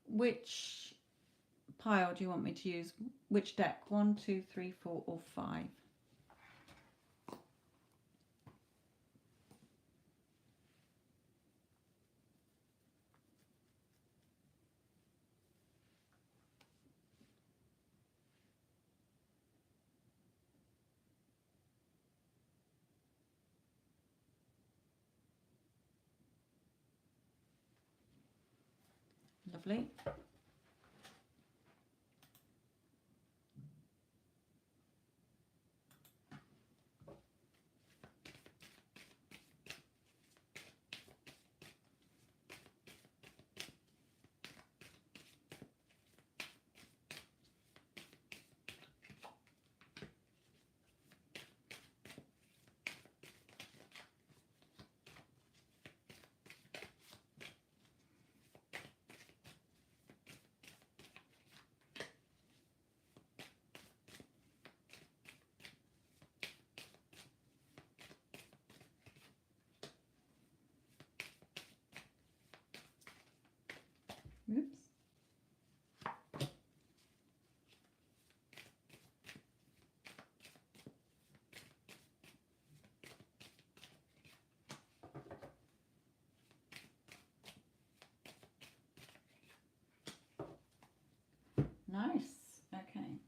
Which pile do you want me to use? Which deck? 1, 2, 3, 4, or 5? Lovely. Oops. Nice. Okay.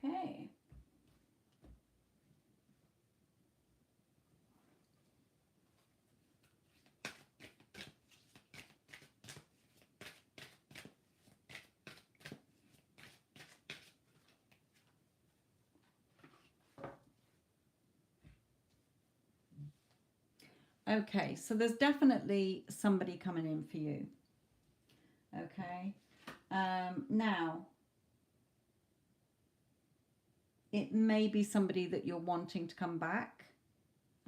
Okay. Okay, so there's definitely somebody coming in for you. Okay. Now, it may be somebody that you're wanting to come back,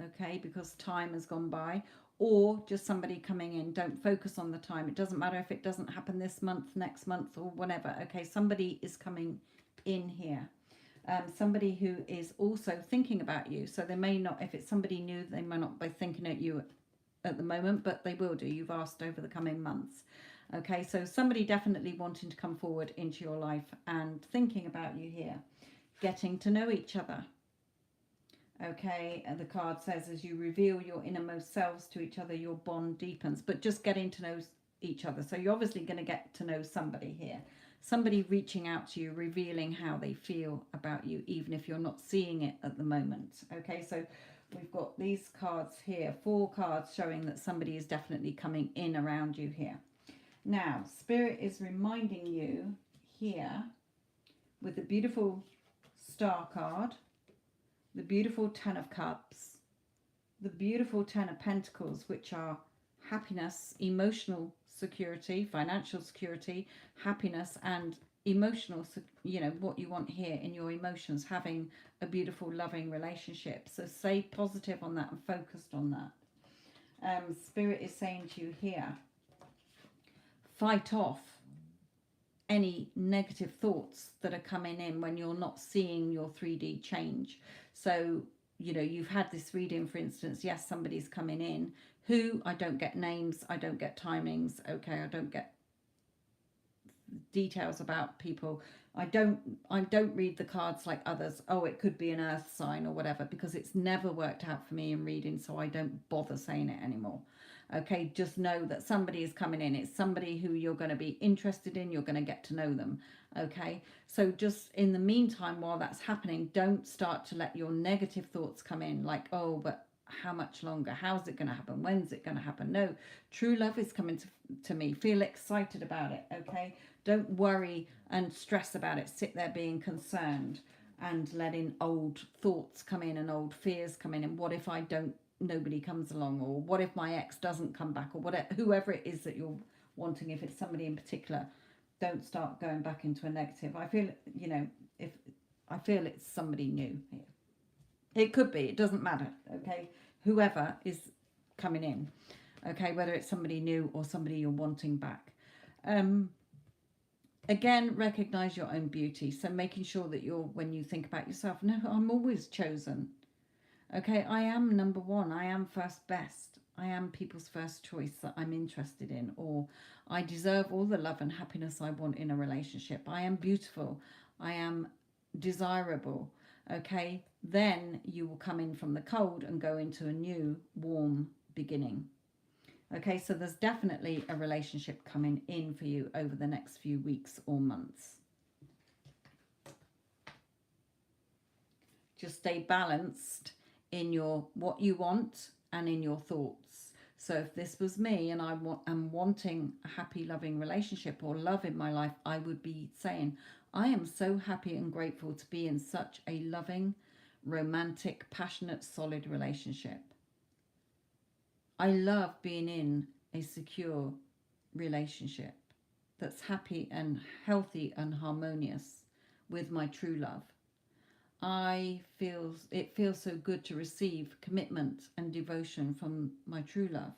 okay, because time has gone by, or just somebody coming in. Don't focus on the time. It doesn't matter if it doesn't happen this month, next month, or whatever. Okay, somebody is coming in here. Somebody who is also thinking about you. So they may not, if it's somebody new, they might not be thinking at you at the moment, but they will do. You've asked over the coming months. Okay, so somebody definitely wanting to come forward into your life and thinking about you here. Getting to know each other. Okay, and the card says as you reveal your innermost selves to each other, your bond deepens. But just getting to know each other. So you're obviously going to get to know somebody here. Somebody reaching out to you, revealing how they feel about you, even if you're not seeing it at the moment. Okay, so we've got these cards here, 4 cards showing that somebody is definitely coming in around you here. Now, Spirit is reminding you here with the beautiful Star card, the beautiful 10 of Cups, the beautiful 10 of Pentacles, which are happiness, emotional security, financial security, happiness, and emotional, you know, what you want here in your emotions, having a beautiful, loving relationship. So stay positive on that and focused on that. Spirit is saying to you here, fight off any negative thoughts that are coming in when you're not seeing your 3D change. So, you know, you've had this reading, for instance, yes, somebody's coming in who, I don't get names, I don't get timings, okay, I don't get details about people. I don't read the cards like others. Oh, it could be an earth sign or whatever, because it's never worked out for me in reading, so I don't bother saying it anymore. Okay, just know that somebody is coming in. It's somebody who you're going to be interested in. You're going to get to know them. Okay, so just in the meantime, while that's happening, don't start to let your negative thoughts come in, like, oh, but how much longer? How's it going to happen? When's it going to happen? No, true love is coming to me. Feel excited about it. Okay, don't worry and stress about it. Sit there being concerned and letting old thoughts come in and old fears come in. And what if I don't, nobody comes along? Or what if my ex doesn't come back? Or whatever, whoever it is that you're wanting, if it's somebody in particular, don't start going back into a negative. I feel, you know, if I feel it's somebody new here. It could be, it doesn't matter, okay? Whoever is coming in, okay, whether it's somebody new or somebody you're wanting back. Again, recognize your own beauty. So making sure that when you think about yourself, no, I'm always chosen. Okay, I am number one. I am first best. I am people's first choice that I'm interested in, or I deserve all the love and happiness I want in a relationship. I am beautiful. I am desirable. Okay, then you will come in from the cold and go into a new warm beginning. Okay, so there's definitely a relationship coming in for you over the next few weeks or months. Just stay balanced in your what you want and in your thoughts. So if this was me and I'm wanting a happy, loving relationship or love in my life, I would be saying, I am so happy and grateful to be in such a loving, romantic, passionate, solid relationship. I love being in a secure relationship that's happy and healthy and harmonious with my true love. It feels so good to receive commitment and devotion from my true love.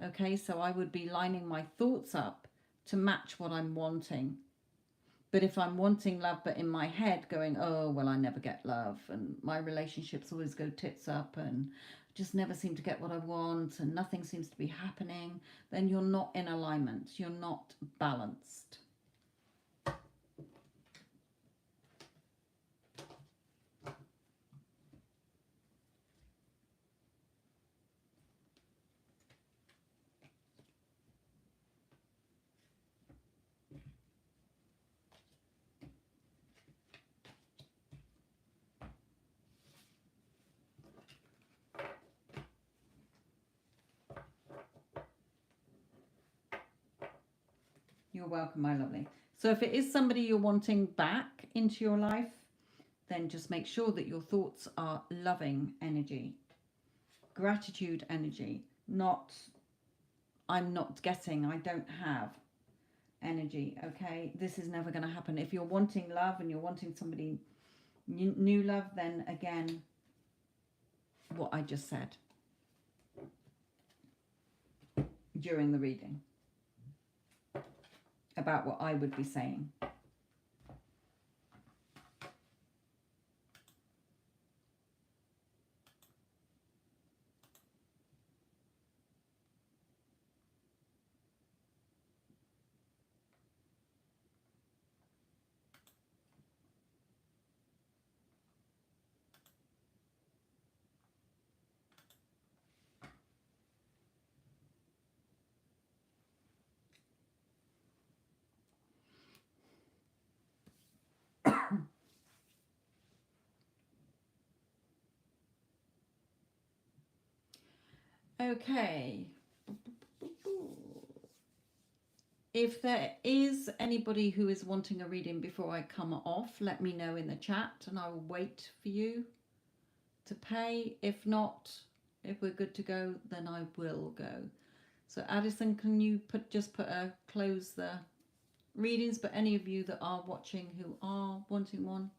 Okay, so I would be lining my thoughts up to match what I'm wanting. But if I'm wanting love, but in my head going, oh, well, I never get love, and my relationships always go tits up, and just never seem to get what I want, and nothing seems to be happening, then you're not in alignment. You're not balanced. You're welcome, my lovely. So if it is somebody you're wanting back into your life, then just make sure that your thoughts are loving energy, gratitude energy, not I'm not getting, I don't have energy. Okay, this is never going to happen. If you're wanting love and you're wanting somebody new love, then again, what I just said during the reading about what I would be saying. Okay. If there is anybody who is wanting a reading before I come off, let me know in the chat and I will wait for you to pay. If not, if we're good to go, then I will go. So Addison, can you close the readings? But any of you that are watching who are wanting one,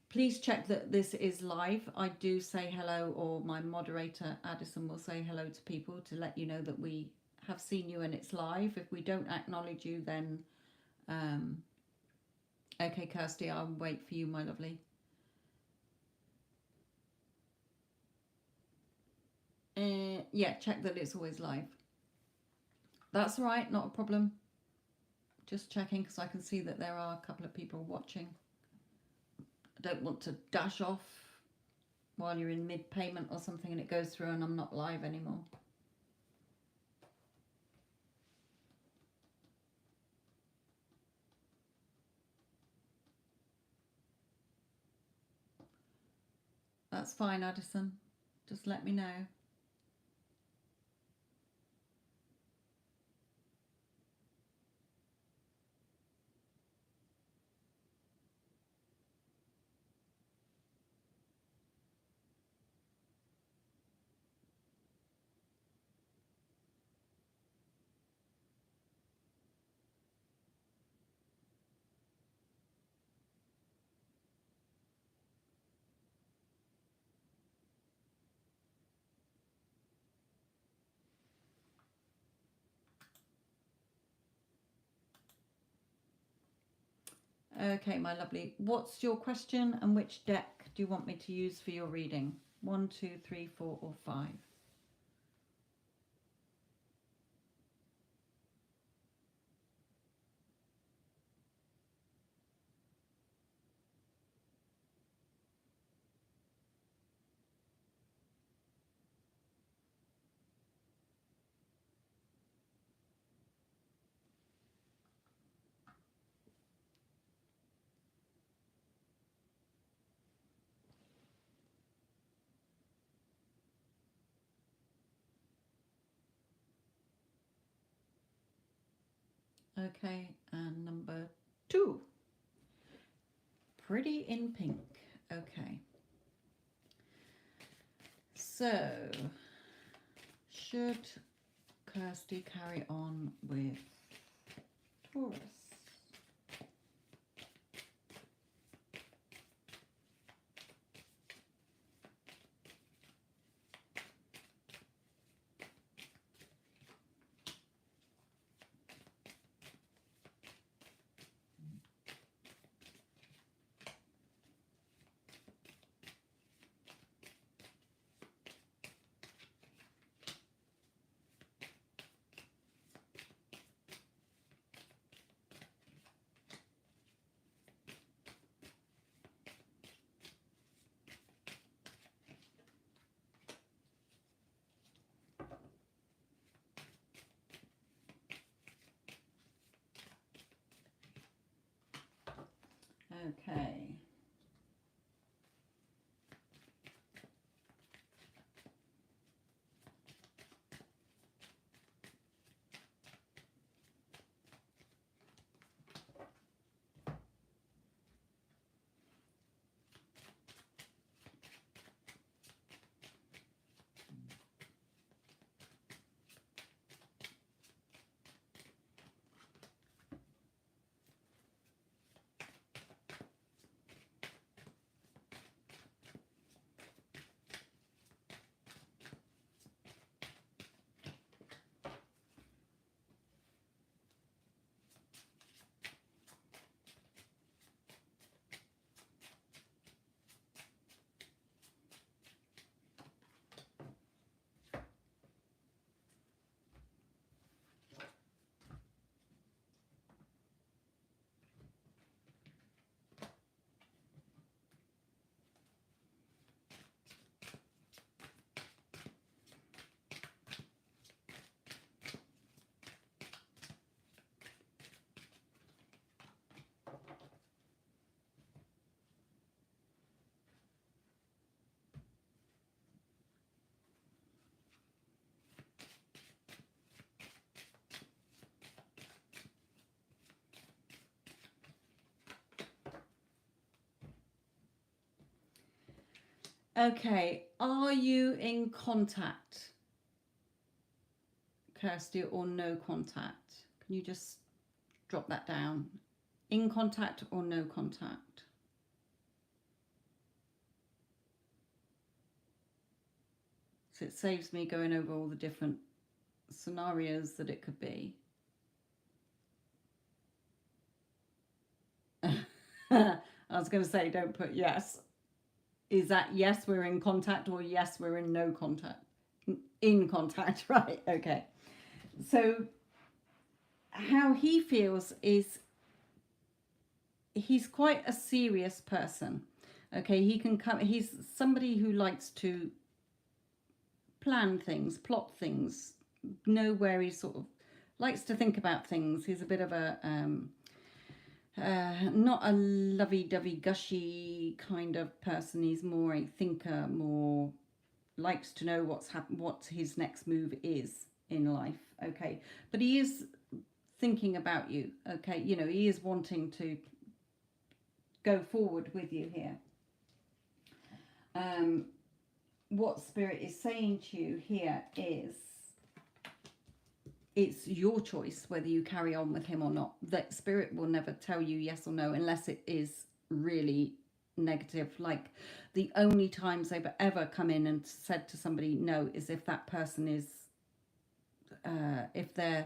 please check that this is live. I do say hello, or my moderator Addison will say hello to people to let you know that we have seen you and it's live. If we don't acknowledge you, then okay, Kirsty, I'll wait for you, my lovely. Yeah, check that it's always live. That's all right, not a problem. Just checking because I can see that there are a couple of people watching. I don't want to dash off while you're in mid-payment or something and it goes through and I'm not live anymore. That's fine, Addison. Just let me know. Okay, my lovely. What's your question and which deck do you want me to use for your reading? 1, 2, 3, 4, or 5? Okay, and number 2. Pretty in pink. Okay. So, should Kirsty carry on with Taurus? Okay. Okay, are you in contact, Kirsty, or no contact? Can you just drop that down? In contact or no contact? So it saves me going over all the different scenarios that it could be. I was going to say, don't put yes. Is that yes, we're in contact, or yes, we're in no contact? In contact, right? Okay. So how he feels is he's quite a serious person. Okay, he can come, he's somebody who likes to plan things, plot things, know where he sort of likes to think about things. He's a bit of a not a lovey-dovey gushy kind of person. He's more a thinker, more likes to know what his next move is in life. Okay, but he is thinking about you. Okay, you know, he is wanting to go forward with you here. What Spirit is saying to you here is it's your choice whether you carry on with him or not. That Spirit will never tell you yes or no unless it is really negative. Like, the only times they've ever come in and said to somebody no is if that person is if they're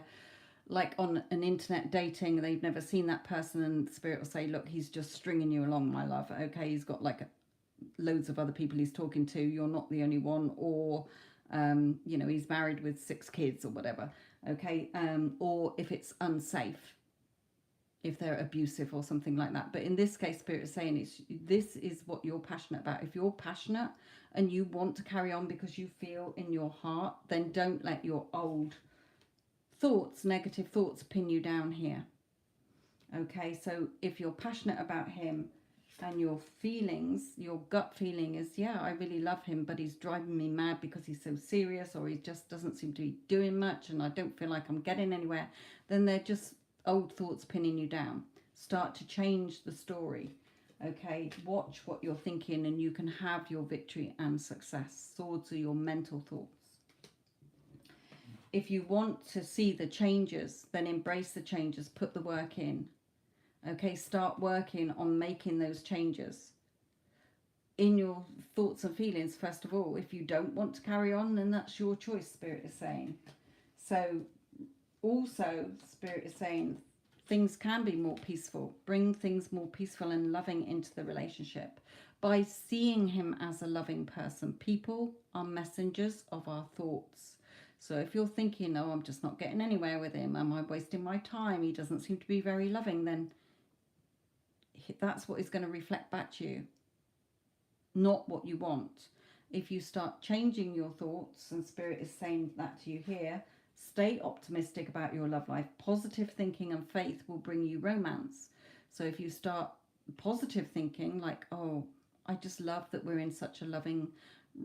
like on an internet dating, they've never seen that person, and Spirit will say, look, he's just stringing you along, my love. Okay, he's got like loads of other people he's talking to, you're not the only one. Or you know, he's married with 6 kids or whatever. Okay, or if it's unsafe, if they're abusive or something like that. But in this case, Spirit is saying this is what you're passionate about. If you're passionate and you want to carry on because you feel in your heart, then don't let your old thoughts, negative thoughts, pin you down here. Okay, so if you're passionate about him and your feelings, your gut feeling is, yeah, I really love him, but he's driving me mad because he's so serious, or he just doesn't seem to be doing much and I don't feel like I'm getting anywhere, then they're just old thoughts pinning you down. Start to change the story. Okay, watch what you're thinking and you can have your victory and success. Swords are your mental thoughts. If you want to see the changes, then embrace the changes, put the work in. Okay, start working on making those changes in your thoughts and feelings. First of all, if you don't want to carry on, then that's your choice, Spirit is saying. So also, Spirit is saying things can be more peaceful. Bring things more peaceful and loving into the relationship by seeing him as a loving person. People are messengers of our thoughts. So if you're thinking, oh, I'm just not getting anywhere with him, am I wasting my time, he doesn't seem to be very loving, then that's what is going to reflect back to you, not what you want. If you start changing your thoughts, and Spirit is saying that to you here, stay optimistic about your love life. Positive thinking and faith will bring you romance. So if you start positive thinking, like, oh, I just love that we're in such a loving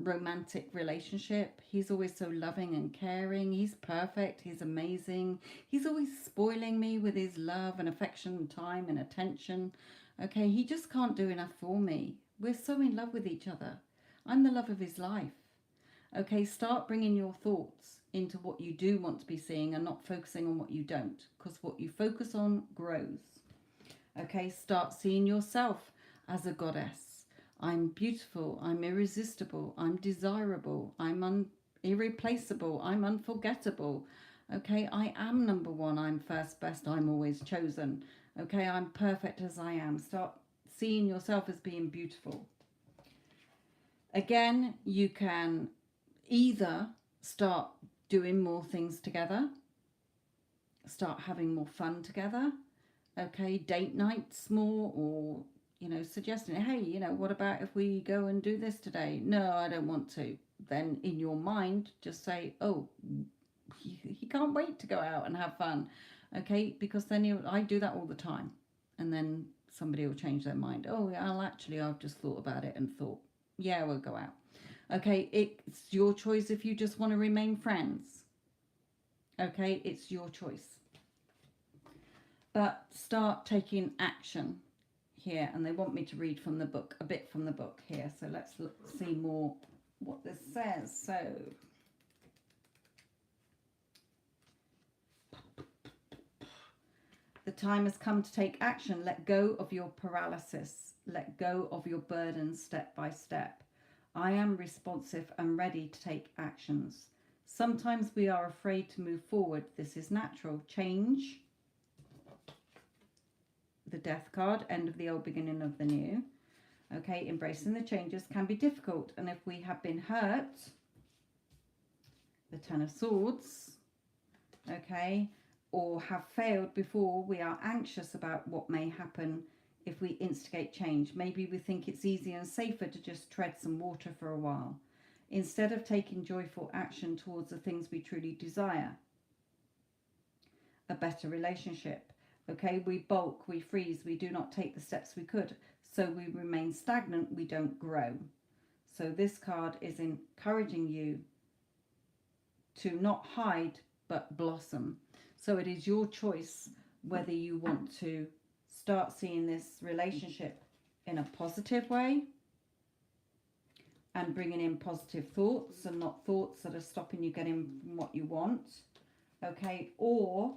romantic relationship. He's always so loving and caring. He's perfect. He's amazing. He's always spoiling me with his love and affection and time and attention. Okay, he just can't do enough for me. We're so in love with each other. I'm the love of his life. Okay, start bringing your thoughts into what you do want to be seeing and not focusing on what you don't, because what you focus on grows. Okay, start seeing yourself as a goddess. I'm beautiful. I'm irresistible. I'm desirable. I'm irreplaceable. I'm unforgettable. Okay, I am number one. I'm first best. I'm always chosen. Okay, I'm perfect as I am. Start seeing yourself as being beautiful. Again, you can either start doing more things together, start having more fun together, okay, date nights more, or, you know, suggesting, hey, you know, what about if we go and do this today? No, I don't want to. Then in your mind, just say, oh, he can't wait to go out and have fun. Okay, because then I do that all the time. And then somebody will change their mind. Oh, well, actually, I've just thought about it and thought, yeah, we'll go out. Okay, it's your choice if you just want to remain friends. Okay, it's your choice. But start taking action here. And they want me to read from the book, a bit from the book here. So let's see more what this says. So the time has come to take action. Let go of your paralysis. Let go of your burdens step by step. I am responsive and ready to take actions. Sometimes we are afraid to move forward. This is natural. Change. The Death card. End of the old, beginning of the new. Okay, embracing the changes can be difficult. And if we have been hurt, the Ten of Swords. Okay. or have failed before, we are anxious about what may happen if we instigate change. Maybe we think it's easier and safer to just tread some water for a while, instead of taking joyful action towards the things we truly desire. A better relationship. Okay, we bulk, we freeze, we do not take the steps we could. So we remain stagnant, we don't grow. So this card is encouraging you to not hide but blossom. So it is your choice whether you want to start seeing this relationship in a positive way and bringing in positive thoughts and not thoughts that are stopping you getting what you want. Okay, or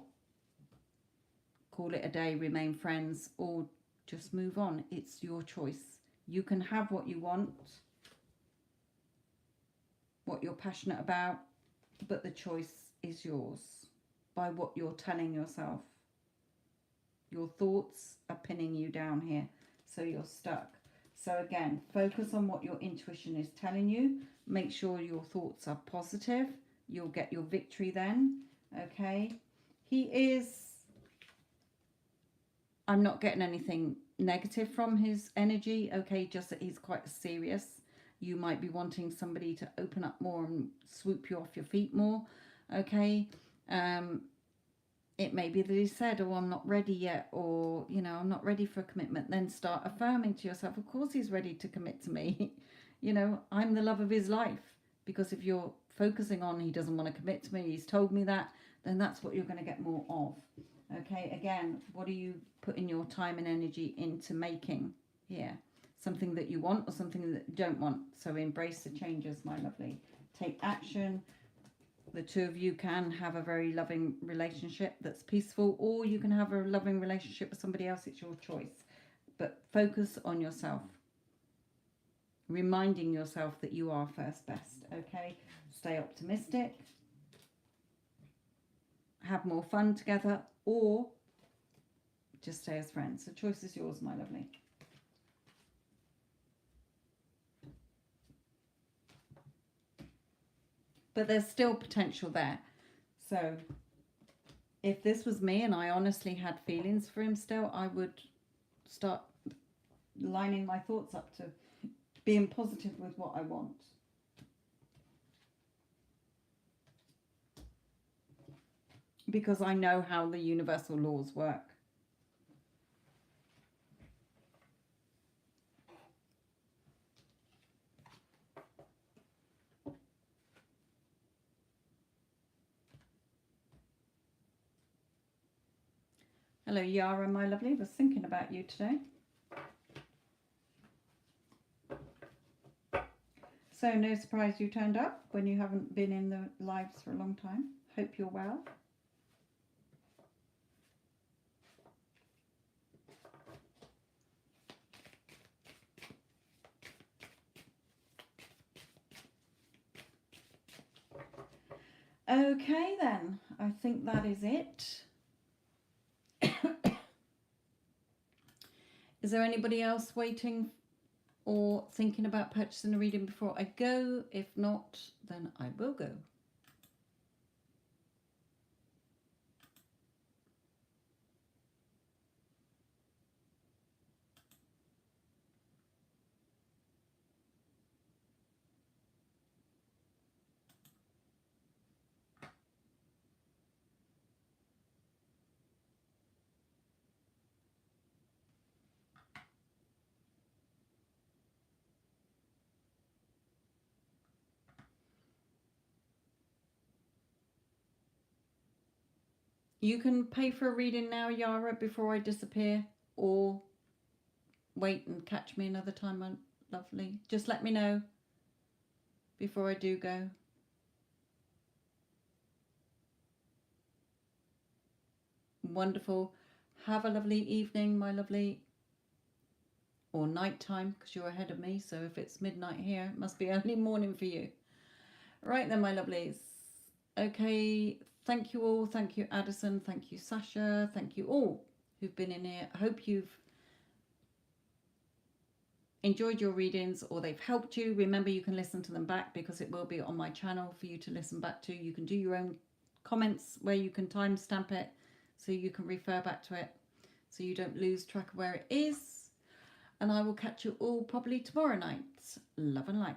call it a day, remain friends, or just move on. It's your choice. You can have what you want, what you're passionate about, but the choice is yours by what you're telling yourself. Your thoughts are pinning you down here, so you're stuck. So again, focus on what your intuition is telling you. Make sure your thoughts are positive. You'll get your victory then. Okay. I'm not getting anything negative from his energy. Okay, just that he's quite serious. You might be wanting somebody to open up more and swoop you off your feet more. Okay. It may be that he said, oh, I'm not ready yet, or, you know, I'm not ready for a commitment. Then start affirming to yourself, of course he's ready to commit to me. You know, I'm the love of his life. Because if you're focusing on he doesn't want to commit to me, he's told me that, then that's what you're going to get more of. Okay, again, what are you putting your time and energy into making here? Something that you want or something that you don't want. So embrace the changes, my lovely. Take action. The two of you can have a very loving relationship that's peaceful, or you can have a loving relationship with somebody else. It's your choice. But focus on yourself. Reminding yourself that you are first best. Okay? Stay optimistic. Have more fun together, or just stay as friends. The choice is yours, my lovely. But there's still potential there. So if this was me and I honestly had feelings for him still, I would start lining my thoughts up to being positive with what I want. Because I know how the universal laws work. Hello, Yara, my lovely. Was thinking about you today. So no surprise you turned up when you haven't been in the lives for a long time. Hope you're well. Okay then, I think that is it. Is there anybody else waiting or thinking about purchasing a reading before I go? If not, then I will go. You can pay for a reading now, Yara, before I disappear, or wait and catch me another time, lovely. Just let me know before I do go. Wonderful. Have a lovely evening, my lovely. Or night time, because you're ahead of me. So if it's midnight here, it must be early morning for you. Right then, my lovelies. Okay, thank you all. Thank you, Addison. Thank you, Sasha. Thank you all who've been in here. I hope you've enjoyed your readings or they've helped you. Remember, you can listen to them back because it will be on my channel for you to listen back to. You can do your own comments where you can timestamp it so you can refer back to it, so you don't lose track of where it is. And I will catch you all probably tomorrow night. Love and light.